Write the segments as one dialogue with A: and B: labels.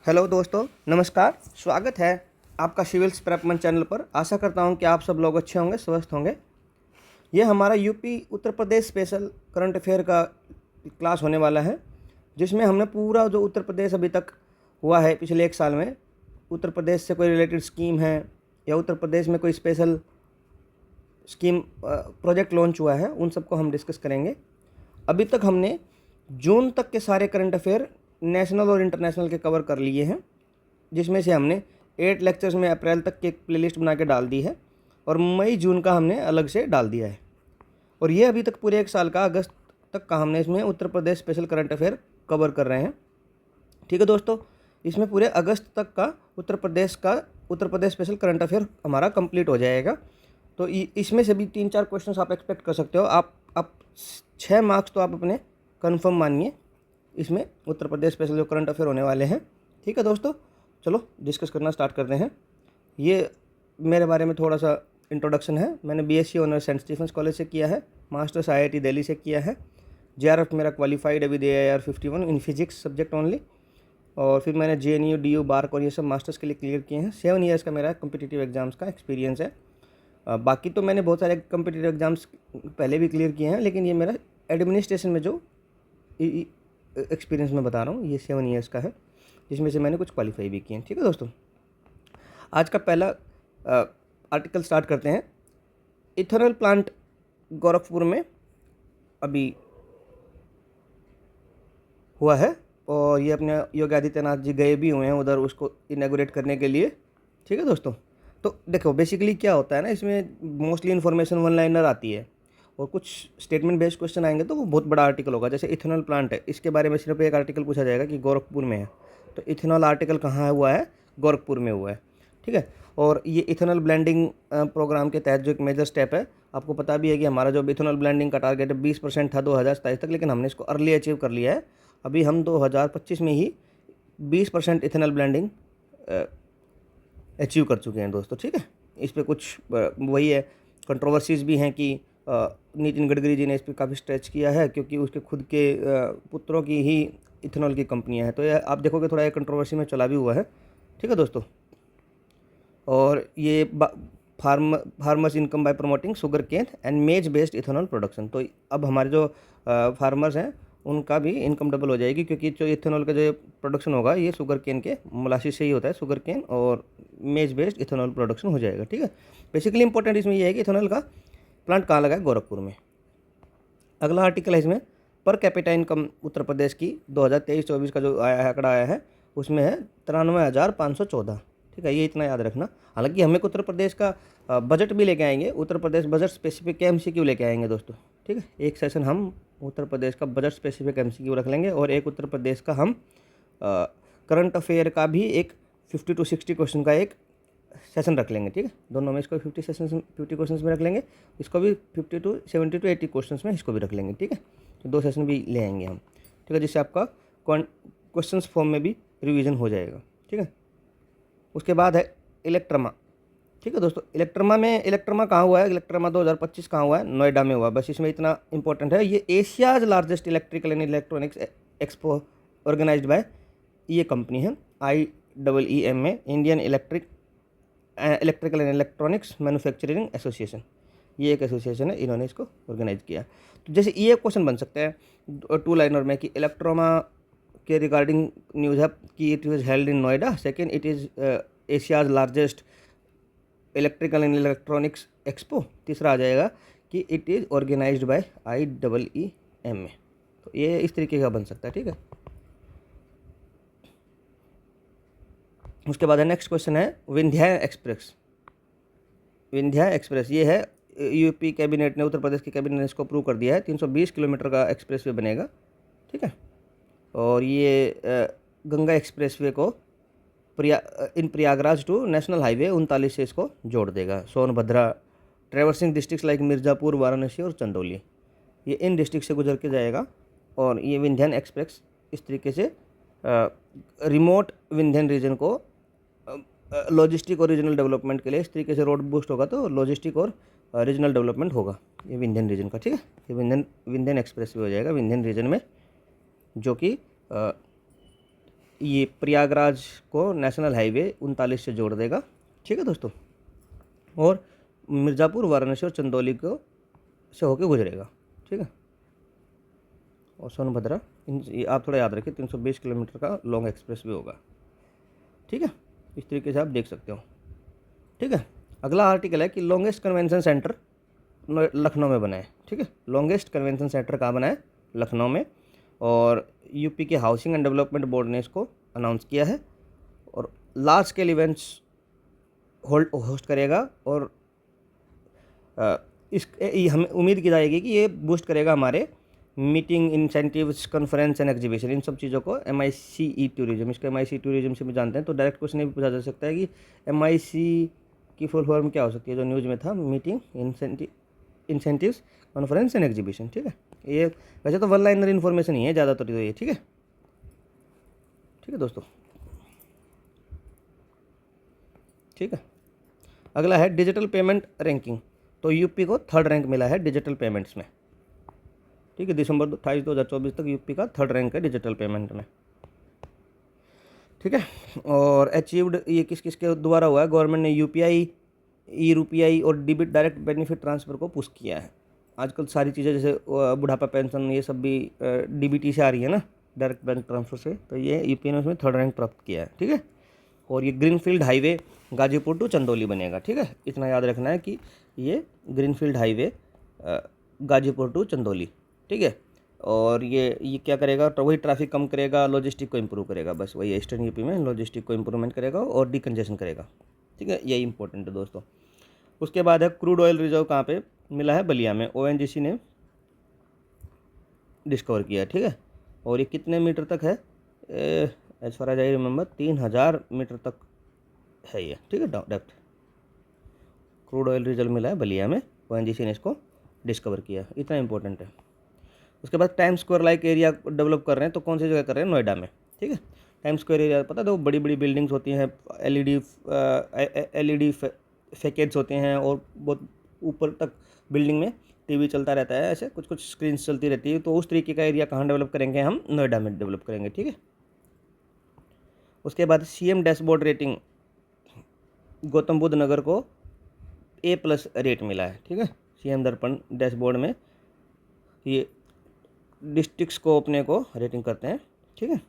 A: Hello दोस्तों, नमस्कार। स्वागत है आपका सिविल्स प्रेप मंच चैनल पर। आशा करता हूं कि आप सब लोग अच्छे होंगे, स्वस्थ होंगे। ये हमारा यूपी उत्तर प्रदेश स्पेशल करंट अफेयर का क्लास होने वाला है, जिसमें हमने पूरा जो उत्तर प्रदेश अभी तक हुआ है पिछले एक साल में, उत्तर प्रदेश से कोई रिलेटेड स्कीम है या उत्तर प्रदेश में कोई स्पेशल स्कीम प्रोजेक्ट लॉन्च हुआ है, उन सबको हम डिस्कस करेंगे। अभी तक हमने जून तक के सारे करंट अफेयर नेशनल और इंटरनेशनल के कवर कर लिए हैं, जिसमें से हमने 8 लेक्चर्स में अप्रैल तक की एक प्लेलिस्ट बना के डाल दी है और मई जून का हमने अलग से डाल दिया है। और ये अभी तक पूरे एक साल का अगस्त तक का हमने इसमें Uttar Pradesh special current affair cover कर रहे हैं। ठीक है दोस्तों, इसमें पूरे अगस्त तक का Uttar Pradesh special current affair हमारा कंप्लीट हो जाएगा। तो इसमें से भी 3-4 क्वेश्चंस आप एक्सपेक्ट कर सकते हो। आप 6 मार्क्स तो आप अपने कन्फर्म मानिए इसमें उत्तर प्रदेश स्पेशल जो करंट अफेयर होने वाले हैं। ठीक है दोस्तों, चलो डिस्कस करना स्टार्ट करते हैं। ये मेरे बारे में थोड़ा सा इंट्रोडक्शन है। मैंने BSc honours Saint Stephen's College से किया है, मास्टर्स आईआईटी दिल्ली से किया है। जेआरएफ मेरा क्वालिफाइड अभी AIR 51 in physics subject only. और फिर मैंने JNU DU बार्क और ये सब मास्टर्स के लिए क्लियर किए हैं। 7 ईयर्स का मेरा कम्पिटिटिव एग्जाम्स का एक्सपीरियंस है। बाकी तो मैंने बहुत सारे कम्पिटिटिव एग्जाम्स पहले भी क्लियर किए हैं, लेकिन ये मेरा एडमिनिस्ट्रेशन में जो एक्सपीरियंस मैं बता रहा हूँ ये 7 ईयर्स का है, जिसमें से मैंने कुछ क्वालिफाई भी किए हैं। ठीक है दोस्तों, आज का पहला आर्टिकल स्टार्ट करते हैं। इथेनॉल प्लांट गोरखपुर में अभी हुआ है और ये अपने योगी आदित्यनाथ जी गए भी हुए हैं उधर उसको इनॉग्रेट करने के लिए। ठीक है दोस्तों, तो देखो बेसिकली क्या होता है ना, इसमें मोस्टली इन्फॉर्मेशन वन लाइनर आती है और कुछ स्टेटमेंट बेस्ड क्वेश्चन आएंगे तो वो बहुत बड़ा आर्टिकल होगा। जैसे इथेनॉल प्लांट है, इसके बारे में सिर्फ एक आर्टिकल पूछा जाएगा कि गोरखपुर में है, तो इथेनॉल आर्टिकल कहाँ हुआ है, गोरखपुर में हुआ है। ठीक है, और ये इथेनॉल ब्लेंडिंग प्रोग्राम के तहत जो एक मेजर स्टेप है, आपको पता भी है कि हमारा जो इथेनॉल ब्लेंडिंग का टारगेट है 20% था 2027 तक, लेकिन हमने इसको अर्ली अचीव कर लिया है। अभी हम 2025 में ही 20% इथेनॉल ब्लेंडिंग अचीव कर चुके हैं दोस्तों। ठीक है, इस पर कुछ वही है, कंट्रोवर्सीज भी हैं कि नितिन गडकरी जी ने इस पर काफ़ी स्ट्रेच किया है, क्योंकि उसके खुद के पुत्रों की ही इथेनॉल की कंपनियां हैं, तो यह आप देखोगे थोड़ा एक कंट्रोवर्सी में चला भी हुआ है। ठीक है दोस्तों, और ये farmers income by promoting sugar cane and maize based ethanol production. तो अब हमारे जो फार्मर्स हैं उनका भी इनकम डबल हो जाएगी, क्योंकि जो इथेनॉल का जो प्रोडक्शन होगा ये शुगर केन के मोलासिस से ही होता है, शुगर केन और मेज बेस्ड इथेनॉल प्रोडक्शन हो जाएगा। ठीक है, बेसिकली इंपॉर्टेंट इसमें यह है कि इथेनॉल का प्लांट कहाँ लगा है, गोरखपुर में। अगला आर्टिकल है इसमें per capita income Uttar Pradesh की 2023-24 का जो आंकड़ा आया है उसमें है 93,514। ठीक है, ये इतना याद रखना। हालांकि हमें उत्तर प्रदेश का बजट भी लेके आएंगे, Uttar Pradesh budget specific MCQ लेके आएंगे दोस्तों। ठीक है, एक सेशन हम उत्तर प्रदेश का बजट स्पेसिफिक MCQ रख लेंगे और एक उत्तर प्रदेश का हम करंट अफेयर का भी एक 50 to 60 क्वेश्चन का एक सेशन रख लेंगे। ठीक है, दोनों में इसको 50 क्वेश्चन में रख लेंगे, इसको भी 70 to 80 क्वेश्चन में इसको भी रख लेंगे। ठीक है, तो 2 सेशन भी ले आएंगे हम। ठीक है, जिससे आपका क्वेश्चन फॉर्म में भी रिवीजन हो जाएगा। ठीक है, उसके बाद है इलेक्ट्रमा। ठीक है दोस्तों, इलेक्ट्रमा कहाँ हुआ है, इलेक्ट्रमा 2025 कहाँ हुआ है, नोएडा में हुआ। बस इसमें इतना इंपॉर्टेंट है, ये Asia's largest electrical and electronics expo organised by ये कंपनी है IEEMA, Indian electrical and electronics manufacturing association. ये एक एसोसिएशन है, इन्होंने इसको ऑर्गेनाइज किया। तो जैसे ये क्वेश्चन बन सकता है 2 लाइनर में कि इलेक्ट्रोमा के रिगार्डिंग न्यूज़ है कि it was held in Noida, second it is Asia's largest electrical and electronics expo, तीसरा आ जाएगा कि it is organised by IEEMA। तो ये इस तरीके का बन सकता है। ठीक है, उसके बाद नेक्स्ट क्वेश्चन है विंध्या एक्सप्रेस। विंध्या एक्सप्रेस ये है यूपी कैबिनेट ने, उत्तर प्रदेश की कैबिनेट ने इसको अप्रूव कर दिया है। 320 किलोमीटर का एक्सप्रेस वे बनेगा। ठीक है, और ये गंगा एक्सप्रेस वे को प्रयागराज टू नेशनल हाईवे 39 से इसको जोड़ देगा। Sonbhadra traversing district like Mirzapur, Varanasi और चंदौली, ये इन डिस्ट्रिक्ट से गुजर के जाएगा। और ये विंध्यन एक्सप्रेस इस तरीके से रिमोट विंध्यन रीजन को लॉजिस्टिक और रीजनल डेवलपमेंट के लिए इस तरीके से रोड बूस्ट होगा, तो लॉजिस्टिक और रीजनल डेवलपमेंट होगा ये विंध्यन रीजन का। ठीक है, ये विंध्यन एक्सप्रेस भी हो जाएगा विंध्यन रीजन में, जो कि ये प्रयागराज को नेशनल हाईवे 39 से जोड़ देगा। ठीक है दोस्तों, और मिर्ज़ापुर, वाराणसी और चंदौली को से होके गुजरेगा। ठीक है, और सोनभद्रा, ये आप थोड़ा याद रखिए, 320 किलोमीटर का लॉन्ग एक्सप्रेस भी होगा। ठीक है, इस तरीके से आप देख सकते हो। ठीक है, अगला आर्टिकल है कि लॉन्गेस्ट कन्वेंशन सेंटर लखनऊ में बना है। ठीक है, लॉन्गेस्ट कन्वेंशन सेंटर कहाँ बना है? लखनऊ में। और यूपी के हाउसिंग एंड डेवलपमेंट बोर्ड ने इसको अनाउंस किया है, और लार्ज स्केल इवेंट्स होस्ट करेगा। और हमें उम्मीद की जाएगी कि ये बूस्ट करेगा हमारे meeting, incentives, conference and exhibition, इन सब चीज़ों को। MICE टूरिज्म, इसको MICE टूरिज्म से भी जानते हैं। तो डायरेक्ट क्वेश्चन ये भी पूछा जा सकता है कि MICE की फुल फॉर्म क्या हो सकती है, जो न्यूज़ में था, meeting, incentives, conference and exhibition. ठीक है, ये वैसे तो वन लाइनर इन्फॉर्मेशन ही है ज़्यादातर तो ये। ठीक है, ठीक है दोस्तों। ठीक है, अगला है डिजिटल पेमेंट रैंकिंग। तो यूपी को 3rd रैंक मिला है डिजिटल पेमेंट्स में। ठीक है, दिसंबर 28, 2024 तक यूपी का 3rd रैंक है डिजिटल पेमेंट में। ठीक है, और अचीव्ड ये किस किस के द्वारा हुआ है? गवर्नमेंट ने UPI, ई-रुपीआई और डेबिट डायरेक्ट बेनिफिट ट्रांसफ़र को पुश किया है। आजकल सारी चीज़ें जैसे बुढ़ापा पेंशन, ये सब भी DBT से आ रही है ना, डायरेक्ट बैंक ट्रांसफ़र से। तो ये यूपी ने उसमें 3rd रैंक प्राप्त किया है। ठीक है, और ये greenfield highway Ghazipur to Chandauli बनेगा। ठीक है, इतना याद रखना है कि ये greenfield highway Ghazipur to Chandauli. ठीक है, और ये क्या करेगा? तो वही ट्रैफिक कम करेगा, लॉजिस्टिक को इम्प्रूव करेगा। बस वही ईस्टर्न यूपी में लॉजिस्टिक को इम्प्रूवमेंट करेगा और डिकंजेशन करेगा। ठीक है, यही इंपॉर्टेंट है दोस्तों। उसके बाद है क्रूड ऑयल रिजर्व कहाँ पे मिला है? बलिया में। ONGC ने डिस्कवर किया। ठीक है, और ये कितने मीटर तक है? As far as I remember 3000 metre तक है ये। ठीक है, डेप्थ। क्रूड ऑयल रिजर्व मिला है बलिया में, ONGC ने इसको डिस्कवर किया। इतना इंपॉर्टेंट है। उसके बाद time square like area develop कर रहे हैं। तो कौन सी जगह कर रहे हैं? नोएडा में। ठीक है, टाइम स्क्वायर एरिया पता है, तो बड़ी बड़ी बिल्डिंग्स होती हैं, LED फैकेट्स होते हैं, और बहुत ऊपर तक बिल्डिंग में TV चलता रहता है, ऐसे कुछ कुछ स्क्रीन्स चलती रहती है। तो उस तरीके का एरिया कहाँ डेवलप करेंगे? हम नोएडा में डेवलप करेंगे। ठीक है, उसके बाद CM dashboard rating, Gautam Buddh Nagar को A+ रेट मिला है। ठीक है, CM दर्पण डैशबोर्ड में ये डिस्ट्रिक्ट्स को अपने को रेटिंग करते हैं। ठीक है,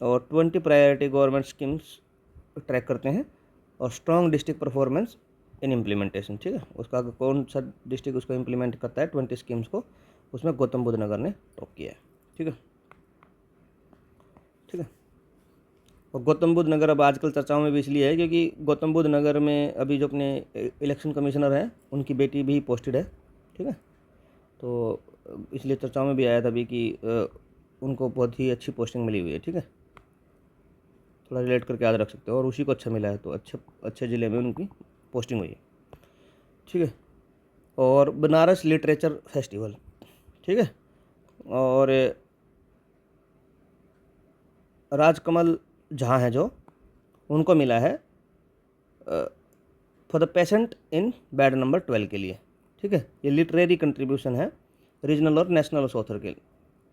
A: और 20 प्रायोरिटी गवर्नमेंट स्कीम्स ट्रैक करते हैं, और strong district performance in implementation. ठीक है, उसका कौन सा डिस्ट्रिक्ट उसको इम्प्लीमेंट करता है 20 स्कीम्स को, उसमें गौतम बुद्ध नगर ने टॉप किया है। ठीक है, ठीक है, और गौतम बुद्ध नगर अब आजकल चर्चाओं में भी इसलिए है क्योंकि गौतम बुद्ध नगर में अभी जो अपने इलेक्शन कमिश्नर हैं, उनकी बेटी भी पोस्टेड है। ठीक है, तो इसलिए चर्चाओं में भी आया था अभी कि उनको बहुत ही अच्छी पोस्टिंग मिली हुई है। ठीक है, थोड़ा रिलेट करके याद रख सकते हो, और उसी को अच्छा मिला है, तो अच्छे ज़िले में उनकी पोस्टिंग हुई है। ठीक है, और बनारस लिटरेचर फेस्टिवल। ठीक है, और राजकमल झा हैं जो, उनको मिला है for the patient in bed number 12 के लिए। ठीक है, ये लिटरेरी कंट्रीब्यूशन है रीजनल और नेशनल ऑथर के,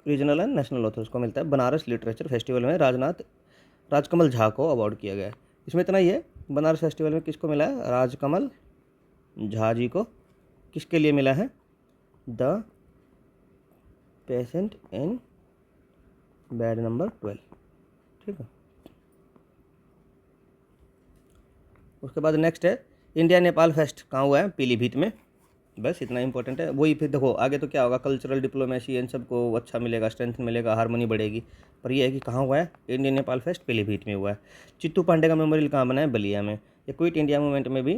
A: रीजनल एंड नेशनल ऑथर्स को मिलता है। बनारस लिटरेचर फेस्टिवल में राजकमल झा को अवार्ड किया गया है। इसमें इतना ही है, बनारस फेस्टिवल में किसको मिला है? राजकमल झा जी को। किसके लिए मिला है? The patient in bed number 12। ठीक है, उसके बाद नेक्स्ट है इंडिया नेपाल फेस्ट कहाँ हुआ है? पीलीभीत में। बस इतना इंपॉर्टेंट है। वही फिर देखो आगे तो क्या होगा, कल्चरल डिप्लोमेसी इन सब को अच्छा मिलेगा, स्ट्रेंथ मिलेगा, हारमोनी बढ़ेगी। पर ये है कि कहाँ हुआ है? इंडियन नेपाल फेस्ट पीलीभीत में हुआ है। चित्तू पांडे का मेमोरियल कहाँ बना है? बलिया में। ये क्विट इंडिया मूवमेंट में भी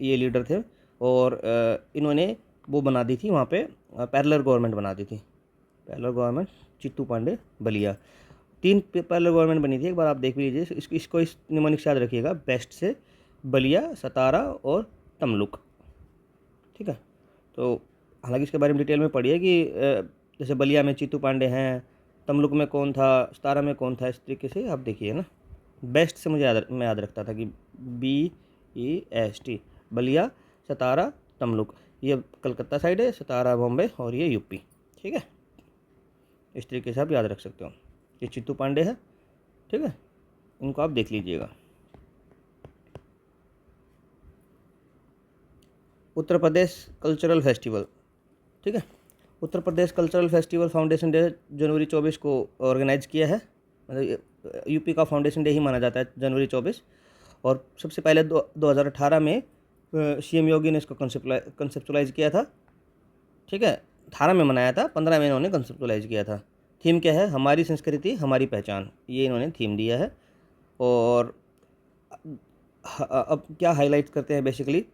A: ये लीडर थे, और इन्होंने वो बना दी थी वहाँ पे, पैरेलल गवर्नमेंट बना दी थी। Parallel government Chittu Pandey Ballia, 3 parallel government बनी थी। एक बार आप देख भी लीजिए, इसको इस निमोनिक से याद रखिएगा, बेस्ट से बलिया, सतारा और तमलुक। ठीक है, तो हालांकि इसके बारे में डिटेल में पढ़िए कि जैसे बलिया में चित्तू पांडे हैं, तमलुक में कौन था, सतारा में कौन था, इस तरीके से आप देखिए ना। बेस्ट से मुझे मैं याद रखता था कि BEST, बलिया, सतारा, तमलुक। ये कलकत्ता साइड है, सतारा बॉम्बे, और ये यूपी। ठीक है, इस तरीके से आप याद रख सकते हो। ये चित्तू पांडे है, ठीक है, इनको आप देख लीजिएगा। उत्तर प्रदेश कल्चरल फेस्टिवल, ठीक है, उत्तर प्रदेश कल्चरल फेस्टिवल फाउंडेशन डे जनवरी 24 को ऑर्गेनाइज किया है। मतलब यूपी का फाउंडेशन डे ही माना जाता है जनवरी 24। और सबसे पहले 2018 में सीएम योगी ने इसको कंसेप्चुलाइज किया था, ठीक है, 18 में मनाया था, 15 में इन्होंने कंसेप्चुलाइज किया था। थीम क्या है? हमारी संस्कृति हमारी पहचान, ये इन्होंने थीम दिया है। और अब क्या हाईलाइट करते हैं? बेसिकली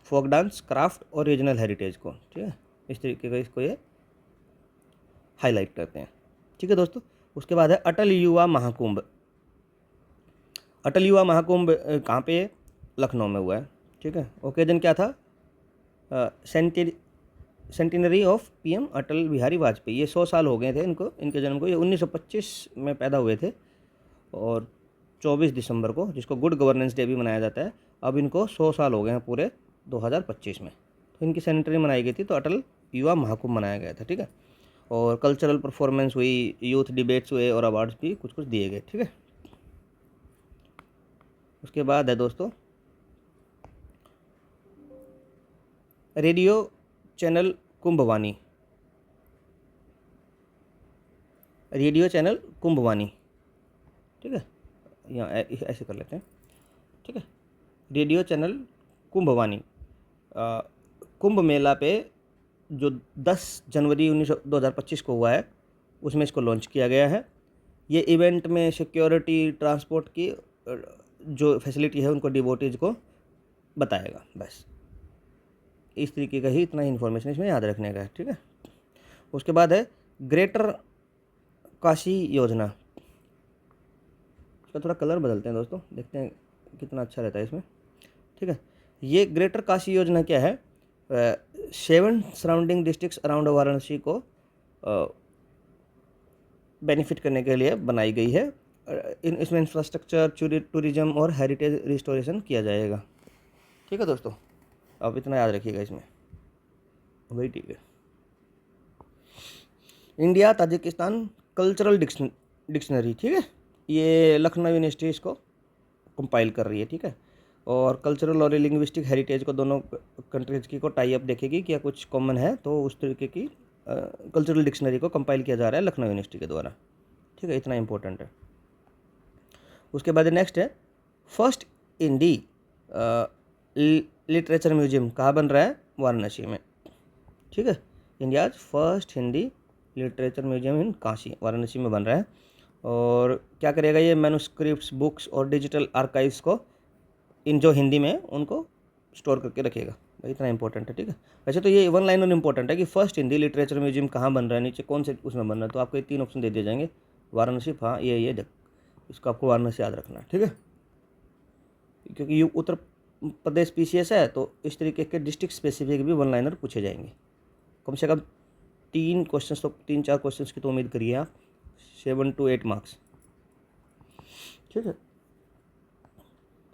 A: फोक डांस, क्राफ्ट और रीजनल हेरिटेज को, ठीक है, इस तरीके का इसको ये हाईलाइट करते हैं, ठीक है दोस्तों। उसके बाद है अटल युवा महाकुंभ। अटल युवा महाकुंभ कहाँ पे? लखनऊ में हुआ है, ठीक है। ओकेजन क्या था? Centenary of PM Atal Bihari Vajpayee. ये 100 साल हो गए थे इनको, इनके जन्म को। ये 1925 में पैदा हुए थे और 24 दिसंबर को, जिसको गुड गवर्नेंस डे भी मनाया जाता है, अब इनको 100 साल हो गए हैं पूरे 2025 में। तो इनकी सेंचुरी मनाई गई थी, तो अटल युवा महाकुंभ मनाया गया था, ठीक है। और कल्चरल परफॉर्मेंस हुई, यूथ डिबेट्स हुए और अवार्ड्स भी कुछ कुछ दिए गए, ठीक है। उसके बाद है दोस्तों रेडियो चैनल कुंभवानी। रेडियो चैनल कुंभवानी, ठीक है, यहाँ ऐसे कर लेते हैं, ठीक है। रेडियो चैनल कुंभवानी कुंभ मेला पे जो 10 जनवरी 2025 को हुआ है, उसमें इसको लॉन्च किया गया है। ये इवेंट में सिक्योरिटी, ट्रांसपोर्ट की जो फैसिलिटी है उनको डिवोटीज को बताएगा। बस इस तरीके का ही, इतना ही इन्फॉर्मेशन इसमें याद रखने का है, ठीक है। उसके बाद है ग्रेटर काशी योजना। इसका थोड़ा कलर बदलते हैं दोस्तों, देखते हैं कितना अच्छा रहता है इसमें, ठीक है। ये ग्रेटर काशी योजना क्या है? 7 सराउंडिंग डिस्ट्रिक्ट्स अराउंड वाराणसी को बेनिफिट करने के लिए बनाई गई है। इसमें इंफ्रास्ट्रक्चर, टूरिज्म और हेरिटेज रिस्टोरेशन किया जाएगा, ठीक है दोस्तों। अब इतना याद रखिएगा इसमें, वही ठीक है। इंडिया ताजिकिस्तान कल्चरल डिक्शनरी, ठीक है, ये लखनऊ यूनिवर्सिटी इसको कंपाइल कर रही है, ठीक है। और कल्चरल और लिंग्विस्टिक हेरिटेज को दोनों कंट्रीज की को टाई अप देखेगी, क्या कुछ कॉमन है, तो उस तरीके की कल्चरल डिक्शनरी को कंपाइल किया जा रहा है लखनऊ यूनिवर्सिटी के द्वारा, ठीक है। इतना इंपॉर्टेंट है। उसके बाद नेक्स्ट है फर्स्ट हिंदी लिटरेचर म्यूजियम। कहाँ बन रहा है? वाराणसी में, ठीक है। India's first Hindi literature museum in Kashi, Varanasi में बन रहा है। और क्या करेगा ये? मैन्युस्क्रिप्ट्स, बुक्स और डिजिटल आर्काइव्स को, इन जो हिंदी में, उनको स्टोर करके रखेगा। भाई इतना इंपॉर्टेंट है, ठीक है। वैसे तो ये वन लाइन और इंपॉर्टेंट है कि फर्स्ट हिंदी लिटरेचर म्यूजियम कहाँ बन रहा है, नीचे कौन से उसमें बन रहा है, तो आपको ये 3 ऑप्शन दे दिए जाएंगे। वाराणसी, हाँ ये देख, इसको आपको वाराणसी याद रखना है, ठीक है। क्योंकि ये उत्तर प्रदेश पीसीएस है, तो इस तरीके के डिस्ट्रिक्ट स्पेसिफिक भी वन लाइनर पूछे जाएंगे। कम से कम 3 क्वेश्चन, तो 3-4 क्वेश्चन की तो उम्मीद करिए आप, 7 to 8 मार्क्स, ठीक है।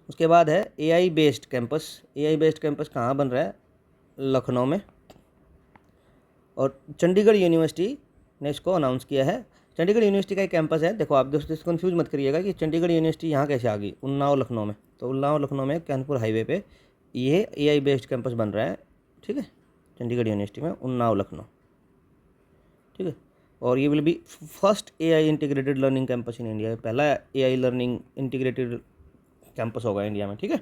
A: उसके बाद है AI based campus. AI based campus कहाँ बन रहा है? लखनऊ में। और चंडीगढ़ यूनिवर्सिटी ने इसको अनाउंस किया है। चंडीगढ़ यूनिवर्सिटी का एक कैंपस है, देखो आप दोस्तों कंफ्यूज मत करिएगा कि चंडीगढ़ यूनिवर्सिटी यहाँ कैसे आ गई, उन्नाव लखनऊ में। तो उन्नाव लखनऊ में कानपुर हाईवे पे ये एआई बेस्ड कैंपस बन रहा है, ठीक है, चंडीगढ़ यूनिवर्सिटी में, उन्नाव लखनऊ, ठीक है। और ये will be first AI integrated learning campus in India. पहला एआई लर्निंग इंटीग्रेटेड कैंपस होगा इंडिया में, ठीक है।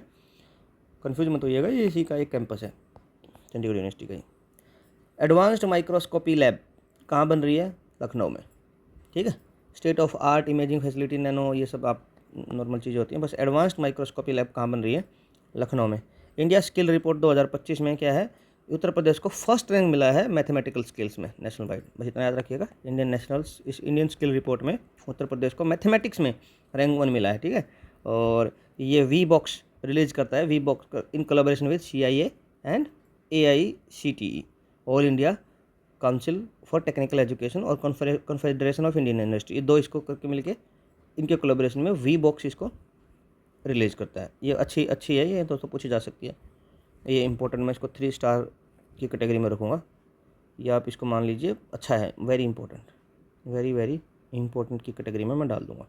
A: कन्फ्यूज मत होइएगा, ये इसी का एक कैंपस है, चंडीगढ़ यूनिवर्सिटी का ही। एडवांस्ड माइक्रोस्कोपी लैब कहाँ बन रही है? लखनऊ में, ठीक है। State of art, imaging facility, nano, ये सब आप नॉर्मल चीज़ें होती हैं। बस एडवांस्ड माइक्रोस्कोपी लैब कहाँ बन रही है? लखनऊ में। इंडिया स्किल रिपोर्ट 2025 में क्या है? उत्तर प्रदेश को फर्स्ट रैंक मिला है मैथमेटिकल स्किल्स में नेशनल वाइड। बस इतना याद रखिएगा, इंडियन स्किल रिपोर्ट में उत्तर प्रदेश को मैथमेटिक्स में रैंक 1 मिला है, ठीक है। और ये वी बॉक्स रिलीज करता है, V box in collaboration with CIA एंड AICTE, all India council for technical education और कॉन्फेडरेशन ऑफ इंडियन यूनिवर्सिटी। ये दो इसको करके मिलके इनके कोलैबोरेशन में वी बॉक्स इसको रिलीज करता है। ये अच्छी है, ये दोस्तों पूछी जा सकती है। ये इंपॉर्टेंट, मैं इसको 3 स्टार की कैटेगरी में रखूँगा। ये आप इसको मान लीजिए, अच्छा है, वेरी इंपॉर्टेंट, वेरी इंपॉर्टेंट की कैटेगरी में मैं डाल दूँगा।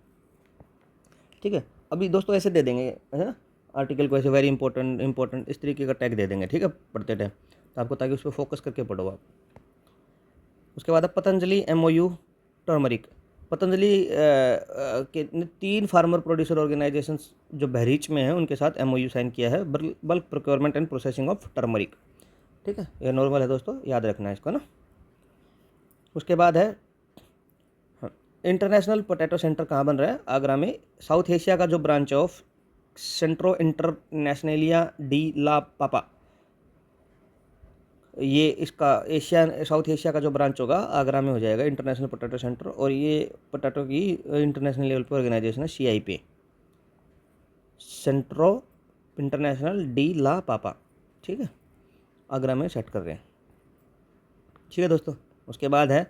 A: ठीक है। अभी दोस्तों ऐसे दे देंगे, है ना, आर्टिकल को ऐसे वेरी इंपॉर्टेंट इंपॉर्टेंट इस तरीके का टैग दे देंगे, ठीक है, पढ़ते टाइम, तो आपको, ताकि उस पर फोकस करके पढ़ो आप। उसके बाद है पतंजलि MOU टर्मरिक। पतंजलि के 3 फार्मर प्रोड्यूसर ऑर्गेनाइजेशंस जो बहरीच में हैं उनके साथ MOU साइन किया है, bulk procurement and processing of turmeric. ठीक है, ये नॉर्मल है दोस्तों, याद रखना है इसको ना। उसके बाद है इंटरनेशनल पोटैटो सेंटर कहाँ बन रहा है? आगरा में। साउथ एशिया का जो ब्रांच ऑफ सेंट्रो इंटरनेशनलिया डी ला पापा, ये इसका साउथ एशिया का जो ब्रांच होगा आगरा में हो जाएगा, इंटरनेशनल पोटैटो सेंटर। और ये पोटैटो की इंटरनेशनल लेवल पर ऑर्गेनाइजेशन है, CIP, सेंट्रो इंटरनेशनल डी ला पापा। ठीक है, आगरा में सेट कर रहे हैं। ठीक है दोस्तों। उसके बाद है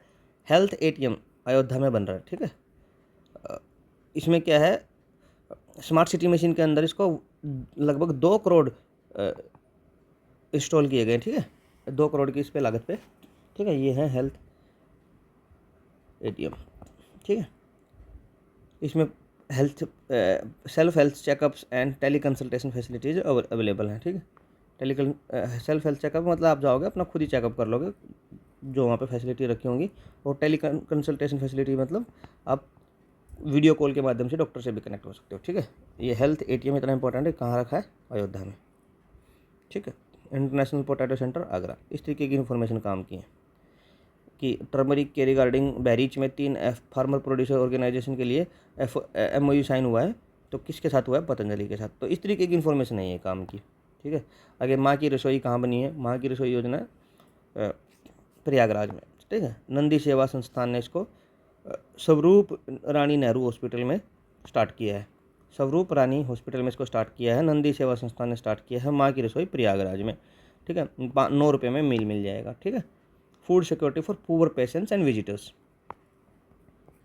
A: हेल्थ ATM अयोध्या में बन रहा है। ठीक है, इसमें क्या है, स्मार्ट सिटी मशीन के अंदर इसको लगभग 2 करोड़ इंस्टॉल किए गए। ठीक है, 2 करोड़ की इस पे लागत पे। ठीक है, ये है हेल्थ ATM। ठीक है, इसमें self health checkups and tele consultation facilities available हैं। ठीक है, सेल्फ हेल्थ चेकअप मतलब आप जाओगे अपना खुद ही चेकअप कर लोगे, जो वहाँ पे फैसिलिटी रखी होंगी। और टेली कंसल्टेशन फैसिलिटी मतलब आप वीडियो कॉल के माध्यम से डॉक्टर से भी कनेक्ट हो सकते हो। ठीक है, ये हेल्थ ATM इतना इंपॉर्टेंट है, कहाँ रखा है? अयोध्या में। ठीक है, इंटरनेशनल पोटैटो सेंटर आगरा। इस तरीके की इन्फॉर्मेशन काम की है कि टर्मरिक के रिगार्डिंग बहरीच में 3 फार्मर प्रोड्यूसर ऑर्गेनाइजेशन के लिए MOU साइन हुआ है। तो किसके साथ हुआ है? पतंजलि के साथ। तो इस तरीके की इन्फॉर्मेशन है ये काम की। ठीक है, आगे माँ की रसोई कहाँ बनी है? माँ की रसोई योजना प्रयागराज में। ठीक है, नंदी सेवा संस्थान ने इसको स्वरूप रानी नेहरू हॉस्पिटल में स्टार्ट किया है। स्वरूप रानी हॉस्पिटल में इसको स्टार्ट किया है, नंदी सेवा संस्थान ने स्टार्ट किया है। माँ की रसोई प्रयागराज में। ठीक है, 9 रुपये में मील मिल जाएगा। ठीक है, food security for poor patients and visitors.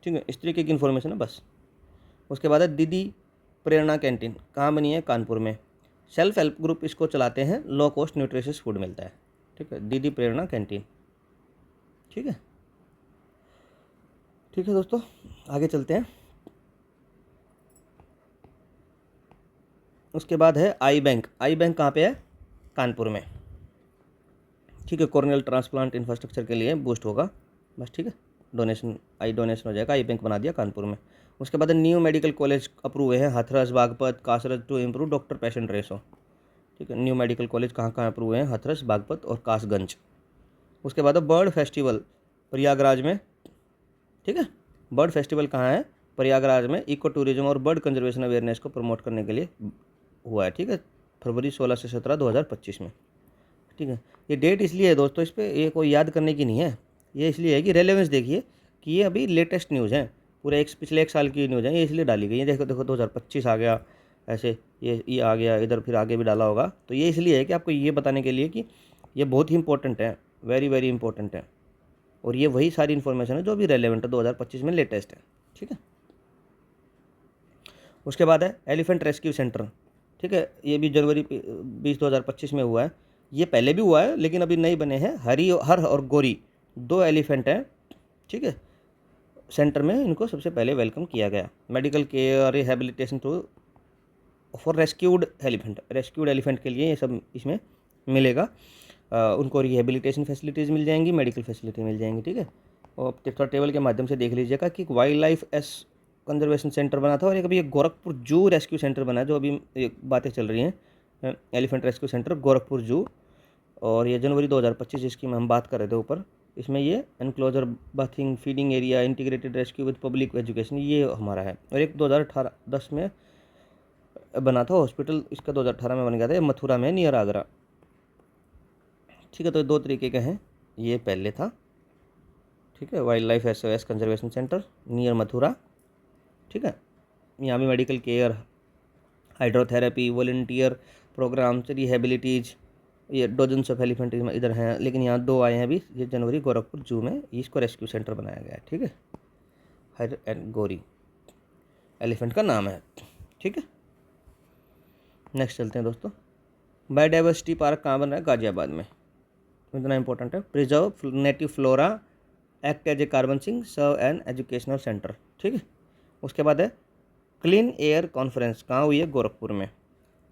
A: ठीक है, इस तरीके की इन्फॉर्मेशन है बस। उसके बाद है दीदी प्रेरणा कैंटीन, कहाँ बनी है? कानपुर में। सेल्फ हेल्प ग्रुप इसको चलाते हैं, लो कॉस्ट न्यूट्रिशियस फूड मिलता है। ठीक है, दीदी प्रेरणा कैंटीन। ठीक है, ठीक है दोस्तों, आगे चलते हैं। उसके बाद है आई बैंक। आई बैंक कहाँ पे है? कानपुर में। ठीक है, कॉर्नियल ट्रांसप्लांट इंफ्रास्ट्रक्चर के लिए बूस्ट होगा बस। ठीक है, डोनेशन हो जाएगा। आई बैंक बना दिया कानपुर में। उसके बाद न्यू मेडिकल कॉलेज अप्रूव हुए हैं, हाथरस, बागपत, कासरज to improve doctor patient ratio. ठीक है, न्यू मेडिकल कॉलेज कहाँ कहाँ अप्रूव हुए हैं? हाथरस, बागपत और कासगंज। उसके बाद बर्ड फेस्टिवल प्रयागराज में। ठीक है, बर्ड फेस्टिवल कहाँ है? प्रयागराज में। इको टूरिज्म और बर्ड कंजर्वेशन अवेयरनेस को प्रमोट करने के लिए हुआ है। ठीक है, फरवरी 16 से 17 2025 में। ठीक है, ये डेट इसलिए है दोस्तों, इस पर ये कोई याद करने की नहीं है, ये इसलिए है कि रेलेवेंस देखिए कि ये अभी लेटेस्ट न्यूज़ है, पूरे पिछले 1 साल की न्यूज़ है, ये इसलिए डाली गई है। देखो देखो 2025 आ गया, ऐसे ये आ गया, इधर फिर आगे भी डाला होगा। तो ये इसलिए है कि आपको ये बताने के लिए कि ये बहुत ही इंपॉर्टेंट है, वेरी वेरी इंपॉर्टेंट है। और ये वही सारी इन्फॉर्मेशन है जो अभी रेलेवेंट है, 2025 में लेटेस्ट है। ठीक है, उसके बाद है एलिफेंट रेस्क्यू सेंटर। ठीक है, ये भी जनवरी 20 2025 में हुआ है। ये पहले भी हुआ है लेकिन अभी नए बने हैं। हर और गोरी 2 एलिफेंट हैं। ठीक है, सेंटर में इनको सबसे पहले वेलकम किया गया। Medical care, rehabilitation to for rescued elephant के लिए ये सब इसमें मिलेगा। उनको रिहेबिलिटेशन फैसिलिटीज़ मिल जाएंगी, मेडिकल फैसिलिटी मिल जाएंगी। ठीक है, और थोड़ा टेबल के माध्यम से देख लीजिएगा कि वाइल्ड लाइफ कंजर्वेशन सेंटर बना था, और एक अभी एक गोरखपुर जू रेस्क्यू सेंटर बना है, जो अभी एक बातें चल रही हैं। एलिफेंट रेस्क्यू सेंटर गोरखपुर जू, और ये जनवरी 2025 जिसकी हम बात कर रहे थे ऊपर, इसमें ये enclosure, bathing, feeding area, integrated rescue with public education, ये हमारा है। और एक 2010 में बना था हॉस्पिटल, इसका 2018 में बन गया था, ये मथुरा में नियर आगरा। ठीक है, तो 2 तरीके के हैं, ये पहले था। ठीक है, wildlife SOS conservation centre near Mathura. ठीक है, यहाँ भी medical care, hydrotherapy, volunteer programmes, rehabilitation, ये डोजन्स ऑफ एलिफेंट इधर हैं, लेकिन यहाँ 2 आए हैं अभी, ये जनवरी गोरखपुर जू में इसको रेस्क्यू सेंटर बनाया गया है। ठीक है, हर एंड गोरी एलिफेंट का नाम है। ठीक है, नेक्स्ट चलते हैं दोस्तों। बायोडाइवर्सिटी पार्क कहाँ बन रहा है? गाजियाबाद में। इतना इंपॉर्टेंट है। Preserve native flora, act as a carbon sink, serve an educational centre. ठीक है, उसके बाद है क्लीन एयर कॉन्फ्रेंस कहाँ हुई है? गोरखपुर में।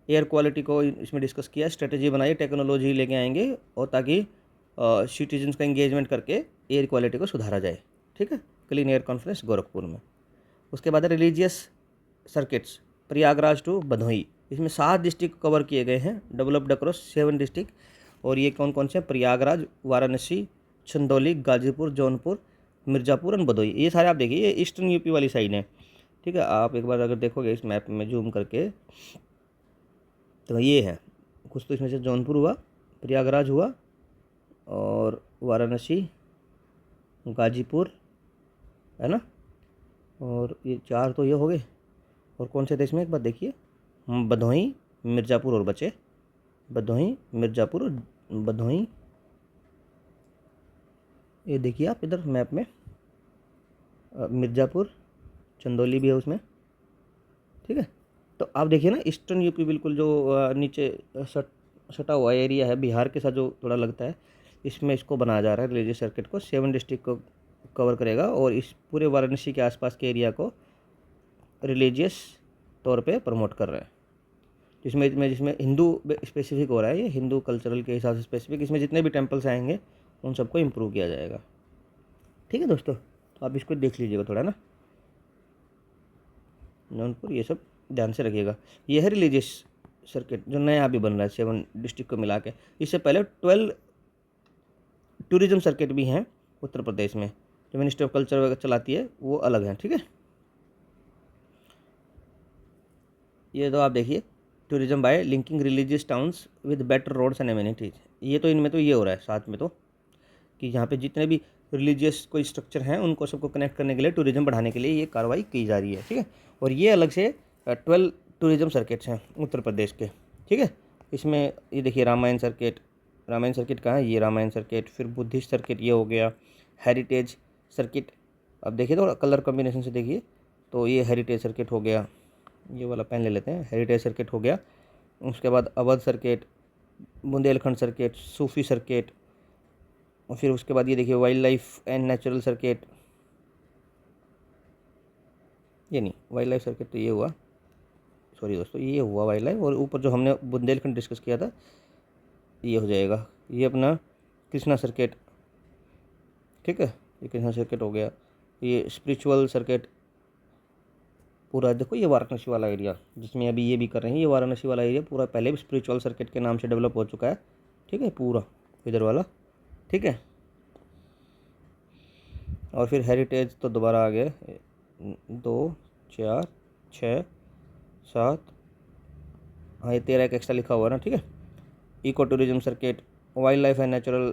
A: एयर क्वालिटी को इसमें डिस्कस किया, स्ट्रेटेजी बनाई, टेक्नोलॉजी लेके आएंगे और ताकि सिटीजन्स का इंगेजमेंट करके एयर क्वालिटी को सुधारा जाए। ठीक है, क्लीन एयर कॉन्फ्रेंस गोरखपुर में। उसके बाद religious circuits Prayagraj to Bhadohi, इसमें 7 डिस्ट्रिक्ट कवर किए गए हैं, डेवलप्ड अक्रॉस 7 डिस्ट्रिक्ट। और ये कौन कौन से? प्रयागराज, वाराणसी, चंदौली, गाजीपुर, जौनपुर, मिर्ज़ापुर और भदोही। ये सारे आप देखिए, ये ईस्टर्न यूपी वाली साइड है। ठीक है, आप एक बार अगर देखोगे इस मैप में जूम करके तो ये है कुछ, तो इसमें से जौनपुर हुआ, प्रयागराज हुआ और वाराणसी, गाजीपुर, है ना, और ये 4 तो ये हो गए। और कौन से थे इसमें एक बार देखिए, भदोही, मिर्ज़ापुर और बचे, भदोही, मिर्ज़ापुर और भदोही। ये देखिए आप इधर मैप में मिर्ज़ापुर, चंदौली भी है उसमें। ठीक है, तो आप देखिए ना, ईस्टर्न यूपी बिल्कुल जो नीचे सटा हुआ एरिया है बिहार के साथ जो थोड़ा लगता है, इसमें इसको बनाया जा रहा है रिलीजियस सर्किट को। 7 डिस्ट्रिक्ट को कवर करेगा और इस पूरे वाराणसी के आसपास के एरिया को रिलीजियस तौर पे प्रमोट कर रहे हैं। जिसमें हिंदू स्पेसिफिक हो रहा है, ये हिंदू कल्चरल के हिसाब से स्पेसिफिक, इसमें जितने भी टेम्पल्स आएंगे उन सबको इम्प्रूव किया जाएगा। ठीक है दोस्तों, तो आप इसको देख लीजिएगा थोड़ा ना, जौनपुर, ये सब ध्यान से रखिएगा। ये है रिलीजियस सर्किट जो नया अभी बन रहा है 7 डिस्ट्रिक्ट को मिला के। इससे पहले 12 टूरिज्म सर्किट भी हैं उत्तर प्रदेश में, जो मिनिस्ट्री ऑफ कल्चर वगैरह चलाती है, वो अलग हैं। ठीक है, ये तो आप देखिए, tourism by linking religious towns with better roads and amenities. ये तो इनमें तो ये हो रहा है साथ में, तो कि यहाँ पे जितने भी रिलीजियस कोई स्ट्रक्चर हैं उनको सबको कनेक्ट करने के लिए, टूरिज्म बढ़ाने के लिए ये कार्रवाई की जा रही है। ठीक है, और ये अलग से 12 टूरिज्म सर्किट्स हैं उत्तर प्रदेश के। ठीक है, इसमें ये देखिए रामायण सर्किट, रामायण सर्किट कहाँ है? ये रामायण सर्किट। फिर बुद्धिस्ट सर्किट ये हो गया, हेरिटेज सर्किट। अब देखिए तो कलर कॉम्बिनेशन से देखिए, तो ये हेरिटेज सर्किट हो गया, ये वाला पेन ले लेते हैं, हेरिटेज सर्किट हो गया। उसके बाद अवध सर्किट, बुंदेलखंड सर्किट, सूफी सर्किट, और फिर उसके बाद ये देखिए wild life and natural circuit. ये नहीं, वाइल्ड लाइफ सर्किट तो ये हुआ, सॉरी दोस्तों, ये हुआ वाइल्ड लाइफ। और ऊपर जो हमने बुंदेलखंड डिस्कस किया था ये हो जाएगा, ये अपना कृष्णा सर्किट। ठीक है, ये कृष्णा सर्किट हो गया। ये स्पिरिचुअल सर्किट पूरा देखो, ये वाराणसी वाला एरिया जिसमें अभी ये भी कर रहे हैं, ये वाराणसी वाला एरिया पूरा पहले भी स्पिरिचुअल सर्किट के नाम से डेवलप हो चुका है। ठीक है, पूरा इधर वाला। ठीक है, और फिर हेरिटेज तो दोबारा आ गया, 2, 4, 6, 7, हाँ ये 13 एक एक्स्ट्रा लिखा हुआ है ना। ठीक है, eco tourism circuit, wildlife and natural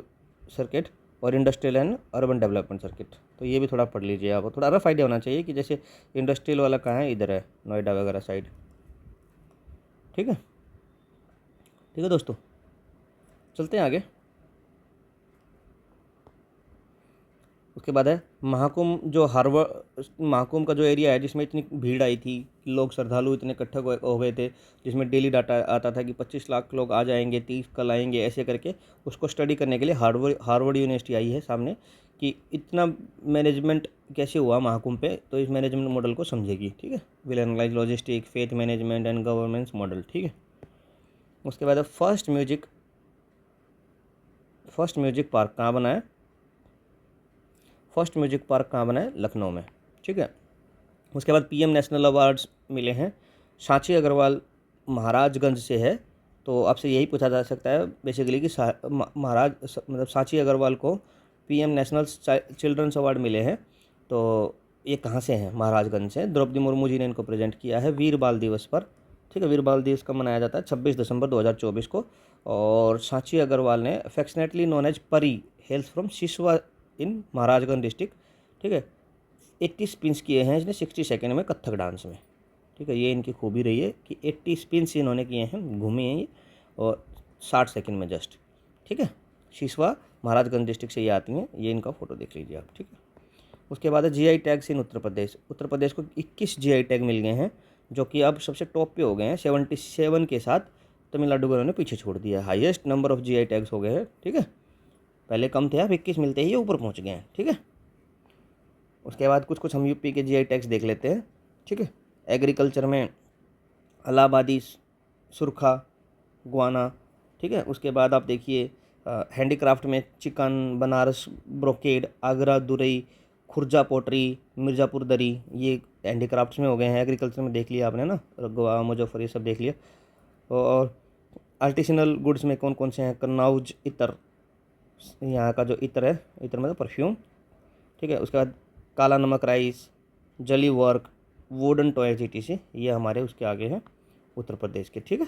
A: circuit और industrial and urban development circuit. तो ये भी थोड़ा पढ़ लीजिए आप, थोड़ा रफ आइडिया होना चाहिए कि जैसे इंडस्ट्रियल वाला कहाँ है, इधर है नोएडा वगैरह साइड। ठीक है, ठीक है दोस्तों, चलते हैं आगे। उसके बाद है महाकुंभ, जो महाकुंभ का जो एरिया है जिसमें इतनी भीड़ आई थी, लोग श्रद्धालु इतने इकट्ठे हो गए थे, जिसमें डेली डाटा आता था कि 25 लाख लोग आ जाएंगे, 30 कल आएंगे, ऐसे करके उसको स्टडी करने के लिए हार्वर्ड यूनिवर्सिटी आई है सामने कि इतना मैनेजमेंट कैसे हुआ महाकुंभ पे, तो इस मैनेजमेंट मॉडल को समझेगी। ठीक है, will analyse logistic, faith management and governance model. ठीक है, उसके बाद फर्स्ट म्यूजिक पार्क कहाँ बना है? फर्स्ट म्यूजिक पार्क कहाँ बना है? लखनऊ में। ठीक है, उसके बाद पीएम नेशनल अवार्ड्स मिले हैं। सांची अग्रवाल महाराजगंज से है, तो आपसे यही पूछा जा सकता है बेसिकली कि मतलब सांची अग्रवाल को पीएम नेशनल चिल्ड्रंस अवार्ड मिले हैं, तो ये कहाँ से हैं? महाराजगंज से। द्रौपदी मुर्मू जी ने इनको प्रेजेंट किया है वीर बाल दिवस पर। ठीक है, वीर बाल दिवस का मनाया जाता है 26 दिसंबर 2024 को। और सांची अग्रवाल ने अफेक्शनेटली नोन एज परी हेल्स from Siswa in Maharajganj district. ठीक है, 80 स्पिन्स किए हैं इसने 60 सेकेंड में कथक डांस में। ठीक है, ये इनकी खूबी रही है कि 80 स्पिन्स इन्होंने किए हैं, घूमे हैं ये, और 60 सेकेंड में जस्ट। ठीक है, सिसवा महाराजगंज डिस्ट्रिक्ट से ये आती हैं, ये इनका फोटो देख लीजिए आप। ठीक है, उसके बाद है जीआई टैग्स इन उत्तर प्रदेश। उत्तर प्रदेश को 21 जीआई टैग मिल गए हैं, जो कि अब सबसे टॉप पे हो गए हैं। 77 के साथ तमिलनाडु को उन्होंने पीछे छोड़ दिया है, highest number of GI tags हो गए हैं। ठीक है, पहले कम थे, अब 21 मिलते ही ये ऊपर पहुंच गए हैं। ठीक है, उसके बाद कुछ हम यूपी के जीआई टैग्स देख लेते हैं। ठीक है, एग्रीकल्चर में इलाहाबादी सुरखा, गुआना, ठीक है। उसके बाद आप देखिए हैंडीक्राफ्ट में चिकन, बनारस ब्रोकेड, आगरा दुरई, खुर्जा पोटरी, मिर्ज़ापुर दरी, ये हैंडीक्राफ्ट्स में हो गए हैं। एग्रीकल्चर में देख लिया आपने ना, गोवा, मुजफ्फर, ये सब देख लिया। और आर्टिसनल गुड्स में कौन कौन से हैं? कन्नौज इत्र, यहाँ का जो इत्र है, इत्र मतलब परफ्यूम, ठीक है। उसके बाद काला नमक राइस, जली वर्क, वुडन टॉयज etc, ये हमारे उसके आगे हैं उत्तर प्रदेश के, ठीक है।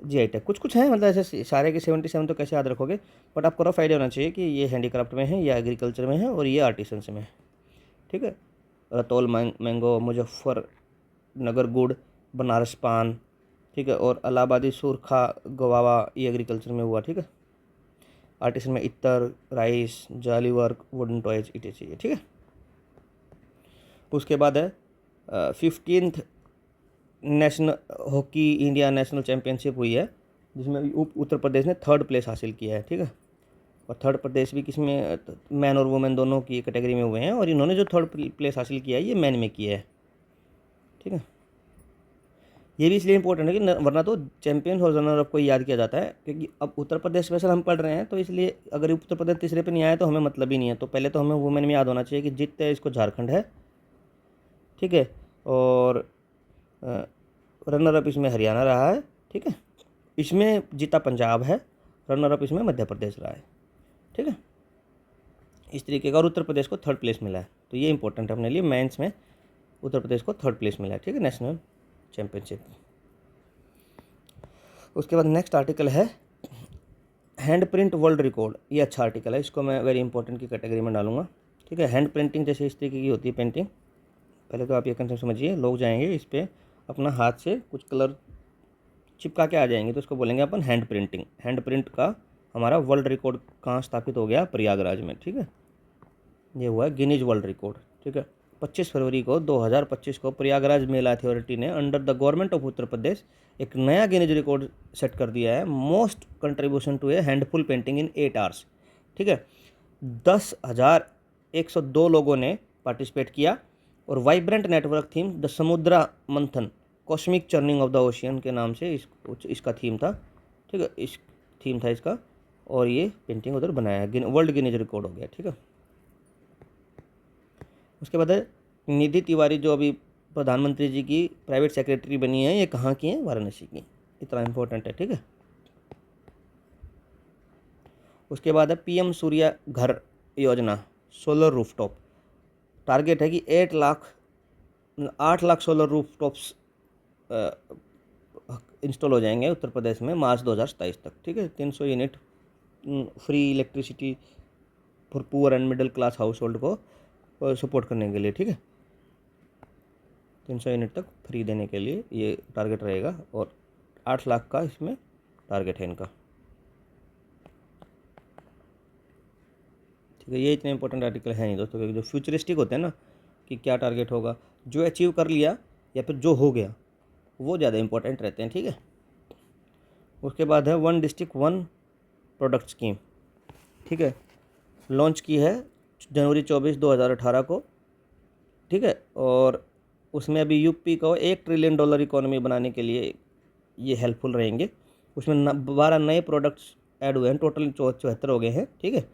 A: GI टैग कुछ कुछ है, मतलब ऐसे सारे के 77 तो कैसे याद रखोगे, बट आपको रफ आइडिया होना चाहिए कि ये हैंडीक्राफ्ट में है, या एग्रीकल्चर में है, और ये आर्टिसंस में है, ठीक है। रतौल मैंगो, मुजफ्फरनगर गुड़, बनारस पान, ठीक है। और इलाहाबादी सुरखा, गवावा, ये एग्रीकल्चर में हुआ, ठीक है। आर्टिसन में इत्र, राइस, जाली वर्क, वुडन टॉयज etc, ठीक है। उसके बाद है 15th national hockey India national championship हुई है, जिसमें उत्तर प्रदेश ने 3rd प्लेस हासिल किया है, ठीक है। और 3rd प्रदेश भी किसमें? मैन और वुमेन दोनों की कैटेगरी में हुए हैं, और इन्होंने जो 3rd प्लेस हासिल किया है ये मैन में किया है, ठीक है। ये भी इसलिए इंपॉर्टेंट है कि वरना तो चैंपियन और रनर अप को याद किया जाता है, क्योंकि अब उत्तर प्रदेश स्पेशल हम पढ़ रहे हैं, तो इसलिए अगर उत्तर प्रदेश तीसरे पे नहीं आया तो हमें मतलब ही नहीं है। तो पहले तो हमें वुमेन में याद होना चाहिए कि जीतते इसको झारखंड है, ठीक है। और रनर अप इसमें हरियाणा रहा है, ठीक है। इसमें जीता पंजाब है, रनर अप इसमें मध्य प्रदेश रहा है, ठीक है। इस तरीके का, और उत्तर प्रदेश को 3rd प्लेस मिला है, तो ये इंपॉर्टेंट है अपने लिए। मेंस में उत्तर प्रदेश को 3rd प्लेस मिला है, ठीक है, नेशनल चैम्पियनशिप। उसके बाद नेक्स्ट आर्टिकल है हैंड प्रिंट वर्ल्ड रिकॉर्ड। ये अच्छा आर्टिकल है, इसको मैं वेरी इंपॉर्टेंट की कैटेगरी में डालूंगा, ठीक है। हैंड प्रिंटिंग जैसे इस तरीके की होती है पेंटिंग, पहले तो आप ये कंसेप्ट समझिए। लोग जाएंगे इस पर अपना हाथ से कुछ कलर चिपका के आ जाएंगे, तो उसको बोलेंगे अपन हैंड प्रिंटिंग। हैंड प्रिंट का हमारा वर्ल्ड रिकॉर्ड कहाँ स्थापित हो गया? प्रयागराज में, ठीक है। ये हुआ है गिनीज वर्ल्ड रिकॉर्ड, ठीक है। 25 फरवरी को 2025 को प्रयागराज मेला अथॉरिटी ने under the government of Uttar Pradesh एक नया गिनीज रिकॉर्ड सेट कर दिया है, most contribution to a handful painting in 8 hours, ठीक है। 10,102 लोगों ने पार्टिसिपेट किया, और वाइब्रेंट नेटवर्क थीम द समुद्रा मंथन cosmic churning of the ocean के नाम से इसका थीम था, ठीक है। इस थीम था इसका, और ये पेंटिंग उधर बनाया है, वर्ल्ड गिनीज रिकॉर्ड हो गया, ठीक है। उसके बाद है निधि तिवारी, जो अभी प्रधानमंत्री जी की प्राइवेट सेक्रेटरी बनी है, ये कहाँ की है? वाराणसी की। इतना इंपॉर्टेंट है, ठीक है। उसके बाद है PM सूर्या घर योजना, सोलर रूफटॉप। टारगेट है कि 8 लाख सोलर रूफटॉप्स इंस्टॉल हो जाएंगे उत्तर प्रदेश में मार्च 2027 तक, ठीक है। 300 unit free electricity for poor and middle class house hold को सपोर्ट करने के लिए, ठीक है। 300 यूनिट तक फ्री देने के लिए ये टारगेट रहेगा, और 8 लाख का इसमें टारगेट है इनका, ठीक है। ये इतने इंपॉर्टेंट आर्टिकल है नहीं दोस्तों, क्योंकि जो फ्यूचरिस्टिक होते हैं ना, कि क्या टारगेट होगा, जो अचीव कर लिया या फिर जो हो गया, वो ज़्यादा इंपॉर्टेंट रहते हैं, ठीक है। उसके बाद है 1 डिस्ट्रिक्ट 1 प्रोडक्ट स्कीम, ठीक है। लॉन्च की है जनवरी 24, 2018 को, ठीक है। और उसमें अभी यूपी को $1 ट्रिलियन इकोनॉमी बनाने के लिए ये हेल्पफुल रहेंगे। उसमें 12 नए प्रोडक्ट्स ऐड हुए हैं, टोटल 74 हो गए हैं, ठीक है।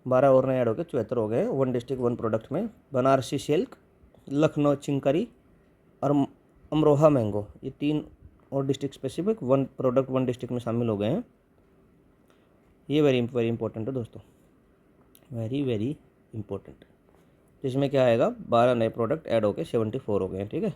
A: 12 और नए ऐड हो गए, 74 हो गए हैं 1 डिस्ट्रिक्ट 1 प्रोडक्ट में। बनारसी सिल्क, लखनऊ चिंकारी और अमरोहा मैंगो, ये 3 और डिस्ट्रिक्ट स्पेसिफिक 1 प्रोडक्ट 1 डिस्ट्रिक्ट में शामिल हो गए हैं। ये वेरी इंपॉर्टेंट है दोस्तों, वेरी वेरी इंपॉर्टेंट। जिसमें क्या आएगा, 12 नए प्रोडक्ट ऐड होकर 74 हो गए हैं, ठीक है।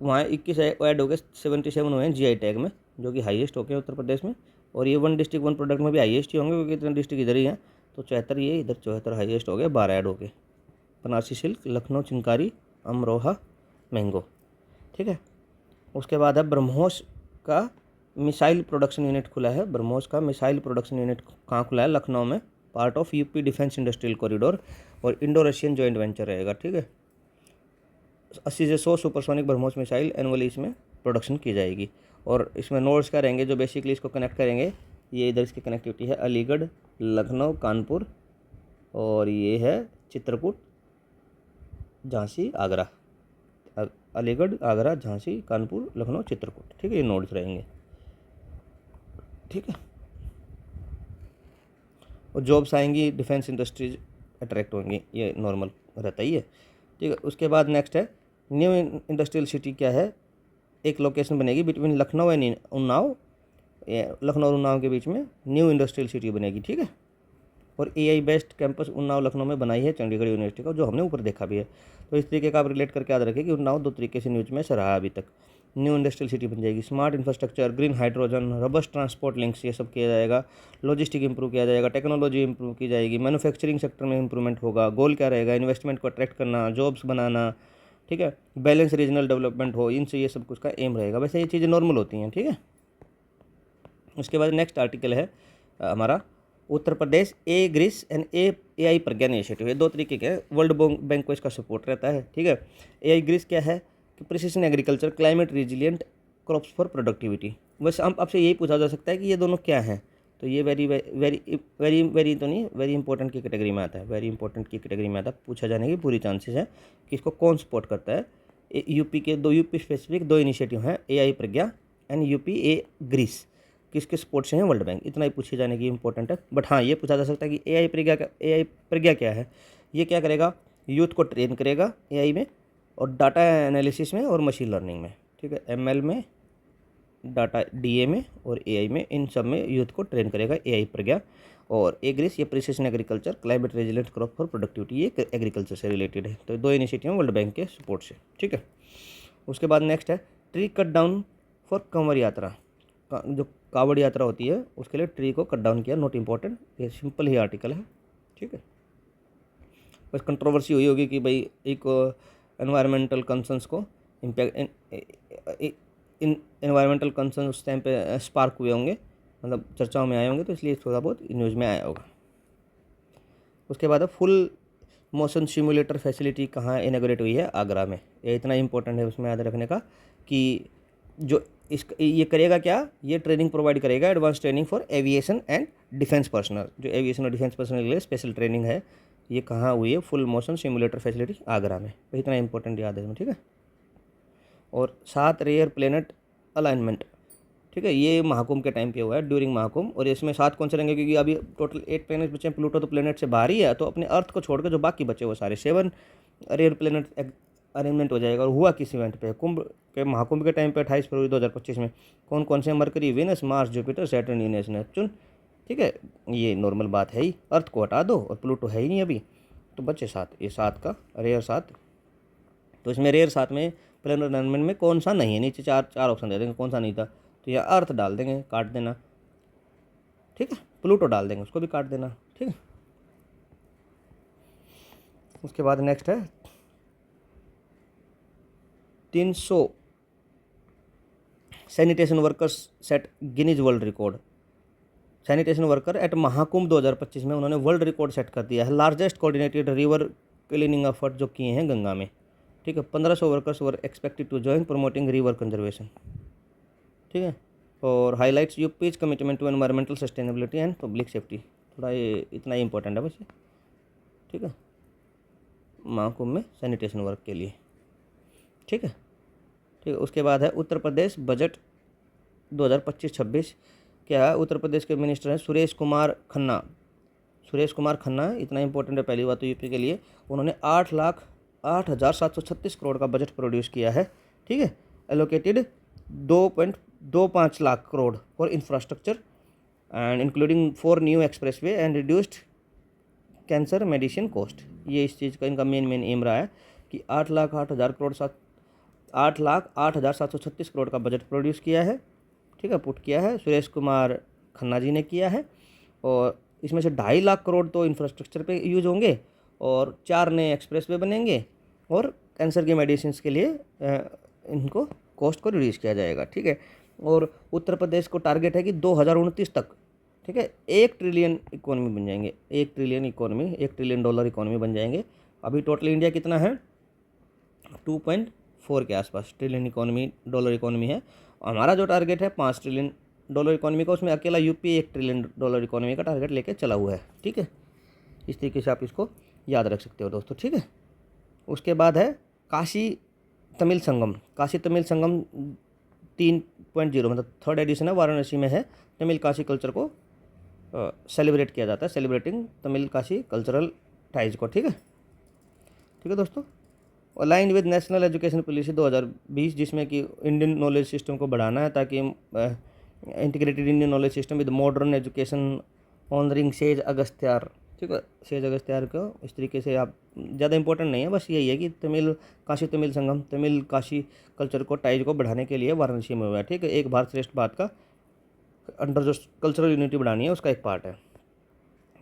A: वहाँ 21 ऐड हो गए, 77 हुए हैं GI टैग में, जो कि हाईएस्ट हो गए उत्तर प्रदेश में। और ये 1 डिस्ट्रिक्ट 1 प्रोडक्ट में भी हाईएस्ट ही होंगे, क्योंकि इतने डिस्ट्रिक्ट इधर ही हैं, तो 74 ये इधर 74 हाईएस्ट हो गए, 12 ऐड हो गए। बनारसी सिल्क, लखनऊ चिंकारी, अमरोहा मैंगो, ठीक है। उसके बाद है ब्रह्मोस का मिसाइल प्रोडक्शन यूनिट खुला है। ब्रह्मोस का मिसाइल प्रोडक्शन यूनिट कहाँ खुला है? लखनऊ में, part of UP defence industrial corridor, और इंडो रशियन जॉइंट वेंचर रहेगा, ठीक है। 80 से 100 सुपरसोनिक ब्रह्मोस मिसाइल एनुअली इसमें प्रोडक्शन की जाएगी। और इसमें नोड्स क्या रहेंगे जो बेसिकली इसको कनेक्ट करेंगे? ये इधर इसकी कनेक्टिविटी है अलीगढ़, लखनऊ, कानपुर, और ये है चित्रकूट, झांसी, आगरा। अलीगढ़, आगरा, झांसी, कानपुर, लखनऊ, चित्रकूट। ठीक है, ये नोड्स रहेंगे। ठीक है, और जॉब्स आएंगी, डिफेंस इंडस्ट्रीज अट्रैक्ट होंगी, ये नॉर्मल रहता ही है। ठीक है, उसके बाद नेक्स्ट है न्यू इंडस्ट्रियल सिटी। क्या है, एक लोकेशन बनेगी बिटवीन लखनऊ एंड उन्नाव, लखनऊ और उन्नाव के बीच में न्यू इंडस्ट्रियल सिटी बनेगी। ठीक है, और AI based campus Unnao Lucknow में बनाई है चंडीगढ़ यूनिवर्सिटी का, जो हमने ऊपर देखा भी है। तो इस तरीके का आप रिलेट करके याद रखें कि उन्नाव दो तरीके से न्यूज में से रहा अभी तक। न्यू इंडस्ट्रियल सिटी बन जाएगी, smart infrastructure, green hydrogen, robust transport links, ये सब किया जाएगा। लॉजिस्टिक इंप्रूव किया जाएगा, टेक्नोलॉजी इंप्रूव की जाएगी, मैन्युफैक्चरिंग सेक्टर में इंप्रूवमेंट होगा। गोल क्या रहेगा, इन्वेस्टमेंट को अट्रैक्ट करना, जॉब्स बनाना। ठीक है, बैलेंस रीजनल डेवलपमेंट हो, इनसे ये सब कुछ का एम रहेगा। वैसे ये चीज़ें नॉर्मल होती हैं। ठीक है, उसके बाद नेक्स्ट आर्टिकल है हमारा Uttar Pradesh AGREES and AI Pragya initiative. ये दो तरीके के वर्ल्ड बैंक को इसका सपोर्ट रहता है। ठीक है, AI ग्रीस क्या है कि precision agriculture, climate resilient crops for productivity. वैसे हम आपसे यही पूछा जा सकता है कि ये दोनों क्या हैं, तो ये वेरी वेरी वेरी वेरी तो नहीं, वेरी इंपॉर्टेंट की कैटेगरी में आता है। वेरी इंपॉर्टेंट की कैटेगरी में आता है, पूछा जाने की पूरी चांसेस है कि इसको कौन सपोर्ट करता है। यूपी के यूपी स्पेसिफिक दो इनिशिएटिव हैं, AI Pragya and UP AGRIS. किसके सपोर्ट से हैं, वर्ल्ड बैंक। इतना ही पूछे जाने की इंपॉर्टेंट है। बट हाँ, ये पूछा जा सकता है कि AI प्रज्ञा क्या है। ये क्या करेगा, यूथ को ट्रेन करेगा AI में, और डाटा एनालिसिस में और मशीन लर्निंग में। ठीक है, ML में, डाटा DA में और AI में, इन सब में यूथ को ट्रेन करेगा AI प्रज्ञा। और एग्रीस ये precision agriculture, climate resilient crop for productivity, ये एग्रीकल्चर से रिलेटेड है। तो दो इनिशिएटिव वर्ल्ड बैंक के सपोर्ट से। ठीक है, उसके बाद नेक्स्ट है tree cut down for Kanwar यात्रा। जो कावड़ यात्रा होती है उसके लिए ट्री को कट डाउन किया, नॉट इम्पॉर्टेंट, ये सिंपल ही आर्टिकल है। ठीक है, बस कंट्रोवर्सी हुई होगी कि भाई एक एनवायरमेंटल कंसर्न्स को इम्पैक्ट, एनवायरमेंटल कंसर्न उस टाइम पे स्पार्क हुए होंगे, मतलब चर्चाओं में आए होंगे, तो इसलिए थोड़ा बहुत न्यूज़ में आया होगा। उसके बाद फुल मोशन सिमुलेटर फैसिलिटी कहाँ इनॉग्रेट हुई है, आगरा में। ये इतना इंपॉर्टेंट है उसमें याद रखने का कि जो ये करेगा क्या, ये ट्रेनिंग प्रोवाइड करेगा, advance training for aviation and defence personnel. जो एविएशन और डिफेंस पर्सनल के लिए स्पेशल ट्रेनिंग है, ये कहाँ हुई है, full motion simulator facility Agra में। तो इतना इंपॉर्टेंट याद है इसमें। ठीक है, और 7 रेयर प्लेनेट अलाइनमेंट। ठीक है, ये महाकुंभ के टाइम पे हुआ है, ड्यूरिंग महाकुंभ। और इसमें 7 कौन से रहेंगे, क्योंकि अभी टोटल 8 प्लेनेट बचे हैं, प्लूटो तो प्लेनेट से बाहर ही है, तो अपने अर्थ को छोड़कर जो बाकी बचे वो सारे 7 रेयर प्लेनेट अरेंजमेंट हो जाएगा। और हुआ किस इवेंट पे, महाकुंभ के टाइम पे 28 फरवरी 2025 में। कौन कौन से, Mercury, Venus, Mars, Jupiter, Saturn, Uranus, Neptune. ठीक है, ये नॉर्मल बात है ही, अर्थ को हटा दो और प्लूटो है ही नहीं अभी, तो बचे 7, ये 7 का रेयर 7। तो इसमें रेयर 7 में प्लेनर अलाइनमेंट में कौन सा नहीं है, नीचे चार ऑप्शन दे देंगे कौन सा नहीं था, तो यह अर्थ डाल देंगे, काट देना। ठीक है, प्लूटो डाल देंगे, उसको भी काट देना। ठीक है, उसके बाद नेक्स्ट है 300 sanitation workers set Guinness world record. Sanitation worker at Mahakumbh 2025 में उन्होंने वर्ल्ड रिकॉर्ड सेट कर दिया है, largest coordinated river cleaning effort जो किए हैं गंगा में। ठीक है, 1500 workers were expected to join promoting river conservation. ठीक है, और highlights UP's commitment to environmental sustainability and public safety. थोड़ा ये इतना ही इंपॉर्टेंट है बस ये। ठीक है, महाकुंभ में सैनिटेशन वर्क के लिए। ठीक है, ठीक है, उसके बाद है उत्तर प्रदेश बजट 2025-26। क्या है, उत्तर प्रदेश के मिनिस्टर हैं सुरेश कुमार खन्ना। सुरेश कुमार खन्ना इतना इंपॉर्टेंट है, पहली बात तो यूपी के लिए। उन्होंने 8,08,736 करोड़ का बजट प्रोड्यूस किया है। ठीक है, allocated 2.25 lakh crore for infrastructure and including 4 new expressway and reduced cancer medicine cost. ये इस चीज़ का इनका मेन एम रहा है कि 8,08,736 करोड़ का बजट प्रोड्यूस किया है। ठीक है, पुट किया है सुरेश कुमार खन्ना जी ने किया है। और इसमें से 2.5 लाख करोड़ तो इंफ्रास्ट्रक्चर पे यूज होंगे, और 4 नए एक्सप्रेसवे बनेंगे, और कैंसर की मेडिसिन के लिए इनको कॉस्ट को रिड्यूस किया जाएगा। ठीक है, और उत्तर प्रदेश को टारगेट है कि 2029 तक, ठीक है, 1 ट्रिलियन इकोनॉमी बन जाएंगे। 1 ट्रिलियन इकोनॉमी, $1 ट्रिलियन इकोनॉमी बन जाएंगे। अभी टोटल इंडिया कितना है, 2.4 के आसपास ट्रिलियन डॉलर इकोनॉमी है। हमारा जो टारगेट है $5 ट्रिलियन इकोनॉमी का, उसमें अकेला यूपी $1 ट्रिलियन इकोनॉमी का टारगेट लेके चला हुआ है। ठीक है, इस तरीके से आप इसको याद रख सकते हो दोस्तों। ठीक है, उसके बाद है काशी तमिल संगम, काशी तमिल संगम 3.0 मतलब थर्ड एडिशन है, वाराणसी में है। तमिल काशी कल्चर को सेलिब्रेट किया जाता है, celebrating Tamil Kashi cultural ties को। ठीक है दोस्तों। Aligned with national education policy 2020, जिसमें कि इंडियन नॉलेज सिस्टम को बढ़ाना है ताकि integrated Indian knowledge system with modern education honouring sage Agastyar. ठीक है, सेज अगस्त्यार को इस तरीके से आप, ज़्यादा इंपॉर्टेंट नहीं है, बस यही है कि तमिल संगम तमिल काशी कल्चर को टाइज को बढ़ाने के लिए वाराणसी में हुआ है। ठीक है, एक भारत श्रेष्ठ भारत का अंडर जो कल्चरल यूनिटी बढ़ानी है उसका एक पार्ट है।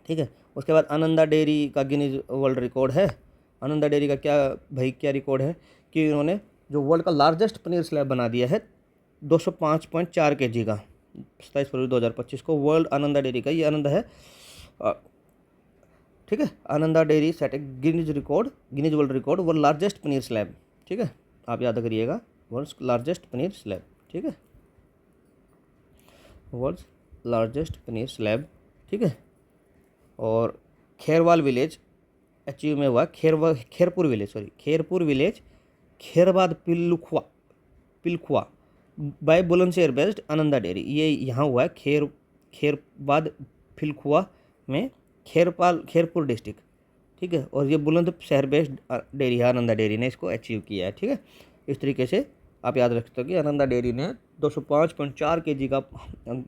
A: ठीक है, उसके बाद आनंदा डेयरी का गिनीज वर्ल्ड रिकॉर्ड है। आनंदा डेयरी का क्या रिकॉर्ड है कि उन्होंने जो वर्ल्ड का लार्जेस्ट पनीर स्लैब बना दिया है 205.4 kg का, 27 फरवरी 2025 को वर्ल्ड आनंदा डेयरी का ये आनंद है। ठीक है, आनंदा डेयरी सेट ए Guinness world record world largest paneer slab. ठीक है, आप याद करिएगा, वर्ल्ड लार्जेस्ट पनीर स्लैब। ठीक है, वर्ल्ड लार्जेस्ट पनीर स्लैब। ठीक है, और खेरवाल विलेज अचीव में हुआ, Kherpur village Kherbad Pilkhuwa by Bulandshahr based Ananda dairy, ये यहाँ हुआ है खेरबाद पिलखुआ में खेरपुर डिस्ट्रिक्ट। ठीक है, और ये बुलंदशहर बेस्ड डेयरी है, आनंदा डेयरी ने इसको अचीव किया है। ठीक है, इस तरीके से आप याद रख सकते हो कि आनंदा डेयरी ने 205.4 kg का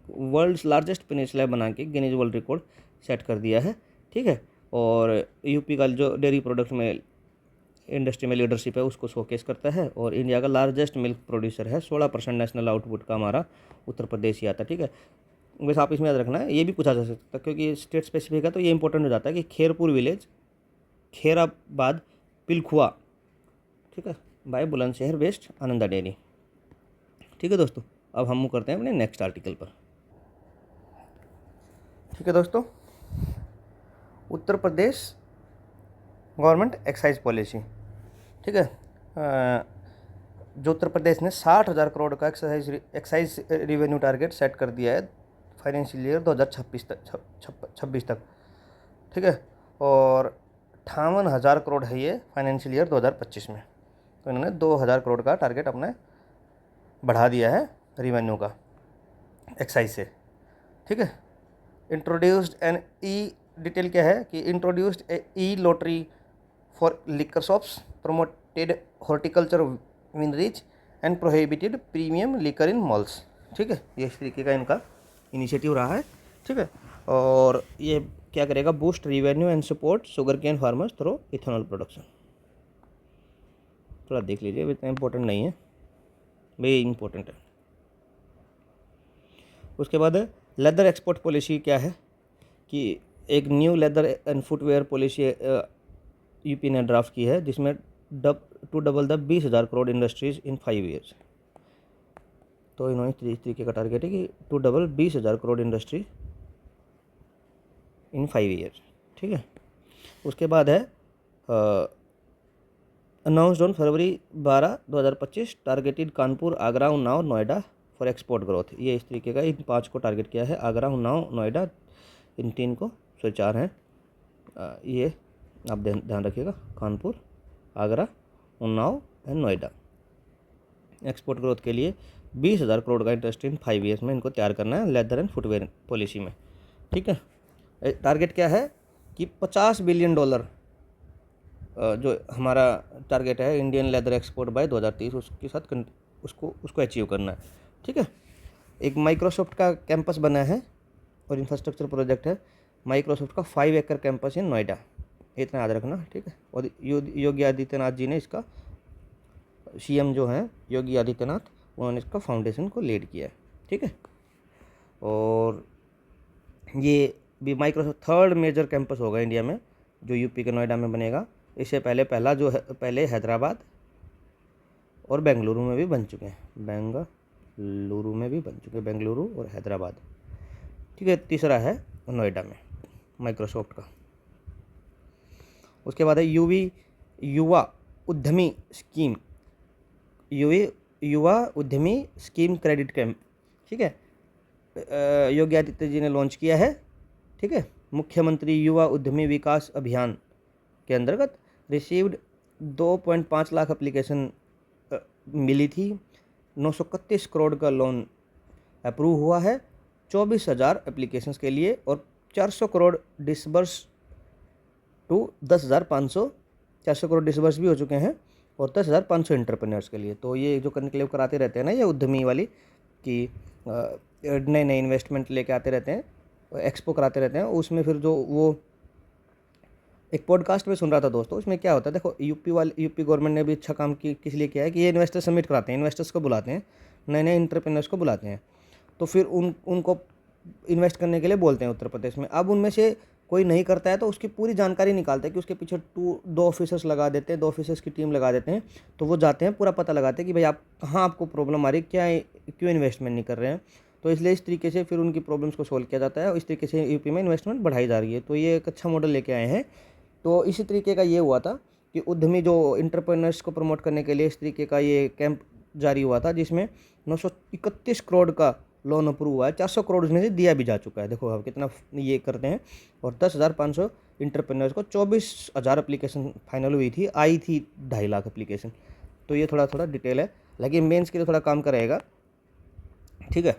A: वर्ल्ड लार्जेस्ट पनीर स्लैब बना के गिनीज वर्ल्ड रिकॉर्ड सेट कर दिया है। ठीक है, और यूपी का जो डेयरी प्रोडक्ट में इंडस्ट्री में लीडरशिप है उसको शोकेस करता है, और इंडिया का लार्जेस्ट मिल्क प्रोड्यूसर है। 16% नेशनल आउटपुट का हमारा उत्तर प्रदेश ही आता है। ठीक है, वैसे आप इसमें याद रखना है, ये भी पूछा जा सकता है क्योंकि स्टेट स्पेसिफिक है, तो ये इंपॉर्टेंट हो जाता है कि खेरपुर विलेज खेराबाद पिलखुआ, ठीक है, by Bulandshahr based Ananda dairy. ठीक है दोस्तों, अब हम करते हैं अपने नेक्स्ट आर्टिकल पर। ठीक है दोस्तों, Uttar Pradesh government excise policy. ठीक है, जो उत्तर प्रदेश ने 60,000 करोड़ का एक्साइज रिवेन्यू टारगेट सेट कर दिया है फाइनेंशियल ईयर 2026 तक। ठीक है, और 58,000 करोड़ है ये फाइनेंशियल ईयर 2025 में, तो इन्होंने 2,000 करोड़ का टारगेट अपने बढ़ा दिया है रिवेन्यू का एक्साइज से। ठीक है, इंट्रोड्यूस्ड एन ई डिटेल क्या है कि introduced e lottery for liquor shops, promoted horticulture wineries and prohibited premium liquor in malls. ठीक है, ये इस तरीके का इनका इनिशिएटिव रहा है। ठीक है, और ये क्या करेगा, boost revenue and support sugar cane farmers through ethanol production. थोड़ा देख लीजिए, इतना इंपॉर्टेंट नहीं है भाई, इंपॉर्टेंट है। उसके बाद लेदर एक्सपोर्ट पॉलिसी क्या है कि एक new leather and footwear policy UP ने ड्राफ्ट की है, जिसमें to double the 20,000 crore industries in 5 years. तो इन्होंने इस तरीके का टारगेट है कि to double 20,000 crore industry in 5 years. ठीक है, उसके बाद है announced on February 12, 2025 targeted Kanpur, Agra, Unnao, Noida for export growth. ये इस तरीके का इन 5 को टारगेट किया है, आगरा, उन्नाव, नोएडा, इन 3 को, 4 हैं ये आप ध्यान रखिएगा, Kanpur, Agra, Unnao and Noida. Export growth के लिए 20,000 करोड़ का इंडस्ट्री इन 5 ईयर्स में इनको तैयार करना है लेदर एंड फुटवेयर पॉलिसी में। ठीक है, टारगेट क्या है कि $50 बिलियन जो हमारा टारगेट है इंडियन लेदर एक्सपोर्ट बाय 2030, उसके साथ उसको अचीव करना है। ठीक है, एक माइक्रोसॉफ्ट का कैंपस बना है और इंफ्रास्ट्रक्चर प्रोजेक्ट है माइक्रोसॉफ्ट का 5 एकड़ कैंपस इन नोएडा, इतना याद रखना। ठीक है, और योगी आदित्यनाथ जी ने इसका, सीएम जो हैं योगी आदित्यनाथ, उन्होंने इसका फाउंडेशन को लीड किया है। ठीक है, और ये भी माइक्रोसॉफ्ट थर्ड मेजर कैंपस होगा इंडिया में जो यूपी के नोएडा में बनेगा। इससे पहले हैदराबाद और बेंगलुरु में भी बन चुके हैं, बेंगलुरु और हैदराबाद। ठीक है, तीसरा है नोएडा में माइक्रोसॉफ्ट का। उसके बाद है युवा उद्यमी स्कीम क्रेडिट कैंप। ठीक है, योगी आदित्य जी ने लॉन्च किया है। ठीक है, मुख्यमंत्री युवा उद्यमी विकास अभियान के अंतर्गत रिसीव्ड 2.5 लाख एप्लीकेशन मिली थी। 931 करोड़ का लोन अप्रूव हुआ है 24,000 एप्लीकेशंस के लिए, और 400 crore disburse to 10,500, 400 crore disburse भी हो चुके हैं, और 10,500 एंटरप्रेन्योर्स के लिए। तो ये जो कन्क्लेव कराते रहते हैं ना, ये उद्यमी वाली, कि नए नए इन्वेस्टमेंट लेके आते रहते हैं, एक्सपो कराते रहते हैं, उसमें फिर जो वो एक पॉडकास्ट में सुन रहा था दोस्तों, उसमें क्या होता है, देखो यूपी गवर्नमेंट ने भी अच्छा काम किस लिए किया है कि ये इन्वेस्टर समिट कराते हैं, इन्वेस्टर्स को बुलाते हैं, नए नए इंटरप्रेन्योर्स को बुलाते हैं, तो फिर उनको इन्वेस्ट करने के लिए बोलते हैं उत्तर प्रदेश में। अब उनमें से कोई नहीं करता है तो उसकी पूरी जानकारी निकालते हैं कि उसके पीछे दो ऑफिसर्स लगा देते हैं, 2 ऑफिसर्स की टीम लगा देते हैं, तो वो जाते हैं, पूरा पता लगाते हैं कि भाई आप कहाँ, आपको प्रॉब्लम आ रही है, क्या क्यों इन्वेस्टमेंट नहीं कर रहे हैं। तो इसलिए इस तरीके से फिर उनकी प्रॉब्लम्स को सोल्व किया जाता है, और इस तरीके से यूपी में इन्वेस्टमेंट बढ़ाई जा रही है। तो ये एक अच्छा मॉडल लेके आए हैं। तो इसी तरीके का ये हुआ था कि उद्यमी जो इंटरप्रेन्योर्स को प्रमोट करने के लिए इस तरीके का ये कैंप जारी हुआ था, जिसमें 931 करोड़ का लोन अप्रूव हुआ है, 400 करोड़ उसमें से दिया भी जा चुका है। देखो अब कितना ये करते हैं। और 10,500 इंटरप्रेन्योर्स को 24,000 एप्लीकेशन फाइनल हुई थी, आई थी 2.5 लाख एप्लीकेशन। तो ये थोड़ा थोड़ा डिटेल है, लेकिन मेंस के लिए थोड़ा काम करेगा। ठीक है,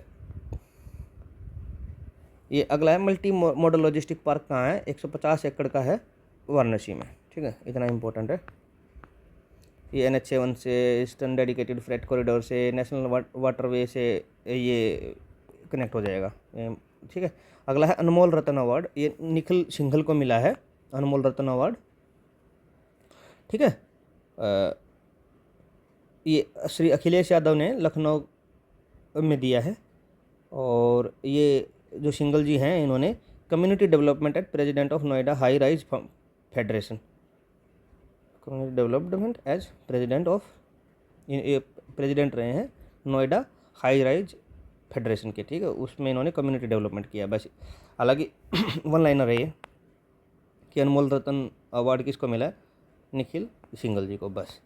A: ये अगला है मल्टी मॉडल लॉजिस्टिक पार्क कहाँ है, 150 एकड़ का है वाराणसी में। ठीक है, इतना इंपॉर्टेंट है। ये NH7 से, ईस्टर्न डेडिकेटेड फ्रेट कॉरिडोर से, नेशनल वाटरवे से ये कनेक्ट हो जाएगा। ठीक है, अगला है अनमोल रत्न अवार्ड, ये निखिल सिंघल को मिला है अनमोल रत्न अवार्ड। ठीक है, ये श्री अखिलेश यादव ने लखनऊ में दिया है। और ये जो सिंघल जी हैं, इन्होंने community development at president of Noida high rise federation, community development as president of, ये प्रेसिडेंट रहे हैं नोएडा हाई राइज फेडरेशन के। ठीक है, उसमें इन्होंने कम्युनिटी डेवलपमेंट किया बस। हालांकि वन लाइनर है ये कि अनमोल रत्न अवार्ड किसको मिला है, निखिल सिंघल जी को, बस।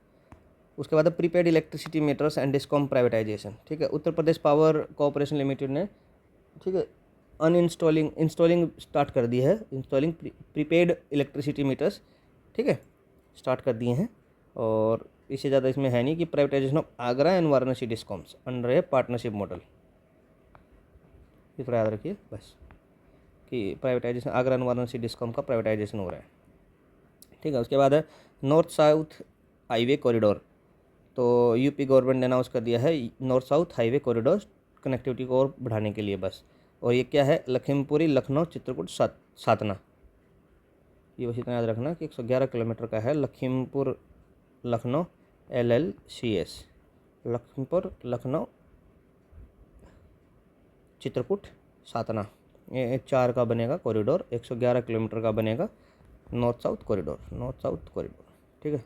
A: उसके बाद prepaid electricity meters and discom privatisation. ठीक है, Uttar Pradesh power corporation limited ने, ठीक है, इंस्टॉलिंग स्टार्ट कर दी है, इंस्टॉलिंग प्रीपेड इलेक्ट्रिसिटी मीटर्स, ठीक है, स्टार्ट कर दिए हैं। और इससे ज़्यादा इसमें है नहीं कि privatisation of Agra and Varanasi discoms under A partnership model, ये थोड़ा याद रखिए बस, कि privatisation Agra and Varanasi discom का प्राइवेटाइजेशन हो रहा है। ठीक है, उसके बाद है नॉर्थ साउथ हाईवे कॉरिडोर। तो यूपी गवर्नमेंट ने अनाउंस कर दिया है north south highway corridor connectivity को और बढ़ाने के लिए, बस। और ये क्या है, लखीमपुरी लखनऊ चित्रकूट सातना, ये बस इतना याद रखना कि 111 किलोमीटर का है, लखीमपुर लखनऊ LLCS, लखीमपुर लखनऊ चित्रकूट सातना, ये 4 का बनेगा कॉरिडोर, 111 किलोमीटर का बनेगा नॉर्थ साउथ कॉरिडोर। ठीक है,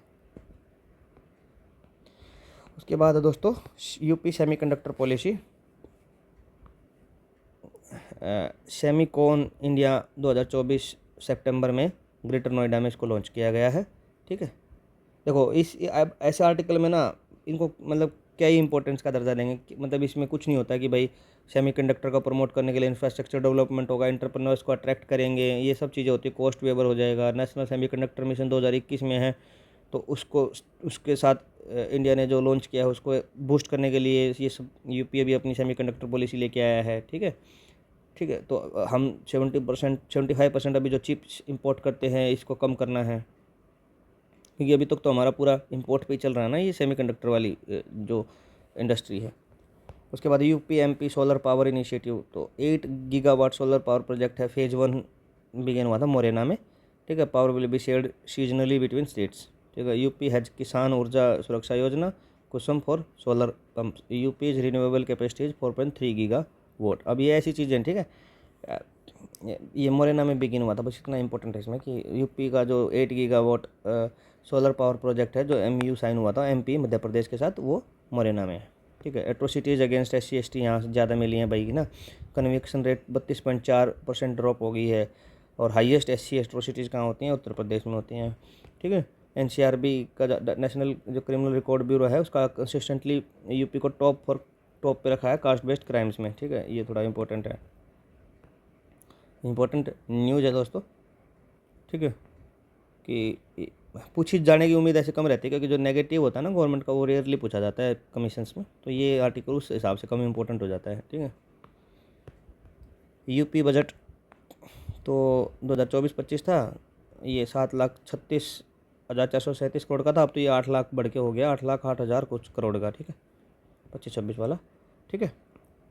A: उसके बाद है दोस्तों UP semiconductor policy, Semicon India 2024 सितंबर में ग्रेटर नोएडा में इसको लॉन्च किया गया है। ठीक है, देखो इस ऐसे आर्टिकल में ना इनको मतलब क्या ही इंपॉर्टेंस का दर्जा देंगे, मतलब इसमें कुछ नहीं होता कि भाई सेमीकंडक्टर को प्रमोट करने के लिए इंफ्रास्ट्रक्चर डेवलपमेंट होगा, एंटरप्रेन्योर्स को अट्रैक्ट करेंगे, ये सब चीज़ें होती है, कॉस्ट वेवर हो जाएगा। नेशनल सेमीकंडक्टर मिशन 2021 में है, तो उसके साथ इंडिया ने जो लॉन्च किया है उसको बूस्ट करने के लिए ये सब यूपी अभी अपनी सेमीकंडक्टर पॉलिसी लेके आया है। ठीक है, तो हम 75% अभी जो चिप्स इंपोर्ट करते हैं इसको कम करना है, क्योंकि अभी तक तो हमारा पूरा इंपोर्ट पे ही चल रहा है ना ये सेमीकंडक्टर वाली जो इंडस्ट्री है। उसके बाद UP MP solar power initiative, तो 8 गीगावाट सोलर पावर प्रोजेक्ट है, फेज़ 1 बिगिन हुआ था मोरेना में। ठीक है, power will be shared seasonally between states. ठीक है, UP has Kisan Urja Suraksha Yojana, Kusum for solar pump, UP is renewable capacity 4.3 gigawatt. अब ये ऐसी चीज़ें, ठीक है, ये मोरेना में बिगिन हुआ था, बस इतना इंपॉर्टेंट है इसमें कि यूपी का जो 8 गीगावाट सोलर पावर प्रोजेक्ट है जो MOU साइन हुआ था MP मध्य प्रदेश के साथ, वो मोरेना में है। ठीक है, एट्रोसिटीज़ अगेंस्ट SC/ST यहाँ ज़्यादा मिली हैं भाई ना, कन्विक्शन रेट 32.4% ड्रॉप हो गई है। और हाईएस्ट SC एट्रोसिटीज़ कहाँ होती हैं, उत्तर प्रदेश में होती हैं। ठीक है, NCRB का नेशनल जो क्रिमिनल रिकॉर्ड ब्यूरो है उसका कंसिस्टेंटली यूपी को टॉप पे रखा है कास्ट बेस्ड क्राइम्स में। ठीक है, ये थोड़ा इंपॉर्टेंट है, इंपॉर्टेंट न्यूज़ है दोस्तों। ठीक है, कि पूछी जाने की उम्मीद ऐसे कम रहती है, क्योंकि जो नेगेटिव होता है ना गवर्नमेंट का, वो रेयरली पूछा जाता है कमीशंस में, तो ये आर्टिकल उस हिसाब से कम इम्पोर्टेंट हो जाता है। ठीक है, यूपी बजट तो 2024-25 था, ये 7,36,437 करोड़ का था। अब तो ये 8 लाख बढ़ के हो गया 8,08,000 कुछ करोड़ का। ठीक है, 25-26 वाला। ठीक है,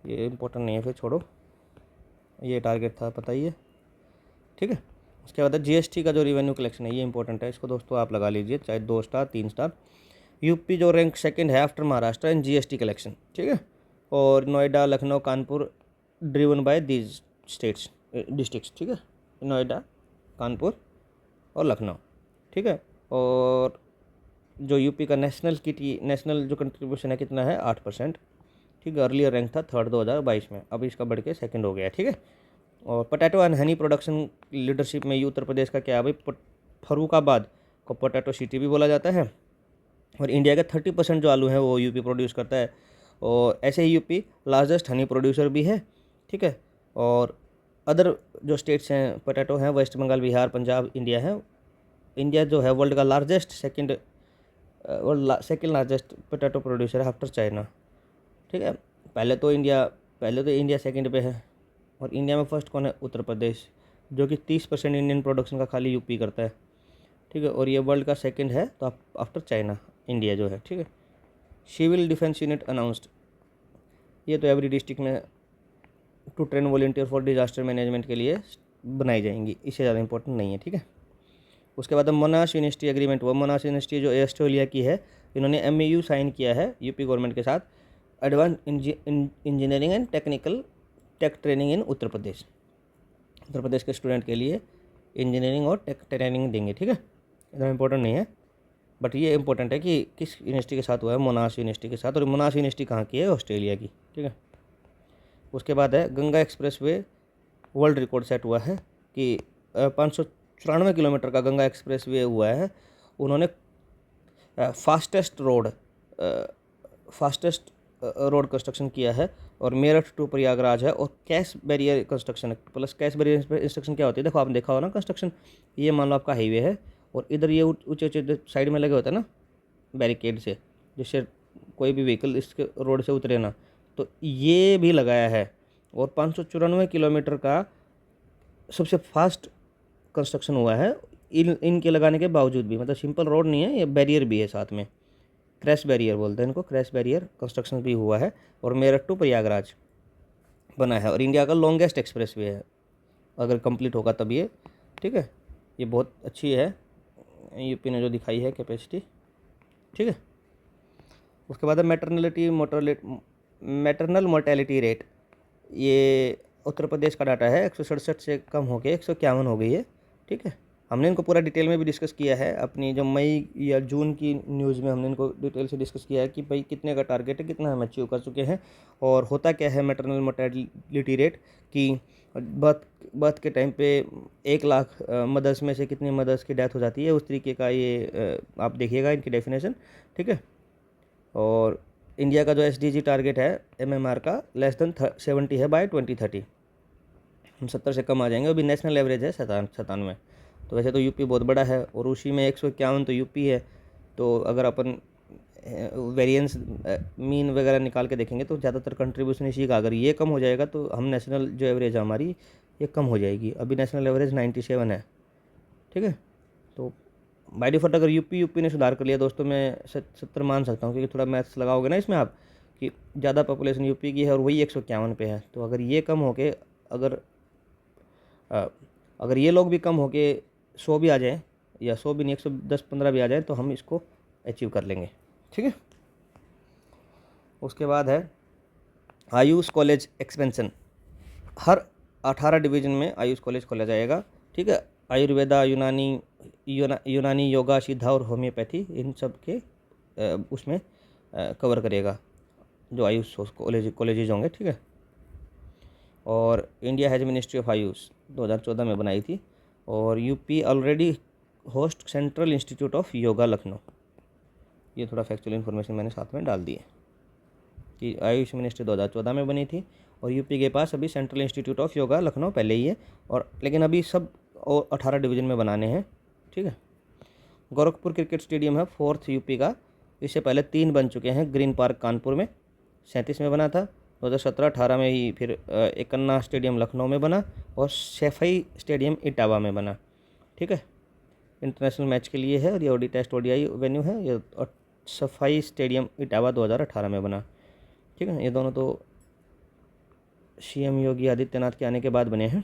A: ये इम्पोर्टेंट नहीं है, फिर छोड़ो, ये टारगेट था, पता ही है। ठीक है, उसके बाद जीएसटी का जो रिवेन्यू कलेक्शन है, ये इंपॉर्टेंट है, इसको दोस्तों आप लगा लीजिए, चाहे 2 स्टार 3 स्टार। यूपी जो रैंक सेकंड है after Maharashtra in GST collection. ठीक है, और Noida, Lucknow, Kanpur driven by these states districts. ठीक है, नोएडा, कानपुर और लखनऊ। ठीक है, और जो यूपी का नेशनल जो कंट्रीब्यूशन है कितना है, 8%। ठीक है, अर्लियर रैंक था 3rd 2022 में, अब इसका बढ़ के 2nd हो गया। ठीक है, और potato and honey production leadership में ये उत्तर प्रदेश का क्या है भाई, फर्रुखाबाद को पोटैटो सिटी भी बोला जाता है। और इंडिया का 30% जो आलू है वो यूपी प्रोड्यूस करता है, और ऐसे ही यूपी लार्जेस्ट हनी प्रोड्यूसर भी है। ठीक है, और अदर जो स्टेट्स हैं पोटैटो हैं, वेस्ट बंगाल, बिहार, पंजाब, इंडिया है। इंडिया जो है वर्ल्ड का सेकंड लार्जेस्ट पोटैटो प्रोड्यूसर है आफ्टर चाइना। ठीक है, पहले तो इंडिया सेकंड पे है, और इंडिया में फर्स्ट कौन है, उत्तर प्रदेश, जो कि 30% इंडियन प्रोडक्शन का खाली यूपी करता है। ठीक है, और ये वर्ल्ड का सेकंड है, तो आफ्टर चाइना इंडिया जो है। ठीक है, सिविल डिफेंस यूनिट अनाउंस्ड, ये तो एवरी डिस्ट्रिक्ट में to train volunteer for disaster management के लिए बनाई जाएंगी, इससे ज़्यादा इंपॉर्टेंट नहीं है। ठीक है, उसके बाद मोनाश यूनिवर्सिटी एग्रीमेंट हुआ। मोनाश यूनिवर्सिटी जो ऑस्ट्रेलिया की है, इन्होंने MAU साइन किया है यूपी गवर्नमेंट के साथ, advance engineering and tech training in Uttar Pradesh. Uttar Pradesh के स्टूडेंट के लिए इंजीनियरिंग और टेक ट्रेनिंग देंगे। ठीक है, इतना इंपॉर्टेंट नहीं है, बट ये इंपॉर्टेंट है कि किस यूनिवर्सिटी के साथ हुआ है, मोनाश यूनिवर्सिटी के साथ, और मोनाश यूनिवर्सिटी कहाँ की है, ऑस्ट्रेलिया की। ठीक है, उसके बाद है Ganga expressway world record set हुआ है कि 594 किलोमीटर का गंगा एक्सप्रेसवे हुआ है। उन्होंने फास्टेस्ट रोड कंस्ट्रक्शन किया है, और मेरठ टू प्रयागराज है, और कैश बैरियर कंस्ट्रक्शन है। प्लस कैश बैरियर कंस्ट्रक्शन क्या होती है, देखो आपने देखा हो ना कंस्ट्रक्शन, ये मान लो आपका हाईवे है, और इधर ये ऊँचे ऊँचे साइड में लगे होते हैं ना बैरिकेड से, जिससे कोई भी व्हीकल इसके रोड से उतरे ना, तो ये भी लगाया है। और 594 किलोमीटर का सबसे फास्ट कंस्ट्रक्शन हुआ है इनके लगाने के बावजूद भी, मतलब सिंपल रोड नहीं है, ये बैरियर भी है साथ में, क्रैश बैरियर बोलते हैं इनको, क्रैश बैरियर कंस्ट्रक्शन भी हुआ है, और मेरठ टू प्रयागराज बना है, और इंडिया का लॉन्गेस्ट एक्सप्रेसवे है, अगर कंप्लीट होगा तब ये। ठीक है, ये बहुत अच्छी है यूपी ने जो दिखाई है कैपेसिटी। ठीक है, उसके बाद है मैटरनल मोर्टेलिटी रेट, ये उत्तर प्रदेश का डाटा है, 167 से कम होकर 151 हो गई है। ठीक है, हमने इनको पूरा डिटेल में भी डिस्कस किया है, अपनी जो मई या जून की न्यूज़ में हमने इनको डिटेल से डिस्कस किया है कि भाई कितने का टारगेट है, कितना हम अचीव कर चुके हैं, और होता क्या है मैटरनल मोर्टेलिटी रेट कि बर्थ के टाइम पे 1 लाख मदर्स में से कितनी मदर्स की डेथ हो जाती है, उस तरीके का ये आप देखिएगा इनकी डेफिनेशन। ठीक है, और इंडिया का जो SDG टारगेट है MMR का लेस देन 70 है बाय 2030, हम 70 से कम आ जाएंगे। अभी नेशनल एवरेज है 97। तो वैसे तो यूपी बहुत बड़ा है, और उसी में 151 तो यूपी है, तो अगर अपन वेरिएंस मीन वगैरह निकाल के देखेंगे तो ज़्यादातर कंट्रीब्यूशन इसी का, अगर ये कम हो जाएगा तो हम नेशनल जो एवरेज है हमारी ये कम हो जाएगी। अभी नेशनल एवरेज 97 है। ठीक है, तो बाय डिफॉल्ट अगर यूपी ने सुधार कर लिया दोस्तों, मैं 70 मान सकता हूँ, क्योंकि थोड़ा मैथ्स लगाओगे ना इसमें आप कि ज़्यादा पॉपुलेशन यूपी की है और वही 151 पे है, तो अगर ये कम होके अगर ये लोग भी कम होके 100 भी आ जाएँ, या 100 भी नहीं 110-15 भी आ जाए, तो हम इसको अचीव कर लेंगे। ठीक है, उसके बाद है आयुष कॉलेज एक्सपेंशन, हर 18 डिवीज़न में आयुष कॉलेज खोला जाएगा। ठीक है, आयुर्वेदा, यूनानी, योगा, सिद्धा और होम्योपैथी, इन सब के उसमें कवर करेगा जो आयुष कॉलेजेज होंगे। ठीक है, और India has ministry of Ayush 2014 में बनाई थी, और UP already host central institute of yoga Lucknow. ये थोड़ा फैक्चुअल इन्फॉर्मेशन मैंने साथ में डाल दी है कि आयुष मिनिस्ट्री 2014 में बनी थी, और यूपी के पास अभी central institute of yoga Lucknow पहले ही है, और लेकिन अभी सब और 18 डिवीज़न में बनाने हैं। ठीक है, गोरखपुर क्रिकेट स्टेडियम है फोर्थ यूपी का। इससे पहले 3 बन चुके हैं। ग्रीन पार्क कानपुर में 37 में बना था, 2017-18 में ही फिर एक अन्ना स्टेडियम लखनऊ में बना और सैफई स्टेडियम इटावा में बना। ठीक है, इंटरनेशनल मैच के लिए है और ये टेस्ट ओडीआई वेन्यू है ये। और सफाई स्टेडियम इटावा 2018 में बना। ठीक है, ये दोनों तो सीएम योगी आदित्यनाथ के आने के बाद बने हैं।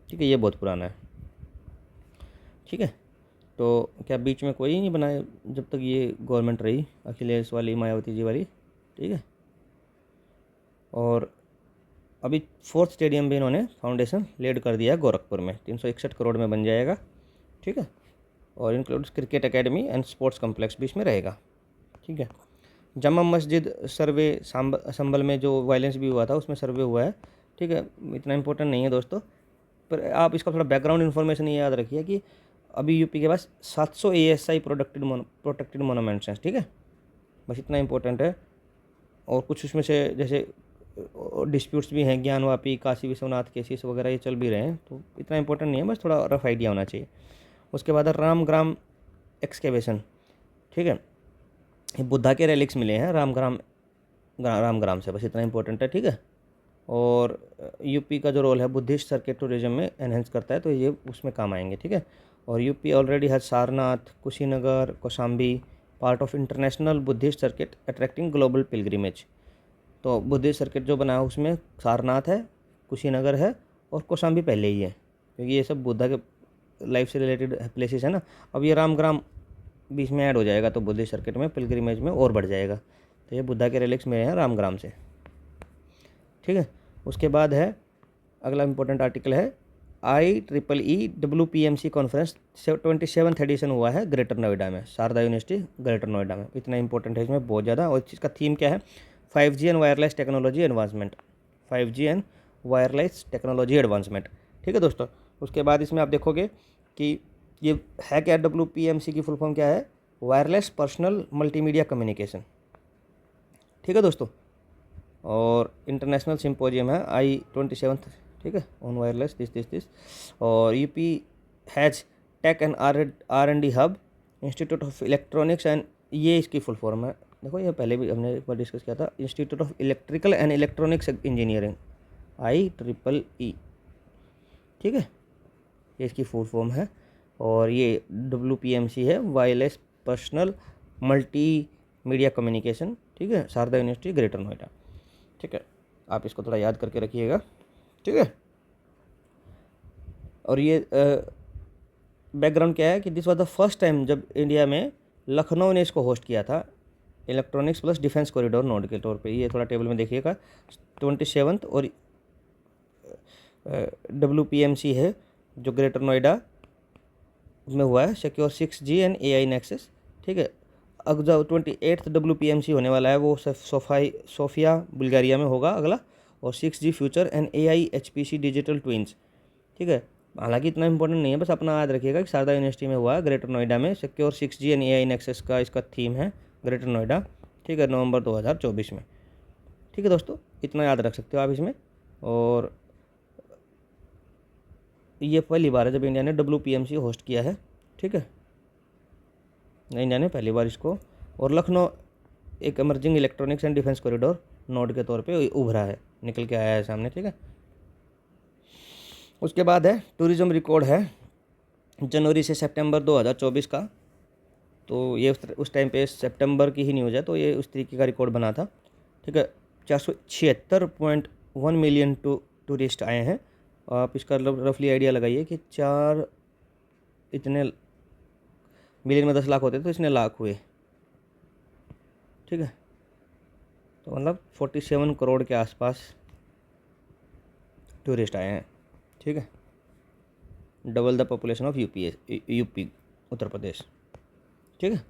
A: ठीक है, ये बहुत पुराना है। ठीक है, तो क्या बीच में कोई नहीं बनाया जब तक ये गवर्नमेंट रही अखिलेश वाली, मायावती जी वाली। ठीक है, और अभी फोर्थ स्टेडियम भी इन्होंने फाउंडेशन लेड कर दिया है गोरखपुर में, 361 करोड़ में बन जाएगा। ठीक है, और includes cricket academy and sports complex भी इसमें रहेगा। ठीक है, जामा मस्जिद सर्वे संभल में जो वायलेंस भी हुआ था उसमें सर्वे हुआ है। ठीक है, इतना इंपॉर्टेंट नहीं है दोस्तों, पर आप इसका थोड़ा बैकग्राउंड इन्फॉर्मेशन ये याद रखिए कि अभी यूपी के पास 700 ASI प्रोटेक्टेड मोनूमेंट्स हैं। ठीक है, बस इतना इंपॉर्टेंट है। और कुछ उसमें से जैसे डिस्प्यूट्स भी हैं, ज्ञानवापी, काशी विश्वनाथ केसेस वगैरह ये चल भी रहे हैं, तो इतना इंपॉर्टेंट नहीं है, बस थोड़ा रफ आइडिया होना चाहिए। उसके बाद रामग्राम एक्सकेवेशन। ठीक है, ये बुद्धा के रेलिक्स मिले हैं रामग्राम से, बस इतना इंपॉर्टेंट है। ठीक है, और यूपी का जो रोल है बुद्धिस्ट सर्किट टूरिज्म में एनहेंस करता है, तो ये उसमें काम आएंगे। ठीक है, और यूपी ऑलरेडी है Sarnath, Kushinagar, Kaushambi part of international Buddhist circuit attracting global pilgrimage. तो बुद्धिस्ट सर्किट जो बना है उसमें सारनाथ है, कुशीनगर है और कौशाम्बी पहले ही है, क्योंकि ये सब बुद्धा के लाइफ से रिलेटेड प्लेसेस है ना। अब ये रामग्राम बीच में ऐड हो जाएगा तो बुद्धिस्ट सर्किट में पिलग्रिमेज में और बढ़ जाएगा। तो ये बुद्धा के रिलिक्स मिले हैं रामग्राम से। ठीक है, उसके बाद है अगला इंपॉर्टेंट आर्टिकल है IEEE WPMC conference 27th edition हुआ है ग्रेटर नोएडा में, शारदा यूनिवर्सिटी ग्रेटर नोएडा में। इतना इंपॉर्टेंट है इसमें बहुत ज़्यादा। और इसका थीम क्या है? 5G and wireless technology advancement. 5G and wireless technology advancement. ठीक है दोस्तों, उसके बाद इसमें आप देखोगे कि ये है क्या, WPMC की फुल फॉर्म क्या है? Wireless personal multimedia communication. ठीक है दोस्तों, और इंटरनेशनल सिम्पोजियम है I27th। ठीक है, ऑन वायरलेस दिस। और UP has tech and R&D hub, institute of electronics and, ये इसकी फुल फॉर्म है। देखो ये पहले भी हमने एक बार डिस्कस किया था, institute of electrical and electronics engineering IEEE। ठीक है, ये इसकी फुल फॉर्म है। और ये WPMC है, wireless personal multi media communication. ठीक है, शारदा यूनिवर्सिटी ग्रेटर नोएडा। ठीक है, आप इसको थोड़ा याद करके रखिएगा। ठीक है, और ये बैकग्राउंड क्या है कि this was the first time जब इंडिया में लखनऊ ने इसको होस्ट किया था, electronics plus defence corridor node के तौर पे। ये थोड़ा टेबल में देखिएगा, 27th। और WPMC है जो ग्रेटर नोएडा में हुआ है, secure 6G and AI nexus. ठीक है, अब जो 28th WPMC होने वाला है वो सोफिया बुल्गारिया में होगा अगला, और 6G future and AI HPC digital twins. ठीक है, हालांकि इतना इंपॉर्टेंट नहीं है, बस अपना याद रखिएगा कि शारदा यूनिवर्सिटी में हुआ है ग्रेटर नोएडा में, secure 6G and AI nexus का इसका थीम है ग्रेटर नोएडा। ठीक है, नवंबर 2024 में। ठीक है दोस्तों, इतना याद रख सकते हो आप इसमें। और ये पहली बार है जब इंडिया ने WPMC होस्ट किया है। ठीक है, इंडिया ने पहली बार इसको, और लखनऊ एक emerging electronics and defence corridor node के तौर पे उभरा है, निकल के आया है सामने। ठीक है, उसके बाद है टूरिज्म रिकॉर्ड है जनवरी से सितंबर 2024 का। तो ये उस टाइम पे सितंबर की ही न्यूज़ है, तो ये उस तरीके का रिकॉर्ड बना था। ठीक है, 476.1 मिलियन टूरिस्ट आए हैं। आप इसका रफली आइडिया लगाइए कि 4 इतने मिलियन में 10 लाख होते तो इसने लाख हुए। ठीक है, तो मतलब 47 करोड़ के आसपास टूरिस्ट आए हैं। ठीक है, double the population of UP Uttar Pradesh. ठीक है,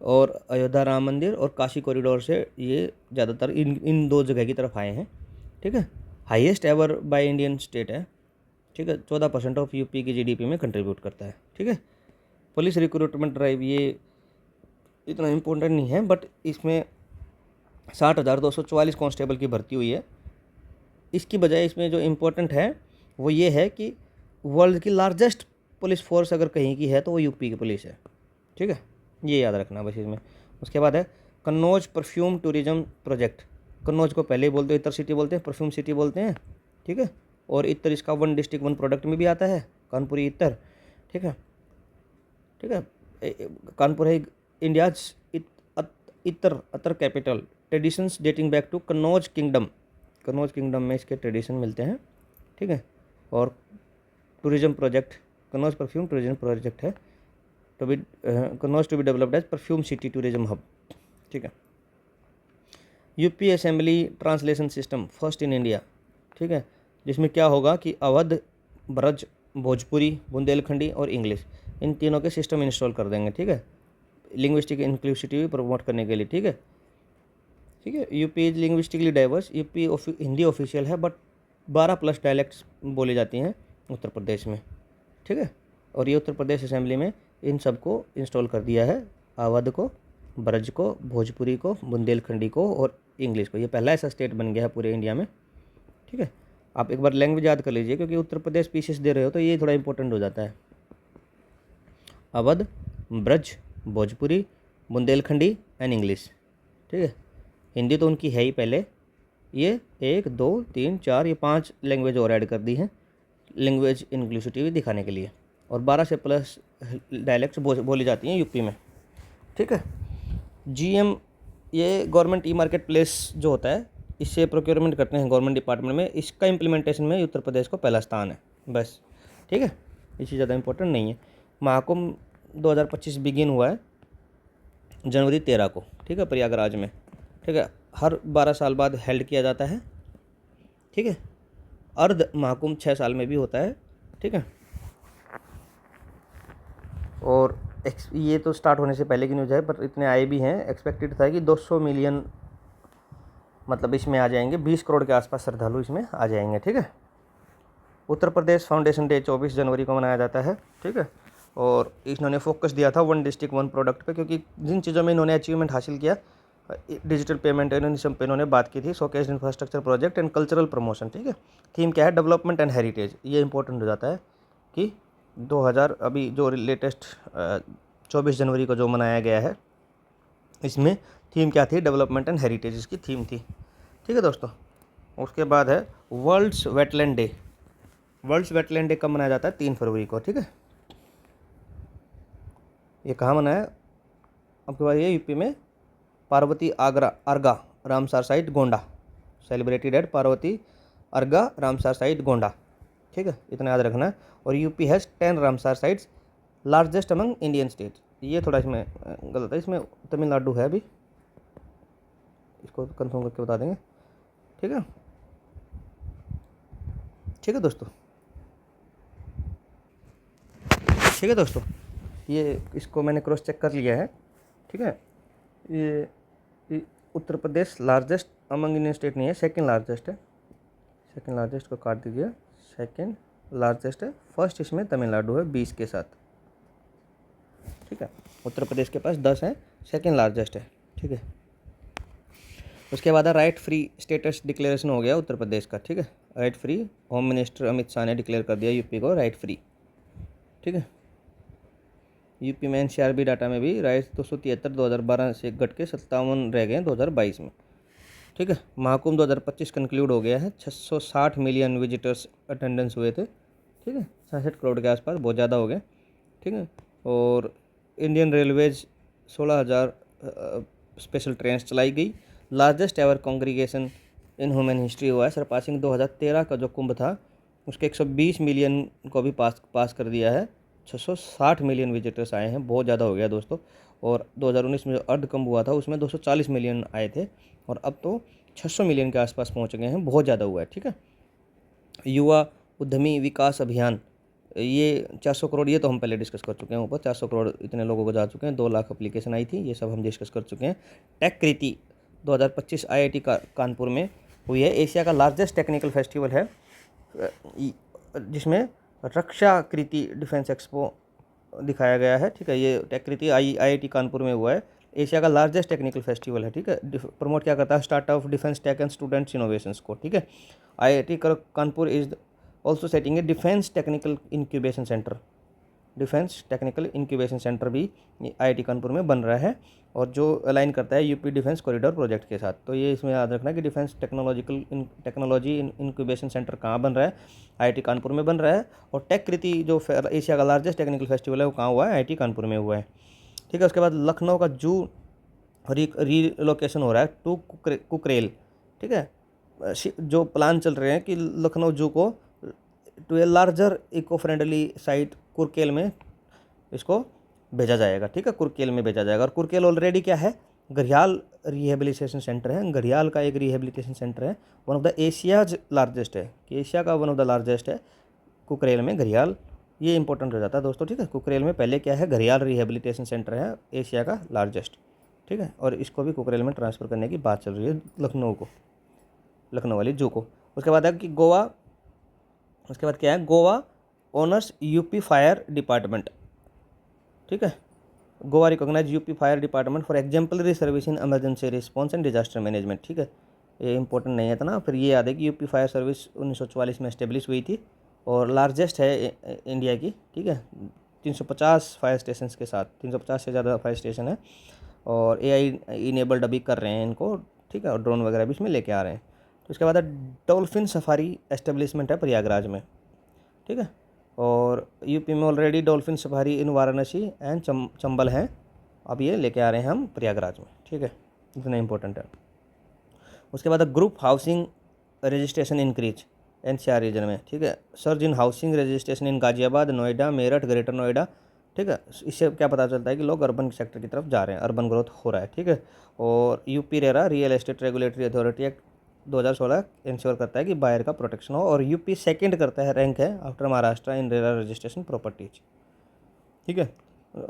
A: और अयोध्या राम मंदिर और काशी कॉरिडोर से ये ज़्यादातर इन 2 जगह की तरफ आए हैं। ठीक है, highest ever by Indian state है। ठीक है, 14% ऑफ यूपी की GDP में कंट्रीब्यूट करता है। ठीक है, पुलिस रिक्रूटमेंट ड्राइव, ये इतना इम्पोर्टेंट नहीं है, बट इसमें 60,244 कांस्टेबल की भर्ती हुई है। इसकी बजाय इसमें जो इम्पोर्टेंट है वो ये है कि वर्ल्ड की लार्जेस्ट पुलिस फोर्स अगर कहीं की है तो वो यूपी की पुलिस है, ठीक है, ये याद रखना बस इसमें। उसके बाद है Kannauj perfume tourism project. Kannauj को पहले ही बोलते हैं इतर सिटी बोलते हैं, परफ्यूम सिटी बोलते हैं, ठीक है। और इतर इसका वन डिस्ट्रिक्ट वन प्रोडक्ट में भी आता है, कानपुरी इतर, ठीक है, ठीक है। कानपुर है India's ittar attar capital, traditions dating back to Kannauj kingdom. Kannauj kingdom में इसके ट्रेडिशन मिलते हैं, ठीक है। और tourism project, Kannauj perfume tourism project है, to be Kannauj to be developed as perfume city tourism hub, ठीक है। UP assembly translation system first in India, ठीक है, जिसमें क्या होगा कि अवध, ब्रज, भोजपुरी, बुंदेलखंडी और इंग्लिश, इन तीनों के सिस्टम इंस्टॉल कर देंगे, ठीक है, लिंग्विस्टिक इंक्लूसिविटी प्रमोट करने के लिए, ठीक है, ठीक है। UP is linguistically diverse, UP Hindi official है बट 12+ डायलेक्ट्स बोली जाती हैं उत्तर प्रदेश में, ठीक है। और ये उत्तर प्रदेश असेंबली में इन सबको इंस्टॉल कर दिया है, अवध को, ब्रज को, भोजपुरी को, बुंदेलखंडी को और इंग्लिश को। ये पहला ऐसा स्टेट बन गया है पूरे इंडिया में, ठीक है। आप एक बार लैंग्वेज याद कर लीजिए क्योंकि उत्तर प्रदेश पीसेस दे रहे हो तो ये थोड़ा इंपॉर्टेंट हो जाता है। अवध, ब्रज, भोजपुरी, बुंदेलखंडी एंड इंग्लिश, ठीक है। हिंदी तो उनकी है ही पहले, ये 1 2 3 4 ये 5 लैंग्वेज और ऐड कर दी हैं लैंग्वेज इंक्लूसिविटी दिखाने के लिए। और 12 से प्लस डायलेक्ट्स बोली जाती हैं यूपी में, ठीक है। जीएम, ये गवर्नमेंट ई मार्केट प्लेस जो होता है इससे प्रोक्योरमेंट करते हैं गवर्नमेंट डिपार्टमेंट में, इसका इम्प्लीमेंटेशन में उत्तर प्रदेश को पहला स्थान है बस, ठीक है, इसी ज़्यादा इंपॉर्टेंट नहीं है। महाकुंभ 2025 बिगिन हुआ है जनवरी 13 को, ठीक है, प्रयागराज में, ठीक है। हर 12 साल बाद हेल्ड किया जाता है, ठीक है। अर्ध महाकुंभ 6 साल में भी होता है, ठीक है। और ये तो स्टार्ट होने से पहले की न्यूज़ है पर इतने आए भी हैं, एक्सपेक्टेड था कि 200 मिलियन मतलब इसमें आ जाएंगे, 20 करोड़ के आसपास श्रद्धालु इसमें आ जाएंगे, ठीक है। उत्तर प्रदेश फाउंडेशन डे 24 जनवरी को मनाया जाता है, ठीक है। और इन्होंने फोकस दिया था वन डिस्ट्रिक्ट वन प्रोडक्ट पे, क्योंकि जिन चीज़ों में इन्होंने अचीवमेंट हासिल किया, डिजिटल पेमेंट इन सब पे इन्होंने बात की थी, showcase infrastructure project and cultural promotion, ठीक है। थीम क्या है, डेवलपमेंट एंड हेरिटेज। ये इंपॉर्टेंट हो जाता है कि 2000 अभी जो लेटेस्ट 24 जनवरी को जो मनाया गया है इसमें थीम क्या थी, डेवलपमेंट एंड हेरिटेज इसकी थीम थी, ठीक है दोस्तों। उसके बाद है world's wetland day. World's wetland day कब मनाया जाता है, 3 फरवरी को, ठीक है। ये कहाँ मनाया आपके पास, ये यूपी में Parvati Arga Ramsar site Gonda, celebrated at Parvati Arga Ramsar site Gonda, ठीक है, इतना याद रखना है। और UP has 10 Ramsar sites largest among Indian state. ये थोड़ा इसमें गलत है, इसमें तमिलनाडु है अभी, इसको कंफर्म करके बता देंगे, ठीक है, ठीक है दोस्तों, ठीक है दोस्तों। ये इसको मैंने क्रॉस चेक कर लिया है, ठीक है। ये उत्तर प्रदेश लार्जेस्ट अमंग इंडियन स्टेट नहीं है, सेकंड लार्जेस्ट है, सेकंड लार्जेस्ट को काट दीजिए, सेकंड लार्जेस्ट है, फर्स्ट इसमें तमिलनाडु है 20 के साथ, ठीक है। उत्तर प्रदेश के पास 10 है, सेकंड लार्जेस्ट है, ठीक है। उसके बाद राइट फ्री स्टेटस डिक्लेरेशन हो गया उत्तर प्रदेश का, ठीक है, right free. Home minister Amit Shah ने डिक्लेयर कर दिया यूपी को राइट फ्री, ठीक है। यूपी में एनसीआरबी डाटा में भी राइट्स 273 2012 से घट के 57 रह गए हैं 2022 में, ठीक है। महाकुंभ 2025 कंक्लूड हो गया है, 660 मिलियन विजिटर्स अटेंडेंस हुए थे, ठीक है, 66 करोड़ के आसपास, बहुत ज़्यादा हो गए, ठीक है। और इंडियन रेलवेज 16,000 स्पेशल ट्रेन चलाई गई। Largest ever congregation in human history हुआ है, सरपासिंग 2013 का जो कुंभ था उसके 120 मिलियन को भी पास कर दिया है। 660 मिलियन विजिटर्स आए हैं, बहुत ज़्यादा हो गया दोस्तों। और 2019 में जो अर्ध कुंभ हुआ था उसमें 240 मिलियन आए थे और अब तो 600 मिलियन के आसपास पहुंच गए हैं, बहुत ज़्यादा हुआ है, ठीक है। युवा उद्यमी विकास अभियान, ये 400 करोड़, ये तो हम पहले डिस्कस कर चुके हैं, ऊपर 400 करोड़ इतने लोगों को जा चुके हैं, 2 लाख एप्लीकेशन आई थी, ये सब हम डिस्कस कर चुके हैं। टेक कृति 2025 आईआईटी कानपुर में हुई है, एशिया का लार्जेस्ट टेक्निकल फेस्टिवल है, जिसमें रक्षा कृति डिफेंस एक्सपो दिखाया गया है, ठीक है। ये टेक कृति आईआईटी कानपुर में हुआ है, एशिया का लार्जेस्ट टेक्निकल फेस्टिवल है, ठीक है। प्रमोट क्या करता है, startup, defence tech and students innovations को, ठीक है। IIT Kanpur is also setting a defence technical incubation centre, defence technical incubation centre भी IIT कानपुर में बन रहा है, और जो अलाइन करता है यूपी डिफेंस कॉरिडोर प्रोजेक्ट के साथ। तो ये इसमें याद रखना कि डिफेंस टेक्नोलॉजी इंक्यूबेशन सेंटर कहाँ बन रहा है, IIT कानपुर में बन रहा है। और टेक कृति जो एशिया का लार्जेस्ट टेक्निकल फेस्टिवल है वो कहाँ हुआ है, IIT कानपुर में हुआ है। ठीक है, उसके बाद लखनऊ का जू रीलोकेशन हो रहा है टू कुकरेल। ठीक है, जो प्लान चल रहे हैं कि लखनऊ जू को to a larger eco friendly site Kukrail में इसको भेजा जाएगा। ठीक है, कुरकेल में भेजा जाएगा। और कुरकेल ऑलरेडी क्या है, घड़ियाल रिहेबिलिटेशन सेंटर है, घड़ियाल का एक रिहेबिलिटेशन सेंटर है, one of the Asia's largest है, कि एशिया का वन ऑफ द लार्जेस्ट है कुकरेल में घड़ियाल। ये इंपॉर्टेंट हो जाता है दोस्तों। ठीक है, कुकरेल में पहले क्या है, घड़ियाल रिहेबिलिटेशन सेंटर है, एशिया का लार्जेस्ट। ठीक है, और इसको भी कुकरेल में ट्रांसफ़र करने की बात चल रही है, लखनऊ वाली जू को। उसके बाद है कि उसके बाद क्या है, Goa honours UP fire department. ठीक है, Goa recognise UP fire department for exemplary service in emergency response and disaster management. ठीक है, ये इंपॉर्टेंट नहीं है इतना। फिर ये याद है कि यूपी फायर सर्विस 1944 में इस्टेब्लिश हुई थी और लार्जेस्ट है इंडिया की। ठीक है, 350 फायर स्टेशन के साथ, 350 से ज़्यादा फायर स्टेशन है, और AI इनेबल्ड अभी कर रहे हैं इनको। ठीक है, और ड्रोन वगैरह भी इसमें लेके आ रहे हैं। तो उसके बाद डॉल्फिन सफारी एस्टेब्लिशमेंट है प्रयागराज में। ठीक है, और यूपी में already dolphin safari in Varanasi and Chambal हैं, अब ये लेके आ रहे हैं हम प्रयागराज में। ठीक है, इतना इंपॉर्टेंट है। उसके बाद group housing registration increase NCR region में। ठीक है, surge in housing registration in Ghaziabad, Noida, Meerut, greater Noida. ठीक है, इससे क्या पता चलता है कि लोग अर्बन सेक्टर की तरफ जा रहे हैं, अर्बन ग्रोथ हो रहा है। ठीक है, और UP RERA real estate regulatory authority act 2016 ensure करता है कि बायर का प्रोटेक्शन हो, और यूपी सेकंड करता है, रैंक है आफ्टर महाराष्ट्र इन रेरा रजिस्ट्रेशन प्रॉपर्टीज। ठीक है,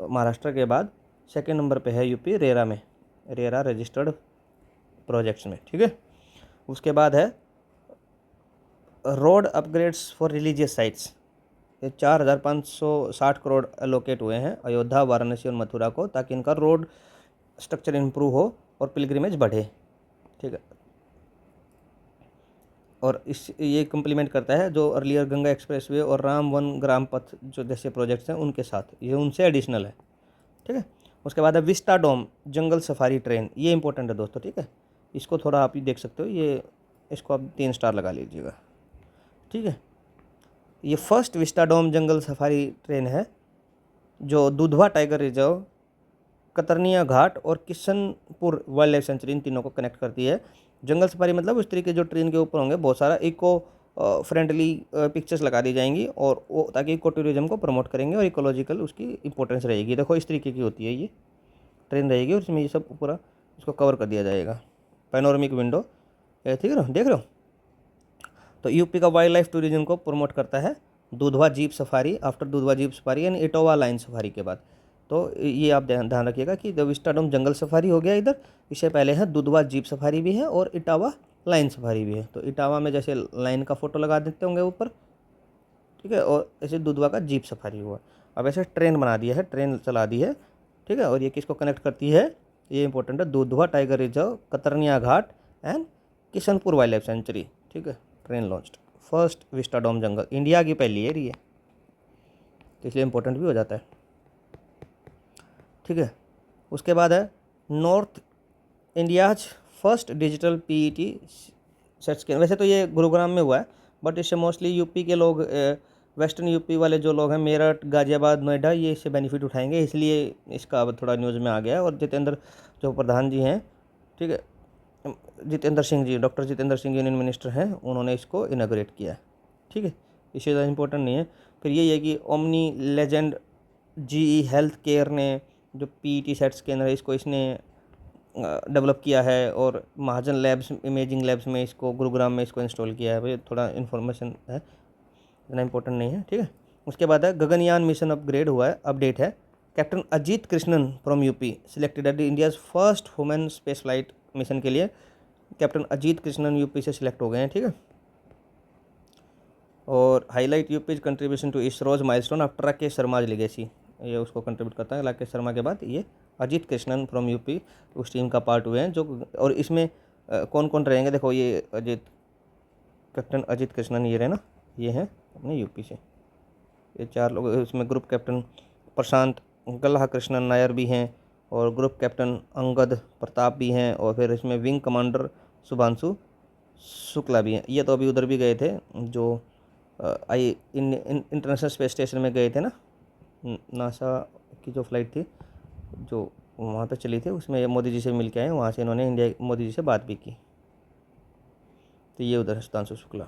A: महाराष्ट्र के बाद सेकंड नंबर पे है यूपी रेरा में, रेरा रजिस्टर्ड प्रोजेक्ट्स में। ठीक है, उसके बाद है road upgrades for religious sites. ये 4,560 करोड़ एलोकेट हुए हैं अयोध्या, वाराणसी और मथुरा को, ताकि इनका रोड स्ट्रक्चर इंप्रूव हो और पिलग्रिमेज बढ़े। ठीक है, और ये कम्प्लीमेंट करता है जो अर्लियर गंगा एक्सप्रेसवे और राम वन ग्राम पथ जो जैसे प्रोजेक्ट्स हैं उनके साथ, ये उनसे एडिशनल है। ठीक है, उसके बाद है vista dome jungle safari train. ये इंपॉर्टेंट है दोस्तों। ठीक है, इसको थोड़ा आप ही देख सकते हो, ये इसको आप 3 स्टार लगा लीजिएगा। ठीक है, ये फर्स्ट विस्टा डोम जंगल सफारी ट्रेन है जो दुधवा टाइगर रिजर्व, कतरनिया घाट और किशनपुर वाइल्ड लाइफ सेंचुरी, इन तीनों को कनेक्ट करती है। जंगल सफारी मतलब उस तरीके जो ट्रेन के ऊपर होंगे बहुत सारा इको फ्रेंडली पिक्चर्स लगा दी जाएंगी, और वो ताकि इको टूरिज्म को प्रमोट करेंगे और इकोलॉजिकल उसकी इंपॉर्टेंस रहेगी। देखो इस तरीके की होती है ये ट्रेन रहेगी, और इसमें ये सब पूरा इसको कवर कर दिया जाएगा, पैनोरमिक विंडो। ठीक है ना, देख रहे हो। तो यूपी का वाइल्ड लाइफ टूरिज्म को प्रमोट करता है Dudhwa jeep safari, after Dudhwa jeep safari यानी इटोवा लाइन सफारी के बाद। तो ये आप ध्यान रखिएगा कि the vista dome jungle safari हो गया इधर, इससे पहले है दुधवा जीप सफारी भी है और इटावा लाइन सफारी भी है। तो इटावा में जैसे लाइन का फोटो लगा देते होंगे ऊपर, ठीक है, और ऐसे दुधवा का जीप सफारी हुआ। अब ऐसे ट्रेन बना दिया है, ट्रेन चला दी है। ठीक है, और ये किसको कनेक्ट करती है, ये इंपॉर्टेंट है, Dudhwa tiger reserve, Katarniya Ghat and Kishanpur wildlife sanctuary. ठीक है, ट्रेन लॉन्च्ड, फर्स्ट विस्टा डोम जंगल, इंडिया की पहली है ये, तो इसलिए इंपॉर्टेंट भी हो जाता है। ठीक है, उसके बाद है north India's first digital PET set scan. वैसे तो ये गुरुग्राम में हुआ है, बट इससे मोस्टली यूपी के लोग, वेस्टर्न यूपी वाले जो लोग हैं, मेरठ, गाजियाबाद, नोएडा, ये इससे बेनिफिट उठाएंगे, इसलिए इसका अब थोड़ा न्यूज़ में आ गया है। और जितेंद्र जो प्रधान जी हैं, ठीक है, Jitendra Singh ji, doctor Jitendra Singh union minister हैं, उन्होंने इसको इनाग्रेट किया। ठीक है, इससे ज़्यादा इंपॉर्टेंट नहीं है। फिर यही है कि omni legend GE health care ने जो PET सेट स्कैनर है इसको इसने डेवलप किया है, और महाजन लैब्स इमेजिंग लैब्स में इसको, गुरुग्राम में इसको इंस्टॉल किया है। भाई थोड़ा इन्फॉर्मेशन है, इतना इंपॉर्टेंट नहीं है। ठीक है, उसके बाद है गगनयान मिशन अपग्रेड हुआ है, अपडेट है। Captain Ajit Krishnan from UP selected at India's first women space flight mission के लिए कैप्टन अजीत कृष्णन यूपी से सिलेक्ट हो गए हैं। ठीक है, और highlight UP's contribution to ISRO's milestone after Rakesh Sharma legacy, ये उसको कंट्रीब्यूट करता है। राकेश शर्मा के बाद ये अजीत कृष्णन फ्रॉम यूपी उस टीम का पार्ट हुए हैं जो, और इसमें कौन कौन रहेंगे, देखो ये कैप्टन अजीत कृष्णन ये रहे ना, ये हैं अपने यूपी से। ये 4 लोग, इसमें ग्रुप कैप्टन प्रशांत गल्हा कृष्णन नायर भी हैं और ग्रुप कैप्टन अंगद प्रताप भी हैं और फिर इसमें विंग कमांडर शुभांशु शुक्ला भी हैं। ये तो अभी उधर भी गए थे जो इंटरनेशनल स्पेस स्टेशन में गए थे ना, नासा की जो फ्लाइट थी जो वहाँ पे चली थी, उसमें मोदी जी से मिल के आए, वहाँ से इन्होंने इंडिया मोदी जी से बात भी की। तो ये उधर है शुभांशु शुक्ला,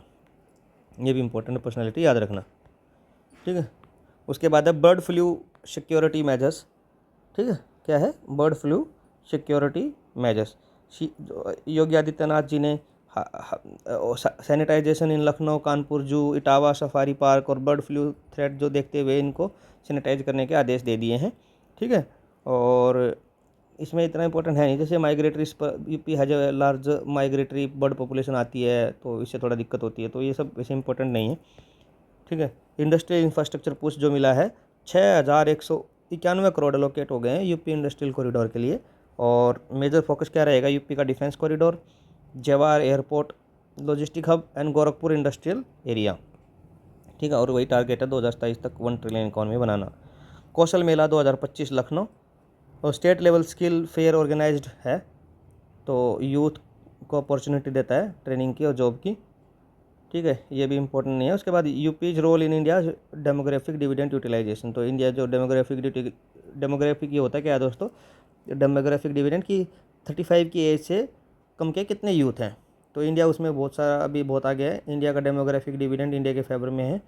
A: ये भी इंपॉर्टेंट पर्सनैलिटी, याद रखना, ठीक है। उसके बाद है बर्ड फ्लू सिक्योरिटी मेजर्स, ठीक है। क्या है? Bird flu security measures. Yogi Adityanath ji ने sanitisation in Lucknow, Kanpur zoo, Etawah safari park और बर्ड फ्लू थ्रेट जो देखते हुए इनको सैनिटाइज करने के आदेश दे दिए हैं, ठीक है। और इसमें इतना इंपॉर्टेंट है नहीं, जैसे migratory UP has a large migratory bird population आती है तो इससे थोड़ा दिक्कत होती है, तो ये सब वैसे इंपॉर्टेंट नहीं है, ठीक है। इंडस्ट्रियल इंफ्रास्ट्रक्चर पुश जो मिला है 6191 करोड़ एलोकेट हो गए हैं यूपी इंडस्ट्रियल कॉरिडोर के लिए। और मेजर फोकस क्या रहेगा यूपी का? Defence corridor, Jawahar airport, logistic hub and Gorakhpur industrial area, ठीक है। और वही टारगेट है 2027 तक 1 ट्रिलियन इकॉनमी बनाना। कौशल मेला 2025 लखनऊ, और state level skill fair organised है, तो यूथ को अपॉर्चुनिटी देता है ट्रेनिंग की और जॉब की, ठीक है। ये भी इंपॉर्टेंट नहीं है। उसके बाद UP's role in India demographic dividend utilisation, तो इंडिया जो डेमोग्राफिक ये होता है क्या है दोस्तों? डेमोग्राफिक डिविडेंड की 35 की एज से कम के कितने यूथ हैं, तो इंडिया उसमें बहुत सारा अभी बहुत आगे है। इंडिया का डेमोग्राफिक डिविडेंड इंडिया के फेवर में है,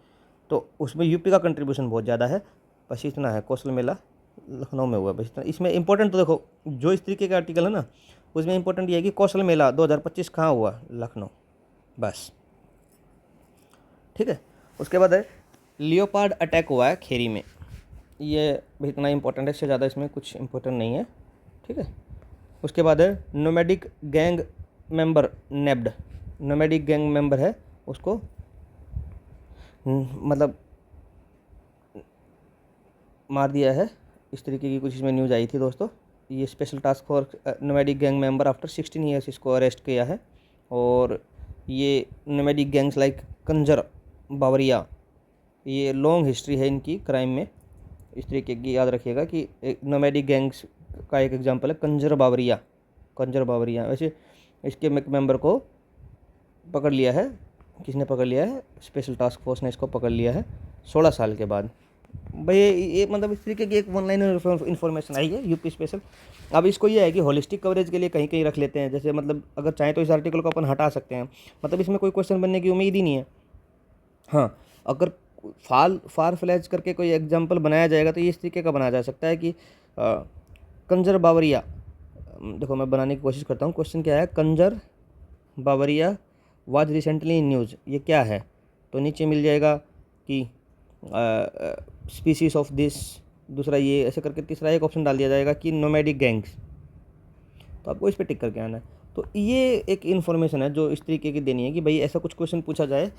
A: तो उसमें यूपी का कंट्रीब्यूशन बहुत ज़्यादा है। बस इतना है, कौशल मेला लखनऊ में हुआ, बस इतना। इसमें इंपॉर्टेंट तो देखो जो इस तरीके का आर्टिकल है ना, उसमें इंपॉर्टेंट ये है कि कौशल मेला 2025 कहाँ हुआ? लखनऊ, बस, ठीक है। उसके बाद है लियोपार्ड अटैक हुआ है खेरी में, ये भी इतना इंपॉर्टेंट है, इससे ज़्यादा इसमें कुछ इंपॉर्टेंट नहीं है, ठीक है। उसके बाद है nomadic gang member nabbed, nomadic gang member है उसको मतलब मार दिया है, इस तरीके की कुछ इसमें न्यूज़ आई थी दोस्तों। ये special task force nomadic gang member after 16 years इसको अरेस्ट किया है। और ये nomadic gangs like Kanjar Bawaria, ये लॉन्ग हिस्ट्री है इनकी क्राइम में, इस तरीके की याद रखिएगा कि नोमैडिक गैंग्स का एक एग्जांपल है कंजर बावरिया। वैसे इसके मेंबर को पकड़ लिया है, किसने पकड़ लिया है? स्पेशल टास्क फोर्स ने इसको पकड़ लिया है 16 साल के बाद। भाई ये मतलब इस तरीके की एक ऑनलाइन इन्फॉर्मेशन आई है यूपी स्पेशल। अब इसको ये है कि होलिस्टिक कवरेज के लिए कहीं कहीं रख लेते हैं, जैसे मतलब अगर चाहें तो इस आर्टिकल को अपन हटा सकते हैं, मतलब इसमें कोई क्वेश्चन बनने की उम्मीद ही नहीं है। हाँ, अगर फार फ्लैज करके कोई एग्जाम्पल बनाया जाएगा तो ये इस तरीके का बनाया जा सकता है कि कंजर बावरिया, देखो मैं बनाने की कोशिश करता हूँ। क्वेश्चन क्या है? Kanjar Bawaria was recently in news, ये क्या है? तो नीचे मिल जाएगा कि स्पीसीज ऑफ दिस, दूसरा ये ऐसे करके तीसरा एक ऑप्शन डाल दिया जाएगा कि नोमैडिक गैंग्स, तो आपको इस पर टिक करके आना है। तो ये एक इन्फॉर्मेशन है जो इस तरीके की देनी है कि भाई ऐसा कुछ क्वेश्चन पूछा जाए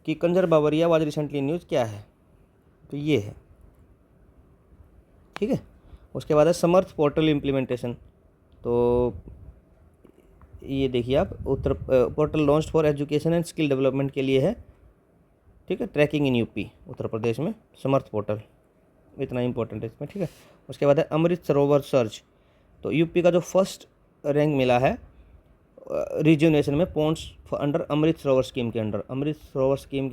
A: कि Kanjar Bawaria was recently news क्या है, तो ये है, ठीक है। उसके बाद है समर्थ पोर्टल इम्प्लीमेंटेशन, तो ये देखिए आप, Uttar portal launch for education and skill development के लिए है, ठीक है। Tracking in UP Uttar Pradesh में समर्थ पोर्टल, इतना इंपॉर्टेंट है इसमें, ठीक है। उसके बाद है अमृत सरोवर सर्च, तो यूपी का जो फर्स्ट रैंक मिला है रिज्यूनेशन में Pond's under Amrit Sarovar scheme के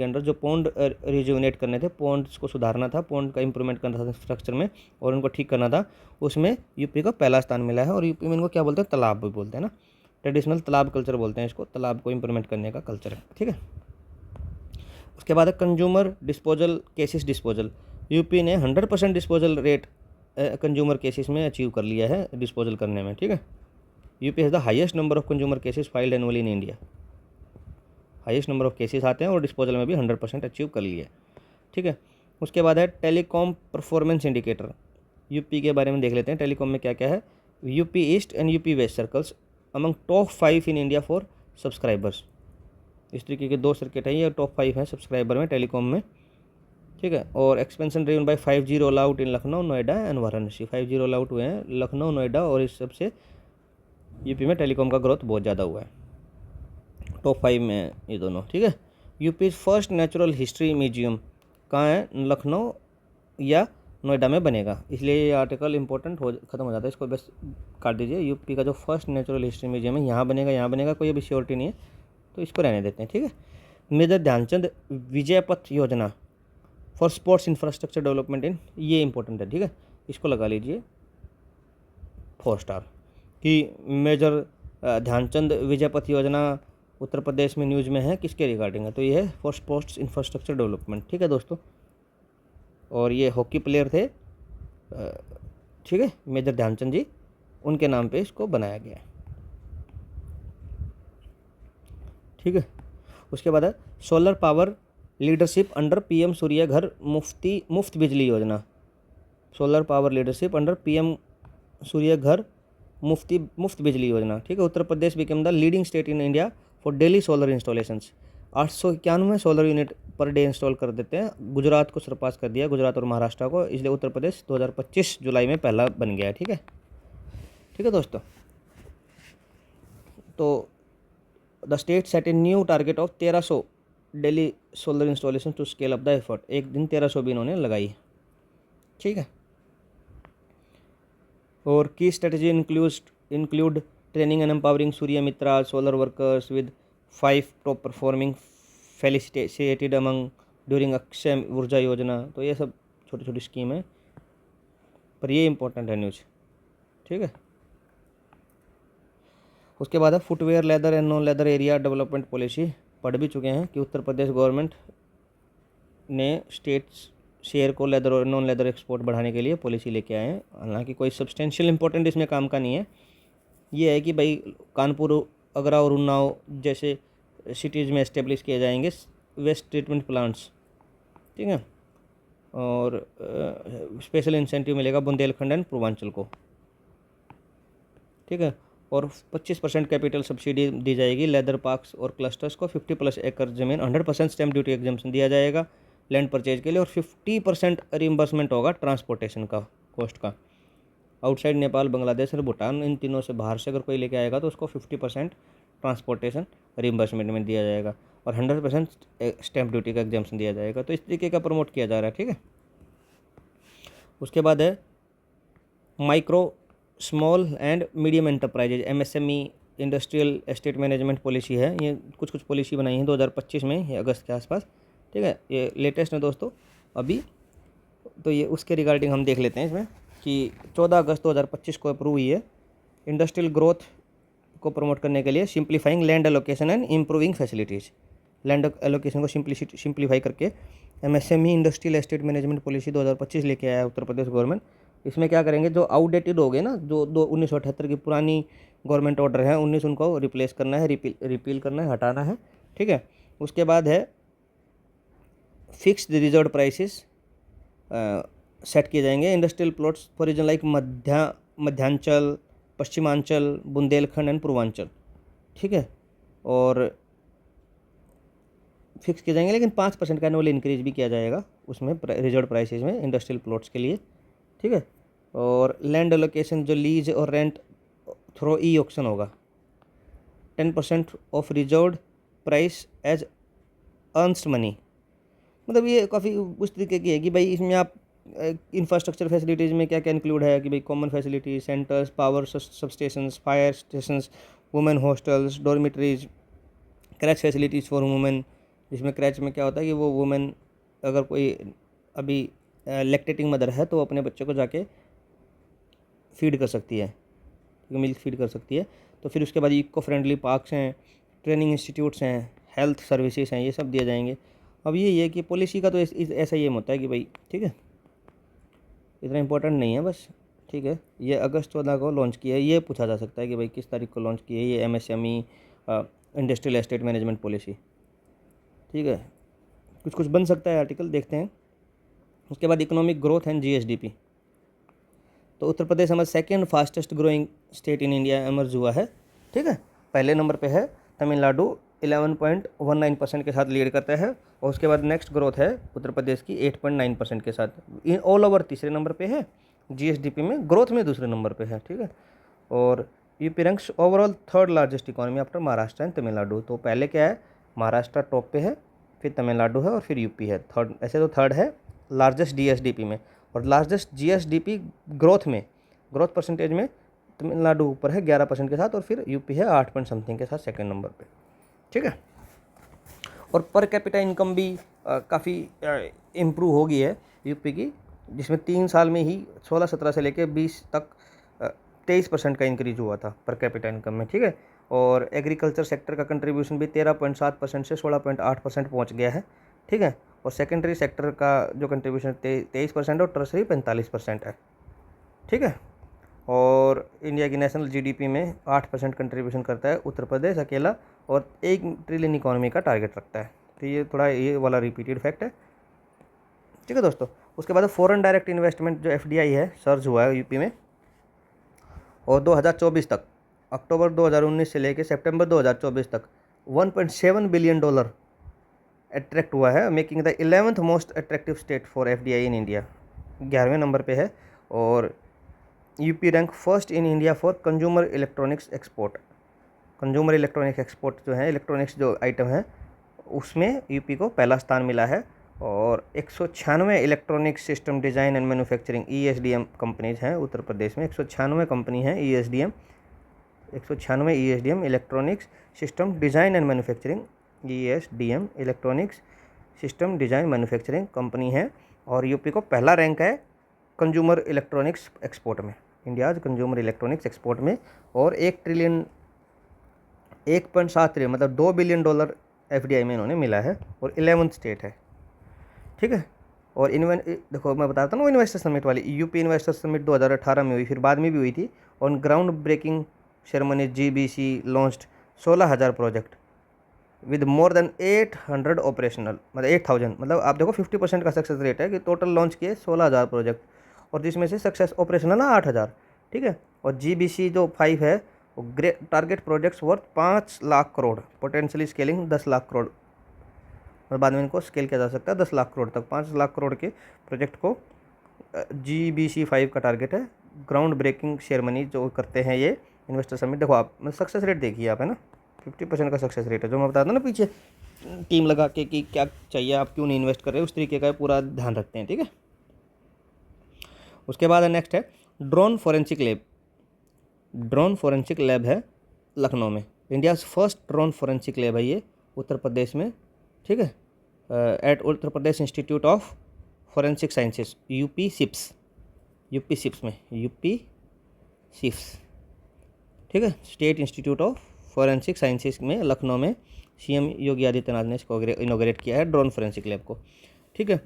A: अंडर, जो पॉन्ड रिज्यूनेट करने थे, पॉन्ड्स को सुधारना था, पॉन्ड का इंप्रूवमेंट करना था स्ट्रक्चर में और उनको ठीक करना था, उसमें यूपी को पहला स्थान मिला है। और यूपी में इनको क्या बोलते हैं? तालाब भी बोलते हैं ना, ट्रेडिशनल तालाब कल्चर बोलते हैं इसको, तालाब को इंप्रूवमेंट करने का कल्चर है, ठीक है। उसके बाद है consumer disposal cases disposal, UP ने 100% डिस्पोजल रेट कंज्यूमर केसेस में अचीव कर लिया है डिस्पोजल करने में, ठीक है। UP has the highest number of consumer cases filed annually in India, highest number of cases आते हैं और डिस्पोजल में भी 100% अचीव कर लिया है, ठीक है। उसके बाद है टेलीकॉम परफॉर्मेंस इंडिकेटर, यूपी के बारे में देख लेते हैं टेलीकॉम में क्या क्या है। UP east and UP west circles among top 5 in India for subscribers, इस तरीके के 2 सर्किट हैं, ये टॉप 5 हैं सब्सक्राइबर में टेलीकॉम में, ठीक है। और expansion driven by 5G roll out in Lucknow, Noida and Varanasi, 5G roll out हुए हैं लखनऊ, नोएडा और इस सबसे यूपी में टेलीकॉम का ग्रोथ बहुत ज़्यादा हुआ है, टॉप 5 में ये दोनों, ठीक है। UP first natural history museum कहाँ है, लखनऊ या नोएडा में बनेगा, इसलिए ये आर्टिकल इंपॉर्टेंट ख़त्म हो जाता है, इसको बस काट दीजिए। यूपी का जो फर्स्ट नेचुरल हिस्ट्री म्यूजियम है यहाँ बनेगा, कोई अभी श्योरिटी नहीं है तो इसको रहने देते हैं, ठीक है। मेजर ध्यानचंद विजय पथ योजना for sports infrastructure development in, ये इंपॉर्टेंट है, ठीक है, इसको लगा लीजिए 4 स्टार कि मेजर ध्यानचंद विजय पथ योजना उत्तर प्रदेश में न्यूज़ में है, किसके रिगार्डिंग है, तो ये है फॉर स्पोर्ट्स इंफ्रास्ट्रक्चर डेवलपमेंट, ठीक है दोस्तों। और ये हॉकी प्लेयर थे, ठीक है, मेजर ध्यानचंद जी, उनके नाम पे इसको बनाया गया है, ठीक है। उसके बाद है solar power leadership under PM Surya Ghar Muft Bijli Yojana, solar power leadership under PM Surya Ghar Muft Bijli Yojana, ठीक है। Uttar Pradesh become the leading state in India for daily solar installations, 891 solar unit per day install कर देते हैं, गुजरात को सरपास कर दिया, गुजरात और महाराष्ट्र को, इसलिए उत्तर प्रदेश 2025 जुलाई में पहला बन गया है, ठीक है दोस्तों। तो the state set a new target of 1300 daily solar installation to scale up the effort, एक दिन 1300 भी इन्होंने लगाई, ठीक है। और की strategy include training and empowering Surya Mitra solar workers with 5 top performing felicitated among during Akshay ऊर्जा योजना, तो ये सब छोटी छोटी स्कीम है, पर ये इंपॉर्टेंट है न्यूज़, ठीक है। उसके बाद है footwear leather and non leather area development policy, पढ़ भी चुके हैं कि उत्तर प्रदेश गवर्नमेंट ने स्टेट्स शेयर को लेदर और नॉन लेदर एक्सपोर्ट बढ़ाने के लिए पॉलिसी लेके आए हैं, हालांकि कोई सब्सटेंशियल इंपॉर्टेंट इसमें काम का नहीं है। ये है कि भाई कानपुर, आगरा और उन्नाव जैसे सिटीज़ में इस्टेब्लिश किए जाएंगे वेस्ट ट्रीटमेंट प्लांट्स, ठीक है, और स्पेशल इंसेंटिव मिलेगा बुंदेलखंड एंड पूर्वांचल को, ठीक है। और 25% कैपिटल सब्सिडी दी जाएगी लेदर पार्क्स और क्लस्टर्स को, 50+ एकड़ ज़मीन 100% स्टैम्प ड्यूटी एग्जम्पशन दिया जाएगा लैंड परचेज के लिए, और 50% रिम्बर्समेंट होगा ट्रांसपोर्टेशन का कॉस्ट का। आउटसाइड नेपाल, बांग्लादेश और भूटान, इन तीनों से बाहर से अगर कोई लेके आएगा तो उसको 50% ट्रांसपोर्टेशन रिम्बर्समेंट में दिया जाएगा और 100% स्टैम्प ड्यूटी का एग्जम्पशन दिया जाएगा। तो इस तरीके का प्रमोट किया जा रहा है, ठीक है। उसके बाद है micro small and medium enterprises MSME industrial estate management policy है, ये कुछ पॉलिसी बनाई है 2025 में, ये अगस्त के आसपास, ठीक है, ये लेटेस्ट है दोस्तों अभी। तो ये उसके रिगार्डिंग हम देख लेते हैं इसमें कि 14 अगस्त 2025 को अप्रूव हुई है, इंडस्ट्रियल ग्रोथ को प्रमोट करने के लिए simplifying land allocation and improving facilities, land allocation को सिंप्लीफाई करके MSME industrial estate management policy 2025 लेके आया है उत्तर प्रदेश गवर्नमेंट। इसमें क्या करेंगे, जो आउटडेटेड हो गए ना, जो 1978 की पुरानी गवर्नमेंट ऑर्डर है 19, उनको रिप्लेस करना है, रिपील करना है, हटाना है, ठीक है। उसके बाद है फिक्स्ड रिजर्व प्राइसेस सेट किए जाएंगे, industrial plots for region like Madhyanchal, Paschimanchal, Bundelkhand and Purvanchal, ठीक है, और फिक्स किए जाएंगे, लेकिन 5% का एनुअल इंक्रीज भी किया जाएगा उसमें रिजर्व प्राइसेस में इंडस्ट्रियल प्लॉट्स के लिए, ठीक है। और लैंड एलोकेशन जो लीज और रेंट थ्रो ई ऑक्शन होगा, 10% of reserve price as earnest money, मतलब ये काफ़ी उस तरीके की है कि भाई इसमें आप इंफ्रास्ट्रक्चर फैसिलिटीज़ में क्या क्या इंक्लूड है कि भाई common facility centres, power substations, fire stations, women hostels, dormitories, creche facilities for women, जिसमें क्रैच में क्या होता है कि वो वुमेन अगर कोई अभी लैक्टेटिंग मदर है तो अपने बच्चे को जाके फीड कर सकती है, मिल्क फीड कर सकती है। तो फिर उसके बाद इको फ्रेंडली पार्क्स हैं, ट्रेनिंग इंस्टीट्यूट्स हैं, हेल्थ सर्विसेज हैं, ये सब दिए जाएंगे। अब ये है कि पॉलिसी का तो ऐसा ही एम होता है कि भाई ठीक है, इतना इंपॉर्टेंट नहीं है बस, ठीक है। ये अगस्त 14 को लॉन्च किया है, ये पूछा जा सकता है कि भाई किस तारीख को लॉन्च की है ये MSME industrial estate management policy, ठीक है। कुछ बन सकता है आर्टिकल, देखते हैं। उसके बाद इकोनॉमिक ग्रोथ एंड GSDP, तो उत्तर प्रदेश हमारा second fastest growing state in India emerge हुआ है, ठीक है। पहले नंबर पे है तमिलनाडु 11.19% के साथ लीड करता है, और उसके बाद नेक्स्ट ग्रोथ है उत्तर प्रदेश की 8.9% के साथ, इन ऑल ओवर तीसरे नंबर पे है, GSDP में ग्रोथ में दूसरे नंबर पे है, ठीक है। और UP ranks overall third largest economy after Maharashtra and Tamil Nadu, तो पहले क्या है, महाराष्ट्र टॉप पे है, फिर तमिलनाडु है और फिर यूपी है थर्ड। ऐसे तो थर्ड है लार्जेस्ट जीएसडीपी में, और लार्जेस्ट जीएसडीपी ग्रोथ में, ग्रोथ परसेंटेज में तमिलनाडु ऊपर है 11% के साथ, और फिर यूपी है 8 पॉइंट समथिंग के साथ सेकंड नंबर पे। ठीक है, और पर कैपिटा इनकम भी काफ़ी इम्प्रूव हो गई है यूपी की, जिसमें 3 साल में ही 16-17 से लेकर 20 तक 23% का इंक्रीज हुआ था पर कैपिटा इनकम में। ठीक है, और एग्रीकल्चर सेक्टर का कंट्रीब्यूशन भी 13.7% से 16.8% पहुंच गया है। ठीक है, और सेकेंडरी सेक्टर का जो कंट्रीब्यूशन 23% और टर्सरी 45% है। ठीक है, और इंडिया की नेशनल जीडीपी में 8% कंट्रीब्यूशन करता है उत्तर प्रदेश अकेला, और 1 ट्रिलियन इकोनॉमी का टारगेट रखता है। तो ये थोड़ा ये वाला रिपीटेड फैक्ट है। ठीक है दोस्तों, उसके बाद फॉरेन डायरेक्ट इन्वेस्टमेंट जो एफडीआई है सर्ज हुआ है यूपी में, और 2024 तक, अक्टूबर 2019 से लेकर सितंबर 2024 तक $1.7 बिलियन अट्रैक्ट हुआ है, making the 11th most attractive state for FDI in India. 11वें नंबर पे है, और UP rank first in India for consumer electronics export. Consumer electronics export जो है, इलेक्ट्रॉनिक्स जो आइटम है, उसमें यूपी को पहला स्थान मिला है। और 196 electronic system design and manufacturing ESDM companies हैं उत्तर प्रदेश में। 196 कंपनी हैं ESDM, 196 ESDM electronics system design and manufacturing, ESDM electronics system design manufacturing company है। और यूपी को पहला रैंक है कंज्यूमर इलेक्ट्रॉनिक्स एक्सपोर्ट में, इंडियाज कंज्यूमर इलेक्ट्रॉनिक्स एक्सपोर्ट में। और 1 ट्रिलियन 1.7 ट्रिलियन मतलब $2 बिलियन एफडीआई में इन्होंने मिला है, और 11th स्टेट है। ठीक है, और देखो मैं बताता हूँ इन्वेस्टर समिट वाली, यूपी इन्वेस्टर समिट 2018 में हुई, फिर बाद में भी हुई थी। On ground breaking ceremony GBC launched 16,000 project with more than 800 operational, मतलब 8,000, मतलब आप देखो 50% का सक्सेस रेट है कि टोटल लॉन्च किए 16,000 प्रोजेक्ट, और जिसमें से सक्सेस ऑपरेशनल ना 8,000। ठीक है, और जीबीसी जो 5 है वो target projects worth 5 lakh crore, potentially scaling 10 lakh crore, और बाद में इनको स्केल किया जा सकता है 10 लाख करोड़ तक। 5 लाख करोड़ के प्रोजेक्ट को जीबीसी 5 का टारगेट है। ग्राउंड ब्रेकिंग सेरेमनी जो करते हैं ये इन्वेस्टर समिट, देखो आप सक्सेस रेट देखिए आप, है ना 50% का सक्सेस रेट है, जो मैं बताता हूँ ना पीछे टीम लगा के कि क्या चाहिए, आप क्यों नहीं इन्वेस्ट कर रहे हो, उस तरीके का पूरा ध्यान रखते हैं। ठीक है, उसके बाद नेक्स्ट है drone forensic lab. Drone forensic lab है लखनऊ में, India's first drone forensic lab है ये उत्तर प्रदेश में। ठीक है, at Uttar Pradesh institute of forensic sciences UP SIFS में, यूपी सिप्स। ठीक है, state institute of forensic sciences में लखनऊ में सीएम योगी आदित्यनाथ ने इसको इनोग्रेट किया है ड्रोन फॉरेंसिक लैब को। ठीक है,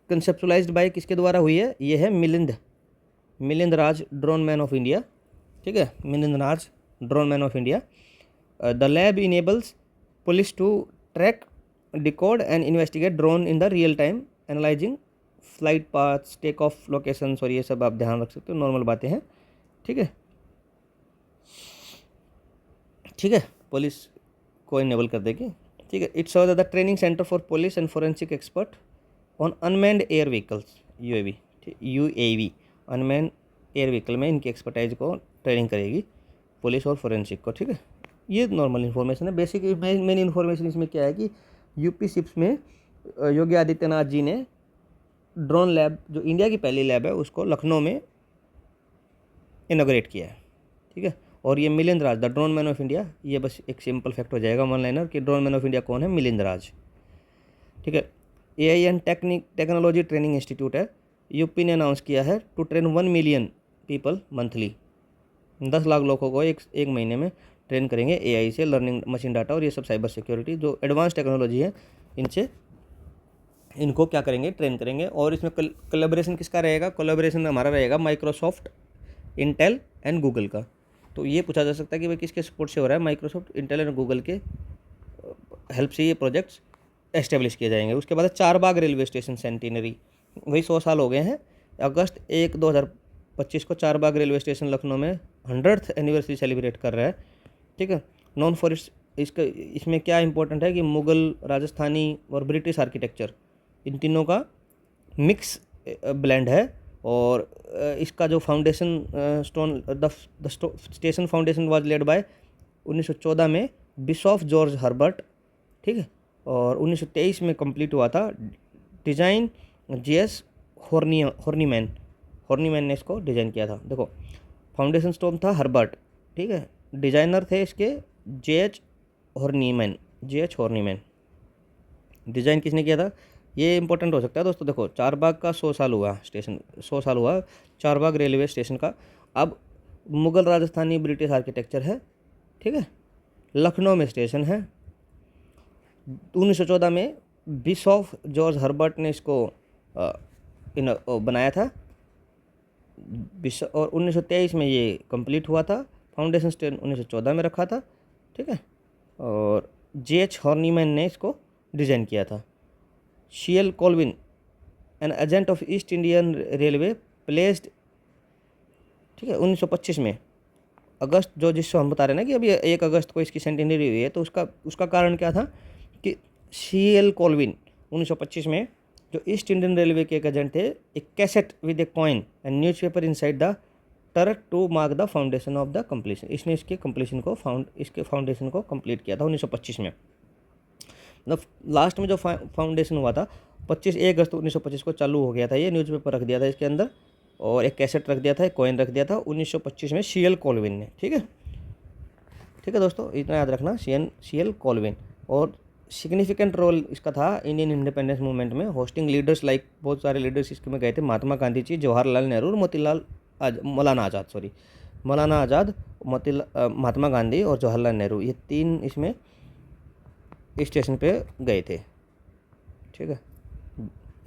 A: कंसेप्चुलाइज्ड बाय किसके द्वारा हुई है, ये है Milind Raj drone man of India. ठीक है, Milind Raj drone man of India. The lab enables police to track, decode and investigate drone in the real time, analysing flight paths, take off locations, और ये सब आप ध्यान रख सकते हो, नॉर्मल बातें हैं। ठीक है, ठीक है, पुलिस को इनेबल कर देगी। ठीक है, it's all the training centre for police and forensic expert on unmanned air vehicles, UAV unmanned air vehicle में इनकी एक्सपर्टाइज को ट्रेनिंग करेगी पुलिस और फॉरेंसिक को। ठीक है, ये नॉर्मल इन्फॉर्मेशन है। बेसिक मेन इन्फॉर्मेशन इसमें क्या है कि यूपी सिप्स में योगी आदित्यनाथ जी ने ड्रोन लैब, जो इंडिया की पहली लैब है, उसको लखनऊ में इनोग्रेट किया है। ठीक है, और ये Milind Raj the drone man of India, ये बस एक सिंपल फैक्ट हो जाएगा वन लाइनर कि ड्रोन मैन ऑफ इंडिया कौन है, मिलिंद राज। ठीक है, AI and technology training institute है, यूपी ने अनाउंस किया है to train 1 million people monthly, 10 lakh लोगों को एक महीने में ट्रेन करेंगे एआई से, लर्निंग मशीन डाटा और ये सब साइबर सिक्योरिटी जो एडवांस टेक्नोलॉजी है इनसे इनको क्या करेंगे, ट्रेन करेंगे। और इसमें कोलैबोरेशन किसका रहेगा, कोलैबोरेशन हमारा रहेगा माइक्रोसॉफ्ट, इंटेल एंड गूगल का। तो ये पूछा जा सकता है कि भाई किसके सपोर्ट से हो रहा है, माइक्रोसॉफ्ट, इंटेल एंड गूगल के हेल्प से ये प्रोजेक्ट्स एस्टेब्लिश किए जाएंगे। उसके बाद चारबाग रेलवे स्टेशन सेंटिनरी, वही 100 साल हो गए हैं। अगस्त 1, 2025 को चारबाग रेलवे स्टेशन लखनऊ में 100th एनिवर्सरी सेलिब्रेट कर रहा है। ठीक है, नॉन फॉर इसमें क्या इंपॉर्टेंट है कि मुग़ल, राजस्थानी और ब्रिटिश आर्किटेक्चर, इन तीनों का मिक्स ब्लेंड है। और इसका जो foundation stone, the station foundation was led by 1914 में बिशॉप जॉर्ज हर्बर्ट। ठीक है, और 1923 में कंप्लीट हुआ था। डिज़ाइन जेएस हॉर्नीमैन ने इसको डिज़ाइन किया था। देखो, फाउंडेशन स्टोन था हर्बर्ट, ठीक है, डिज़ाइनर थे इसके जेएच हॉर्नीमैन। डिज़ाइन किसने किया था, ये इंपॉर्टेंट हो सकता है दोस्तों। देखो, चारबाग का 100 साल हुआ, स्टेशन 100 साल हुआ चारबाग रेलवे स्टेशन का। अब मुग़ल राजस्थानी ब्रिटिश आर्किटेक्चर है, ठीक है। लखनऊ में स्टेशन है। 1914 में बिशॉप जॉर्ज हर्बर्ट ने इसको बनाया था। और 1923 में ये कंप्लीट हुआ था। फाउंडेशन स्टोन 1914 में रखा था, ठीक है। और जेएच हॉर्नीमैन ने इसको डिज़ाइन किया था। CL Colvin, an agent of east Indian railway, placed, ठीक है, 1925 में। अगस्त जो जिसको हम बता रहे हैं ना कि अभी 1 अगस्त को इसकी सेंटेनरी हुई है, तो उसका कारण क्या था कि सीएल कोलविन 1925 में, जो ईस्ट इंडियन रेलवे के एक एजेंट थे, एक cassette with a coin and newspaper inside the turk to mark the foundation of the completion. इसने इसके फाउंडेशन को कंप्लीट किया था 1925 में। मतलब लास्ट में जो फाउंडेशन हुआ था 1 अगस्त 1925 को चालू हो गया था। ये न्यूज़पेपर रख दिया था इसके अंदर, और एक कैसेट रख दिया था, एक कॉइन रख दिया था 1925 में सीएल कोलविन ने, ठीक है। ठीक है दोस्तों, इतना याद रखना, सीएल कोलविन। और सिग्निफिकेंट रोल इसका था इंडियन इंडिपेंडेंस मूवमेंट में। होस्टिंग लीडर्स लाइक, बहुत सारे लीडर्स इसके में गए थे, महात्मा गांधी जी, जवाहरलाल नेहरू और मौलाना आज़ाद, महात्मा गांधी और जवाहरलाल नेहरू, ये 3 इसमें स्टेशन पे गए थे, ठीक है।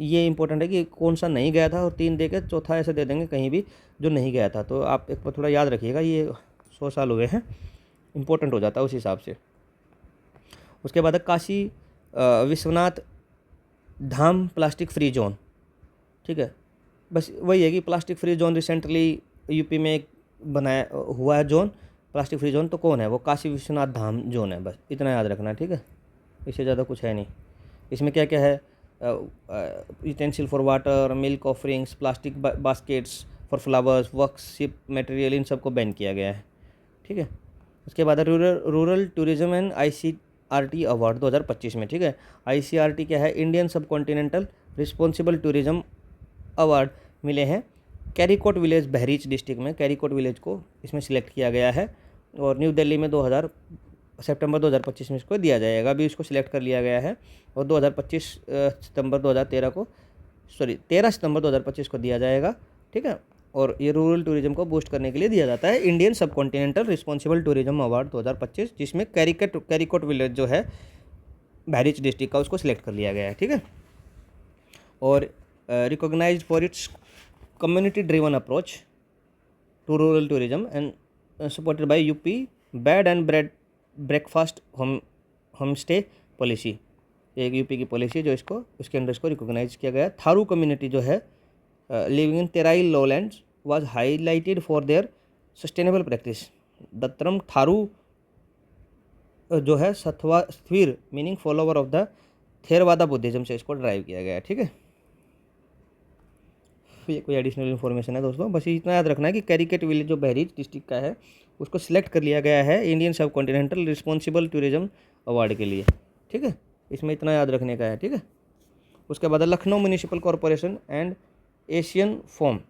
A: ये इंपॉर्टेंट है कि कौन सा नहीं गया था, और 3 दे के चौथा ऐसे दे देंगे कहीं भी जो नहीं गया था। तो आप एक बार थोड़ा याद रखिएगा, ये 100 साल हुए हैं, इंपॉर्टेंट हो जाता है उस हिसाब से। उसके बाद Kashi Vishwanath Dham plastic free zone, ठीक है। बस वही है कि plastic free zone recently UP में एक बनाया हुआ है जोन, प्लास्टिक फ्री जोन। तो कौन है वो, काशी विश्वनाथ धाम जोन है, बस इतना याद रखना, ठीक है। इससे ज़्यादा कुछ है नहीं। इसमें क्या क्या है, utensil for water, milk offerings, plastic baskets for flowers, worship material, इन सबको बैन किया गया है, ठीक है। उसके बाद rural tourism and ICRT award 2025 में, ठीक है। आईसीआरटी क्या है, इंडियन सब कॉन्टिनेंटल रिस्पॉन्सिबल टूरिज्म अवार्ड मिले हैं कैरीकोट विलेज, बहरीच डिस्ट्रिक्ट में कैरीकोट विलेज को इसमें सिलेक्ट किया गया है। और न्यू दिल्ली में सितंबर 2025 में इसको दिया जाएगा। अभी इसको सिलेक्ट कर लिया गया है, और 13 सितंबर 2025 को दिया जाएगा, ठीक है। और ये रूरल टूरिज्म को बूस्ट करने के लिए दिया जाता है इंडियन सब कॉन्टिनेंटल रिस्पॉन्सिबल टूरिज्म अवार्ड 2025, जिसमें कैरीकोट विलेज जो है बहरीच डिस्ट्रिक्ट का, उसको सिलेक्ट कर लिया गया है, ठीक है। और recognised for its community driven approach to rural tourism and supported by UP bed and breakfast homestay policy. एक यूपी की पॉलिसी जो उसके अंदर इसको रिकॉग्नाइज किया गया। थारू कम्युनिटी जो है living in Terai lowlands was highlighted for their sustainable practice. दत्रम थारू जो है सत्वास्वीर meaning follower of the Theravada Buddhism से इसको ड्राइव किया गया है, ठीक है। ये कोई एडिशनल इन्फॉर्मेशन है दोस्तों, बस इतना याद रखना है कि कैरीकेट विलेज जो बहरीच डिस्ट्रिक्ट का है, उसको सिलेक्ट कर लिया गया है इंडियन सब कॉन्टिनेंटल रिस्पॉन्सिबल टूरिज्म अवार्ड के लिए, ठीक है। इसमें इतना याद रखने का है, ठीक है। उसके बाद Lucknow municipal corporation and Asian forum.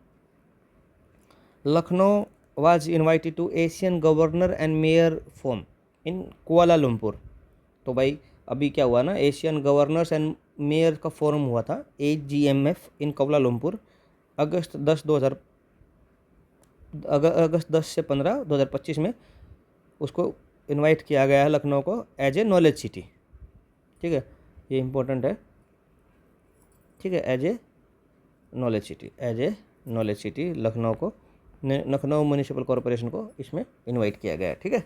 A: Lucknow was invited to Asian governor and mayor forum in Kuala Lumpur. तो भाई अभी क्या हुआ ना, एशियन गवर्नर्स एंड मेयर का फोरम हुआ था, AGMF इन कुआलालंपुर, अगस्त 10 से 15 2025 में। उसको इनवाइट किया गया है लखनऊ को एज ए नॉलेज सिटी, ठीक है। ये इम्पोर्टेंट है, ठीक है, as a knowledge city Lucknow को, लखनऊ म्यूनिसिपल कॉरपोरेशन को इसमें इनवाइट किया गया है, ठीक है।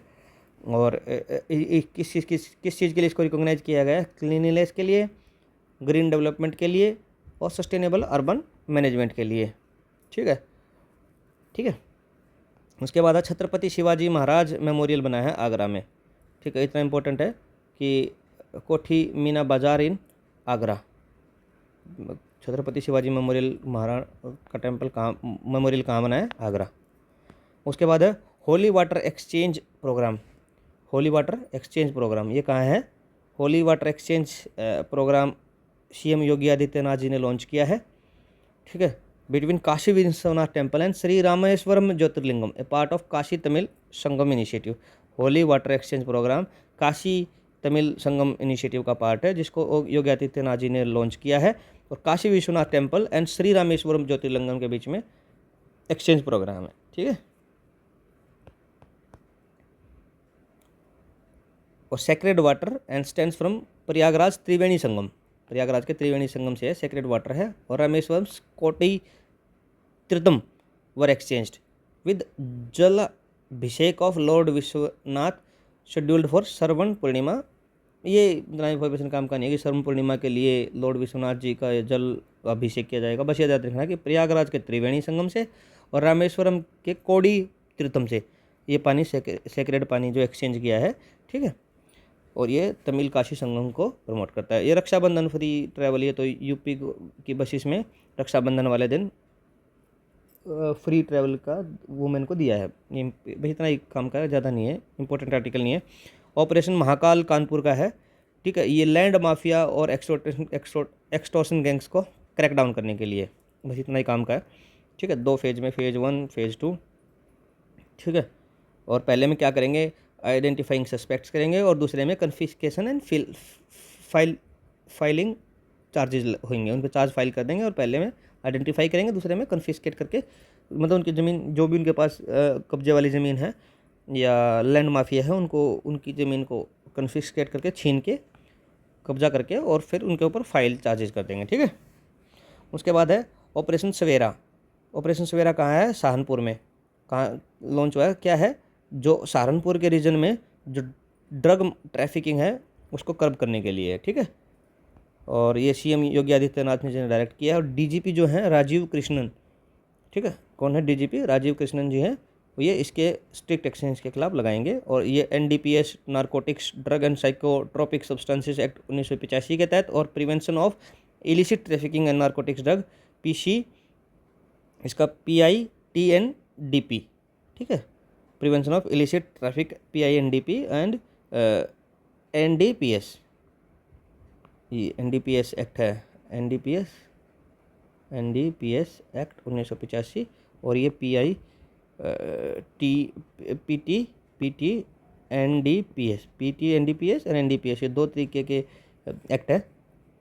A: और किस चीज़ के लिए इसको रिकॉग्नाइज किया गया है, क्लीनलीनेस के लिए, ग्रीन डेवलपमेंट के लिए, और सस्टेनेबल अर्बन मैनेजमेंट के लिए, ठीक है, ठीक है। उसके बाद छत्रपति शिवाजी महाराज मेमोरियल बना है आगरा में, ठीक है। इतना इम्पोर्टेंट है कि कोठी मीना बाजार इन आगरा, छत्रपति शिवाजी मेमोरियल महाराज का टेम्पल मेमोरियल कहाँ बना है, आगरा। उसके बाद होली वाटर एक्सचेंज प्रोग्राम, ये कहाँ है, holy water exchange programme CM Yogi Adityanath ji ने लॉन्च किया है, ठीक है, between Kashi Vishwanath temple and Shri Rameswaram Jyotirlingam, a part of Kashi Tamil Sangam initiative. Holy water exchange programme Kashi Tamil Sangam initiative का पार्ट है, जिसको योगी आदित्यनाथ जी ने लॉन्च किया है, और काशी विश्वनाथ टेम्पल एंड श्री रामेश्वरम ज्योतिर्लिंगम के बीच में एक्सचेंज प्रोग्राम है, ठीक है। और sacred water and sands from Prayagraj Triveni Sangam, Prayagraj के त्रिवेणी संगम से सेक्रेड वाटर है, और Rameswaram Koti Theertham were exchanged with Jalabhishek of Lord Vishwanath scheduled for Shravan Purnima. ये इतना इन्फॉर्मेशन काम का नहीं है कि श्रवण पूर्णिमा के लिए लॉर्ड विश्वनाथ जी का जल अभिषेक किया जाएगा, बस ये याद रखना कि प्रयागराज के त्रिवेणी संगम से और रामेश्वरम के कोडी तीर्थम से ये पानी सेक्रेड पानी जो एक्सचेंज किया है, ठीक है। और ये तमिल काशी संगम को प्रमोट करता है। ये रक्षाबंधन फ्री ट्रैवल, ये तो यूपी की बसेस में रक्षाबंधन वाले दिन फ्री ट्रैवल का वुमेन को दिया है। ये बस इतना ही काम का है, ज़्यादा नहीं है, इंपॉर्टेंट आर्टिकल नहीं है। ऑपरेशन महाकाल कानपुर का है, ठीक है। ये लैंड माफिया और एक्सटॉर्शन गैंग्स को क्रैक डाउन करने के लिए, बस इतना ही काम का है, ठीक है। 2 फेज में, फेज़ 1 फेज़ 2, ठीक है। और पहले में क्या करेंगे, आइडेंटिफाइंग सस्पेक्ट्स करेंगे, और दूसरे में कन्फिस्केशन एंड फाइलिंग चार्जेस होंगे, उन पर चार्ज फाइल कर देंगे, और पहले में आइडेंटिफाई करेंगे, दूसरे में कन्फिस्केट करके, मतलब उनकी ज़मीन जो भी उनके पास कब्जे वाली ज़मीन है या लैंड माफिया है, उनको उनकी ज़मीन को कन्फिस्केट करके, छीन के, कब्जा करके, और फिर उनके ऊपर फाइल चार्जेस कर देंगे, ठीक है। उसके बाद है ऑपरेशन सवेरा। ऑपरेशन सवेरा कहाँ है, सहारनपुर में, कहाँ लॉन्च हुआ है, क्या है, जो सहारनपुर के रीजन में जो ड्रग ट्रैफिकिंग है उसको कर्ब करने के लिए है, ठीक है। और ये सीएम योगी आदित्यनाथ ने डायरेक्ट किया है, और डीजीपी जो हैं राजीव कृष्णन, ठीक है, कौन है डीजीपी, राजीव कृष्णन जी हैं, ये इसके स्ट्रिक्ट एक्शन के खिलाफ लगाएंगे। और ये NDPS narcotics drug and psychotropic substances act 1985 के तहत, और prevention of illicit trafficking and narcotics drug PC, इसका PITNDP, ठीक है, prevention of illicit traffic PINDP and NDPS, ये NDPS एक्ट है, NDPS एक्ट 1985, और ये PTNDPS और NDPS, ये 2 तरीके के एक्ट है,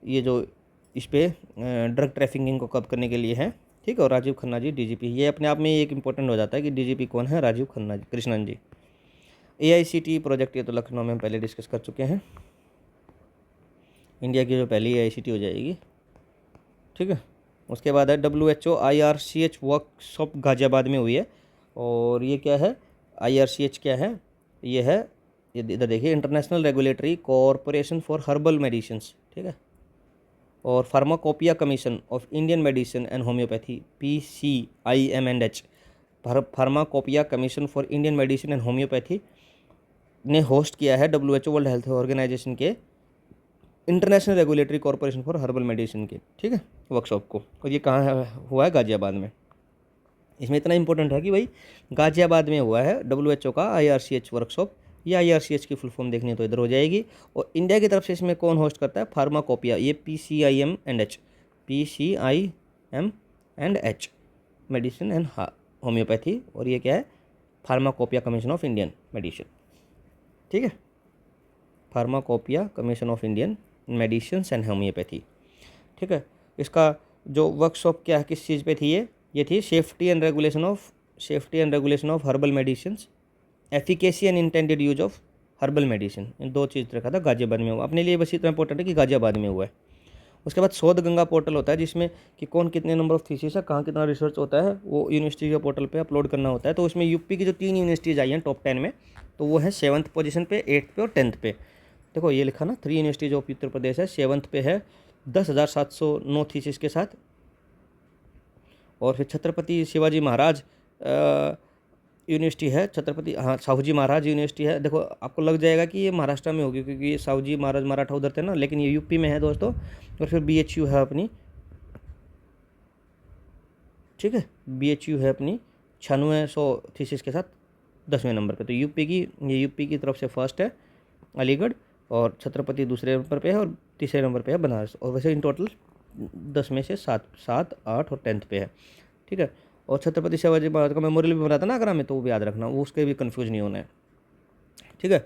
A: ये जो इस पे ड्रग ट्रैफिकिंग को कब करने के लिए है, ठीक है। और राजीव खन्ना जी डीजीपी, ये अपने आप में एक इंपॉर्टेंट हो जाता है कि डीजीपी कौन है, राजीव खन्ना जी, कृष्णन जी। AICTE प्रोजेक्ट, ये तो लखनऊ में हम पहले डिस्कस कर चुके हैं, इंडिया की जो पहली AICTE हो जाएगी, ठीक है। उसके बाद है WHO IRCH वर्कशॉप गाजियाबाद में हुई है, और ये क्या है, IRCH क्या है, ये है, ये इधर देखिए, international regulatory corporation for herbal medicines, ठीक है। और pharmacopoeia commission of Indian medicine and homeopathy, PCIMNH, pharmacopoeia commission for Indian medicine and homeopathy ने होस्ट किया है WHO वर्ल्ड हेल्थ ऑर्गेनाइजेशन के international regulatory corporation for herbal medicine के, ठीक है, वर्कशॉप को। और ये कहाँ हुआ है, गाजियाबाद में। इसमें इतना इंपॉर्टेंट है कि भाई गाजियाबाद में हुआ है WHO का IRCH वर्कशॉप। ये IRCH की फुल फॉर्म देखनी तो इधर हो जाएगी। और इंडिया की तरफ से इसमें कौन होस्ट करता है, फार्माकोपिया, ये PCIMNH मेडिसिन एंड होम्योपैथी, और ये क्या है, pharmacopoeia commission of Indian medicine, ठीक है, pharmacopoeia commission of Indian medicine and homeopathy, ठीक है। इसका जो वर्कशॉप क्या है, किस चीज़ पे थी, ये थी safety and regulation of herbal medicine, efficacy and intended use of herbal medicine, इन 2 चीज़ रखा था, गाजियाबाद में हुआ। अपने लिए बस इतना इंपॉर्टेंट है कि गाजियाबाद में हुआ है। उसके बाद शोध गंगा पोर्टल होता है, जिसमें कि कौन कितने नंबर ऑफ थीसिस है, कहाँ कितना रिसर्च होता है, वो यूनिवर्सिटी के पोर्टल पे अपलोड करना होता है। तो उसमें यूपी की जो 3 यूनिवर्सिटीज़ आई हैं टॉप 10 में, तो वो है 7th पोजीशन पे, 8th पे और 10th पे। देखो ये लिखा ना, 3 यूनिवर्सिटीज ऑफ उत्तर प्रदेश है, 7th पे है 10,709 थीसिस के साथ। और फिर छत्रपति शिवाजी महाराज यूनिवर्सिटी है, छत्रपति, हाँ, साहूजी महाराज यूनिवर्सिटी है। देखो आपको लग जाएगा कि ये महाराष्ट्र में होगी, क्योंकि ये साहूजी महाराज मराठा उधर थे ना, लेकिन ये यूपी में है दोस्तों। और फिर BHU है अपनी, ठीक है, BHU है अपनी 9600 थीसिस के साथ 10वें नंबर पे। तो यूपी की तरफ से फर्स्ट है अलीगढ़, और छत्रपति दूसरे नंबर पे है और तीसरे नंबर पे है बनारस। और वैसे इन टोटल 10 में से 7 7 8 और 10th पे है, ठीक है। और छत्रपति शिवाजी महाराज का मेमोरियल भी बना था ना आगरा में, तो वो भी याद रखना, वो उसके भी कन्फ्यूज नहीं होना है, ठीक है।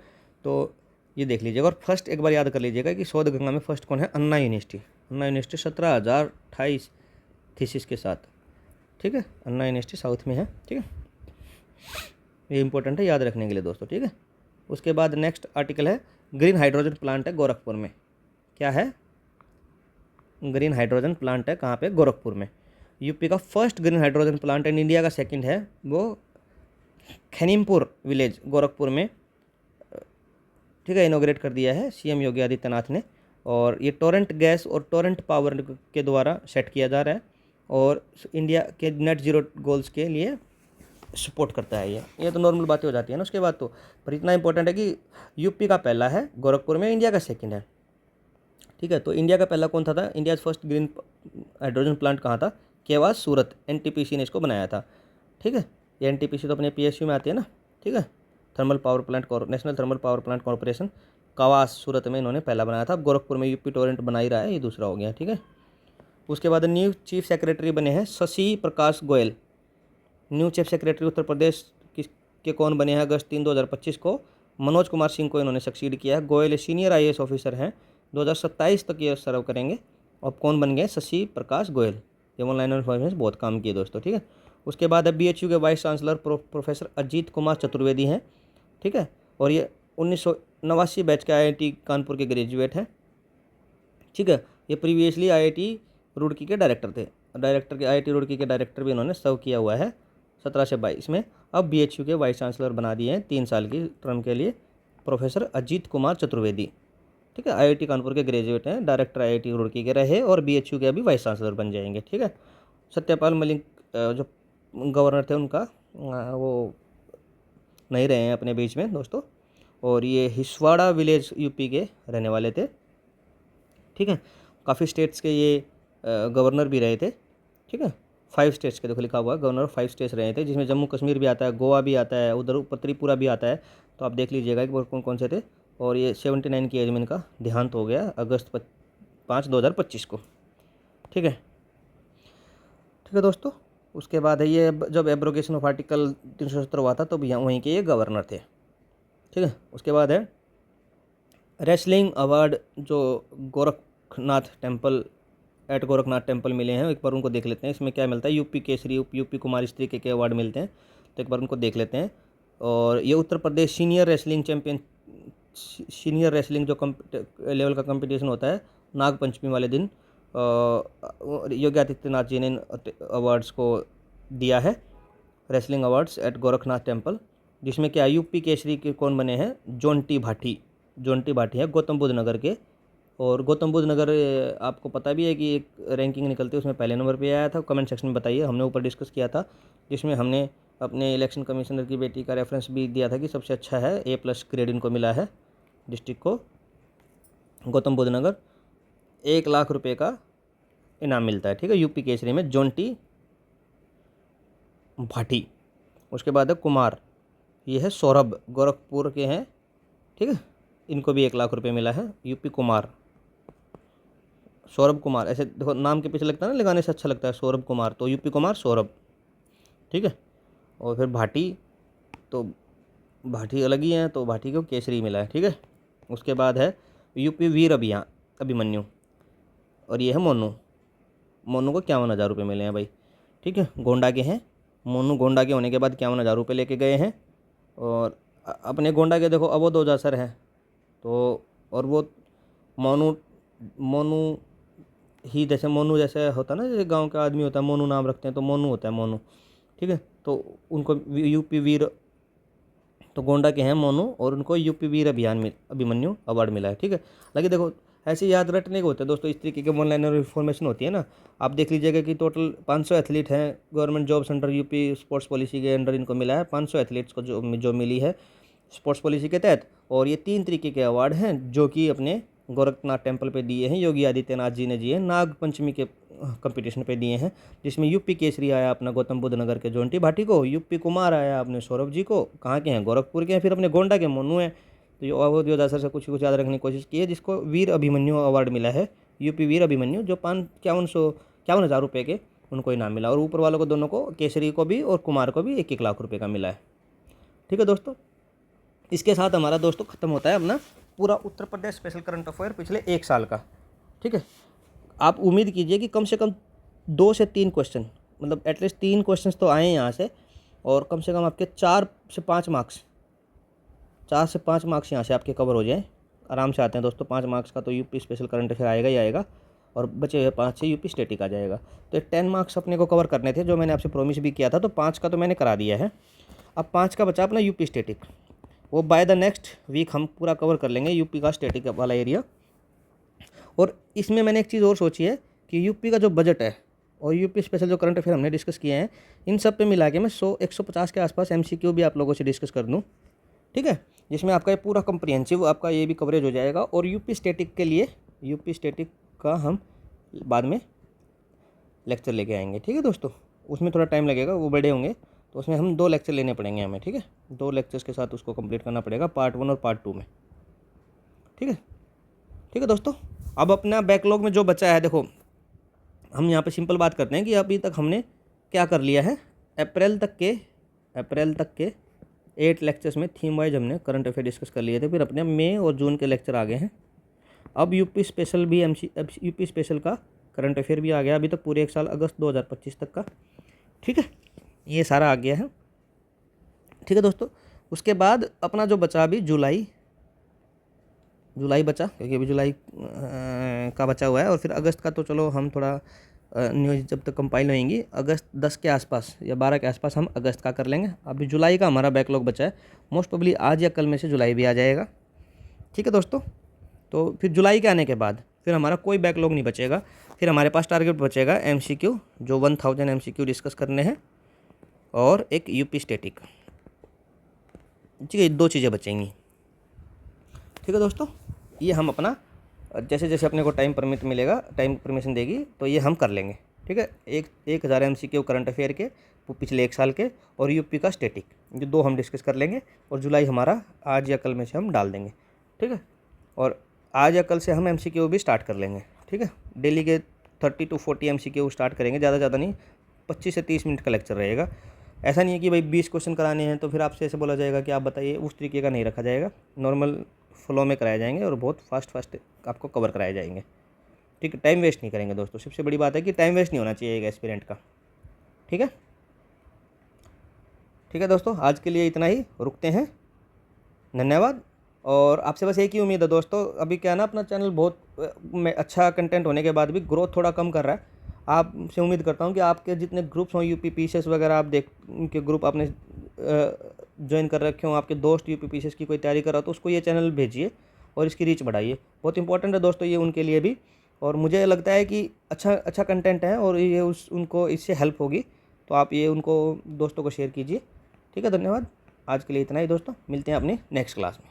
A: तो ये देख लीजिएगा। और फर्स्ट एक बार याद कर लीजिएगा कि शोध गंगा में फर्स्ट कौन है, अन्ना यूनिवर्सिटी। अन्ना यूनिवर्सिटी 17,028 थीसिस के साथ, ठीक है। अन्ना यूनिवर्सिटी साउथ में है, ठीक है। ये इंपॉर्टेंट है याद रखने के लिए दोस्तों, ठीक है। उसके बाद नेक्स्ट आर्टिकल है ग्रीन हाइड्रोजन प्लांट है गोरखपुर में। क्या है, ग्रीन हाइड्रोजन प्लांट है कहाँ पे, गोरखपुर में। यूपी का first green hydrogen plant and India का सेकंड है वो खैनीमपुर विलेज गोरखपुर में, ठीक है, इनोग्रेट कर दिया है सीएम योगी आदित्यनाथ ने। और ये टोरेंट गैस और टोरेंट पावर के द्वारा सेट किया जा रहा है और इंडिया के नेट जीरो गोल्स के लिए सपोर्ट करता है। ये तो नॉर्मल बातें हो जाती है ना उसके बाद तो, पर इतना इंपॉर्टेंट है कि यूपी का पहला है गोरखपुर में, इंडिया का सेकंड है, ठीक है। तो इंडिया का पहला कौन था India first green hydrogen plant कहाँ था, केवास सूरत, एनटीपीसी ने इसको बनाया था, ठीक है। ये एनटीपीसी तो अपने पीएसयू में आती है ना, ठीक है। Thermal power plant national thermal power plant corporation, Kawas Surat में इन्होंने पहला बनाया था। अब गोरखपुर में यूपी टोरेंट बना ही रहा है, ये दूसरा हो गया, ठीक है। उसके बाद न्यू चीफ सेक्रेटरी बने हैं Shashi Prakash Goyal. New chief secretary उत्तर प्रदेश के कौन बने हैं, अगस्त 3 2025 को मनोज कुमार सिंह को इन्होंने सक्सीड किया है। गोयल सीनियर आईएएस ऑफिसर हैं, 2027 तक ये सर्व करेंगे। अब कौन बन गए, शशि प्रकाश गोयल। ये ऑनलाइन इन्फॉर्मेशन बहुत काम किए दोस्तों, ठीक है। उसके बाद है बीएचयू के vice chancellor professor Ajit Kumar Chaturvedi हैं, ठीक है। और ये 1989 बैच के आईआईटी कानपुर के ग्रेजुएट हैं, ठीक है। ये प्रीवियसली आईआईटी रुड़की के डायरेक्टर थे, आईआईटी रुड़की के डायरेक्टर भी इन्होंने सर्व किया हुआ है 17 से 22 में। अब बीएचयू के वाइस चांसलर बना दिए हैं 3 साल की टर्म के लिए प्रोफेसर अजीत कुमार चतुर्वेदी, ठीक है। आईआईटी कानपुर के ग्रेजुएट हैं, डायरेक्टर आईआईटी रुड़की के रहे और बीएचयू के अभी वाइस चांसलर बन जाएंगे, ठीक है। सत्यपाल मलिक जो गवर्नर थे उनका वो नहीं रहे हैं अपने बीच में दोस्तों। और ये हिसवाड़ा विलेज यूपी के रहने वाले थे, ठीक है। काफ़ी स्टेट्स के ये गवर्नर भी रहे थे, ठीक है। 5 स्टेट्स के देखो लिखा हुआ है, गवर्नर 5 स्टेट्स रहे थे, जिसमें जम्मू कश्मीर भी आता है, गोवा भी आता है, उधर ऊपर त्रिपुरा भी आता है। तो आप देख लीजिएगा कि वो कौन कौन से थे। और ये 79 की एज में इनका देहांत हो गया अगस्त 5 2025 को, ठीक है, ठीक है दोस्तों। उसके बाद है ये जब एब्रोगेशन ऑफ आर्टिकल 370 हुआ था तो भी वहीं के ये गवर्नर थे, ठीक है। उसके बाद है रेसलिंग अवार्ड जो गोरखनाथ टेम्पल मिले हैं, एक बार उनको देख लेते हैं। इसमें क्या मिलता है, यूपी केसरी, यूपी कुमार, इस तरीके के अवार्ड मिलते हैं, तो एक बार उनको देख लेते हैं। और ये उत्तर प्रदेश सीनियर रेसलिंग जो लेवल का कंपटीशन होता है, नागपंचमी वाले दिन योगी आदित्यनाथ जी ने अवार्ड्स को दिया है, wrestling awards at Gorakhnath temple, जिसमें क्या यूपी केसरी के कौन बने हैं, जोंटी भाटी है गौतम बुद्ध नगर के। और गौतम बुद्ध नगर आपको पता भी है कि एक रैंकिंग निकलती है, उसमें पहले नंबर पे आया था। कमेंट सेक्शन में बताइए, हमने ऊपर डिस्कस किया था, जिसमें हमने अपने इलेक्शन कमिश्नर की बेटी का रेफरेंस भी दिया था कि सबसे अच्छा है, A+ ग्रेड इनको मिला है डिस्ट्रिक्ट को गौतम बुद्ध नगर। 1 लाख रुपये का इनाम मिलता है, ठीक है, यूपी केसरी में जोंटी भाटी। उसके बाद है कुमार, ये है सौरभ, गोरखपुर के हैं, ठीक है, इनको भी 1 लाख रुपये मिला है। यूपी कुमार, सौरभ कुमार, ऐसे देखो नाम के पीछे लगता है ना, लगाने से अच्छा लगता है सौरभ कुमार, तो यूपी कुमार सौरभ, ठीक है। और फिर भाटी, तो भाटी अलग ही हैं, तो भाटी को केसरी मिला है, ठीक है। उसके बाद है यूपी वीर अभिमन्यु, और ये है मोनू को 51,000 रुपये मिले हैं भाई, ठीक है। गोंडा के हैं मोनू, गोंडा के होने के बाद 51,000 रुपये लेके गए हैं। और अपने गोंडा के देखो अवोध ओझा सर हैं, तो और वो मोनू ही, जैसे मोनू जैसे होता है ना, जैसे गांव का आदमी होता है मोनू नाम रखते हैं, तो मोनू होता है मोनू, ठीक है। तो उनको यूपी वीर, तो गोंडा के हैं मोनू, और उनको यूपी वीर अभिमन्यु अवार्ड मिला है, ठीक है। हालांकि देखो ऐसे याद रटने के होते हैं दोस्तों, इस तरीके के ऑनलाइन इन्फॉर्मेशन होती है ना। आप देख लीजिएगा कि टोटल 500 एथलीट हैं, government jobs under UP sports policy के अंडर इनको मिला है, 500 एथलीट्स को जो मिली है स्पोर्ट्स पॉलिसी के तहत। और ये 3 तरीके के अवार्ड हैं जो कि अपने गोरखनाथ टेम्पल पे दिए हैं, योगी आदित्यनाथ जी ने दिए हैं, नाग पंचमी के कंपटीशन पे दिए हैं, जिसमें यूपी केसरी आया अपना गौतम बुद्ध नगर के जोंटी भाटी को, यूपी कुमार आया अपने सौरभ जी को, कहाँ के हैं, गोरखपुर के हैं, फिर अपने गोंडा के मोनू हैं, तो ये अवध सर से कुछ याद रखने की कोशिश की है, जिसको वीर अभिमन्यु अवार्ड मिला है, यूपी वीर अभिमन्यु, जो 51,000 रुपये के उनको इनाम मिला। और ऊपर वालों को दोनों को, केसरी को भी और कुमार को भी 1-1 लाख रुपये का मिला है। ठीक है दोस्तों, इसके साथ हमारा दोस्तों ख़त्म होता है अपना पूरा Uttar Pradesh special current affair पिछले 1 साल का। ठीक है, आप उम्मीद कीजिए कि कम से कम 2 से 3 क्वेश्चन, मतलब एटलीस्ट 3 क्वेश्चन तो आए हैं यहाँ से, और कम से कम आपके 4 से 5 मार्क्स यहाँ से आपके कवर हो जाए, आराम से आते हैं दोस्तों। 5 मार्क्स का तो यूपी स्पेशल करंट अफेयर आएगा ही आएगा, और बचे हुए 5 से यूपी स्टैटिक आ जाएगा। तो 10 मार्क्स अपने को कवर करने थे, जो मैंने आपसे प्रॉमिस भी किया था, तो 5 का तो मैंने करा दिया है। अब 5 का बचा अपना यूपी स्टैटिक, वो बाय द नेक्स्ट वीक हम पूरा कवर कर लेंगे यूपी का स्टैटिक वाला एरिया। और इसमें मैंने एक चीज़ और सोची है कि यूपी का जो बजट है और यूपी स्पेशल जो करंट अफेयर हमने डिस्कस किए हैं, इन सब पे मिला के मैं 100-150 के आसपास MCQ भी आप लोगों से डिस्कस कर दूँ। ठीक है, जिसमें आपका ये पूरा कम्प्रिहेंसिव आपका ये भी कवरेज हो जाएगा। और यूपी स्टैटिक के लिए, यूपी स्टैटिक का हम बाद में लेक्चर लेके आएंगे। ठीक है दोस्तों, उसमें थोड़ा टाइम लगेगा, वो बड़े होंगे, तो उसमें हम 2 लेक्चर लेने पड़ेंगे हमें। ठीक है, 2 लेक्चर्स के साथ उसको कंप्लीट करना पड़ेगा, पार्ट 1 और पार्ट 2 में। ठीक है दोस्तों, अब अपना बैकलॉग में जो बचा है, देखो हम यहाँ पे सिंपल बात करते हैं कि अभी तक हमने क्या कर लिया है। अप्रैल तक के 8 लेक्चर्स में थीम वाइज हमने करंट अफेयर डिस्कस कर लिए थे। फिर अपने मई और जून के लेक्चर आ गए हैं। अब यूपी स्पेशल भी यूपी स्पेशल का करंट अफेयर भी आ गया अभी तक, पूरे 1 साल अगस्त 2025 तक का। ठीक है, ये सारा आ गया है। ठीक है दोस्तों, उसके बाद अपना जो बचा अभी जुलाई बचा, क्योंकि अभी जुलाई का बचा हुआ है। और फिर अगस्त का तो चलो हम थोड़ा न्यूज़ जब तक कंपाइल होएंगी, अगस्त 10 के आसपास या 12 के आसपास हम अगस्त का कर लेंगे। अभी जुलाई का हमारा बैकलॉग बचा है, मोस्ट प्रोबेबली आज या कल में से जुलाई भी आ जाएगा। ठीक है दोस्तों, तो फिर जुलाई के आने के बाद फिर हमारा कोई बैकलॉग नहीं बचेगा। फिर हमारे पास टारगेट बचेगा MCQ, जो 1000 MCQ डिस्कस करने हैं, और एक यूपी स्टैटिक। ठीक है, 2 चीज़ें बचेंगी। ठीक है दोस्तों, ये हम अपना जैसे जैसे अपने को टाइम परमिट मिलेगा, टाइम परमिशन देगी, तो ये हम कर लेंगे। ठीक है, 1000 MCQ करंट अफेयर के पिछले 1 साल के, और यूपी का स्टैटिक, जो 2 हम डिस्कस कर लेंगे। और जुलाई हमारा आज या कल में से हम डाल देंगे। ठीक है, और आज या कल से हम MCQ भी स्टार्ट कर लेंगे। ठीक है, डेली के 30 to 40 MCQ स्टार्ट करेंगे, ज़्यादा नहीं, 25 से 30 मिनट का लेक्चर रहेगा। ऐसा नहीं है कि भाई 20 क्वेश्चन कराने हैं तो फिर आपसे ऐसे बोला जाएगा कि आप बताइए, उस तरीके का नहीं रखा जाएगा। नॉर्मल फ्लो में कराए जाएंगे और बहुत फास्ट आपको कवर कराए जाएंगे। ठीक है, टाइम वेस्ट नहीं करेंगे दोस्तों, सबसे बड़ी बात है कि टाइम वेस्ट नहीं होना चाहिए एक एस्पिरेंट का। ठीक है दोस्तों, आज के लिए इतना ही, रुकते हैं, धन्यवाद। और आपसे बस एक ही उम्मीद है दोस्तों, अभी क्या ना, अपना चैनल बहुत अच्छा कंटेंट होने के बाद भी ग्रोथ थोड़ा कम कर रहा है। आपसे उम्मीद करता हूँ कि आपके जितने ग्रुप्स हों, यूपी पीसीएस वगैरह, आप उनके ग्रुप आपने ज्वाइन कर रखे हों, आपके दोस्त यूपी पीसीएस की कोई तैयारी कर रहा हो, तो उसको ये चैनल भेजिए और इसकी रीच बढ़ाइए। बहुत इंपॉर्टेंट है दोस्तों ये उनके लिए भी, और मुझे लगता है कि अच्छा कंटेंट है और ये उनको इससे हेल्प होगी, तो आप ये उनको दोस्तों को शेयर कीजिए। ठीक है, धन्यवाद। आज के लिए इतना ही दोस्तों, मिलते हैं अपनी नेक्स्ट क्लास में।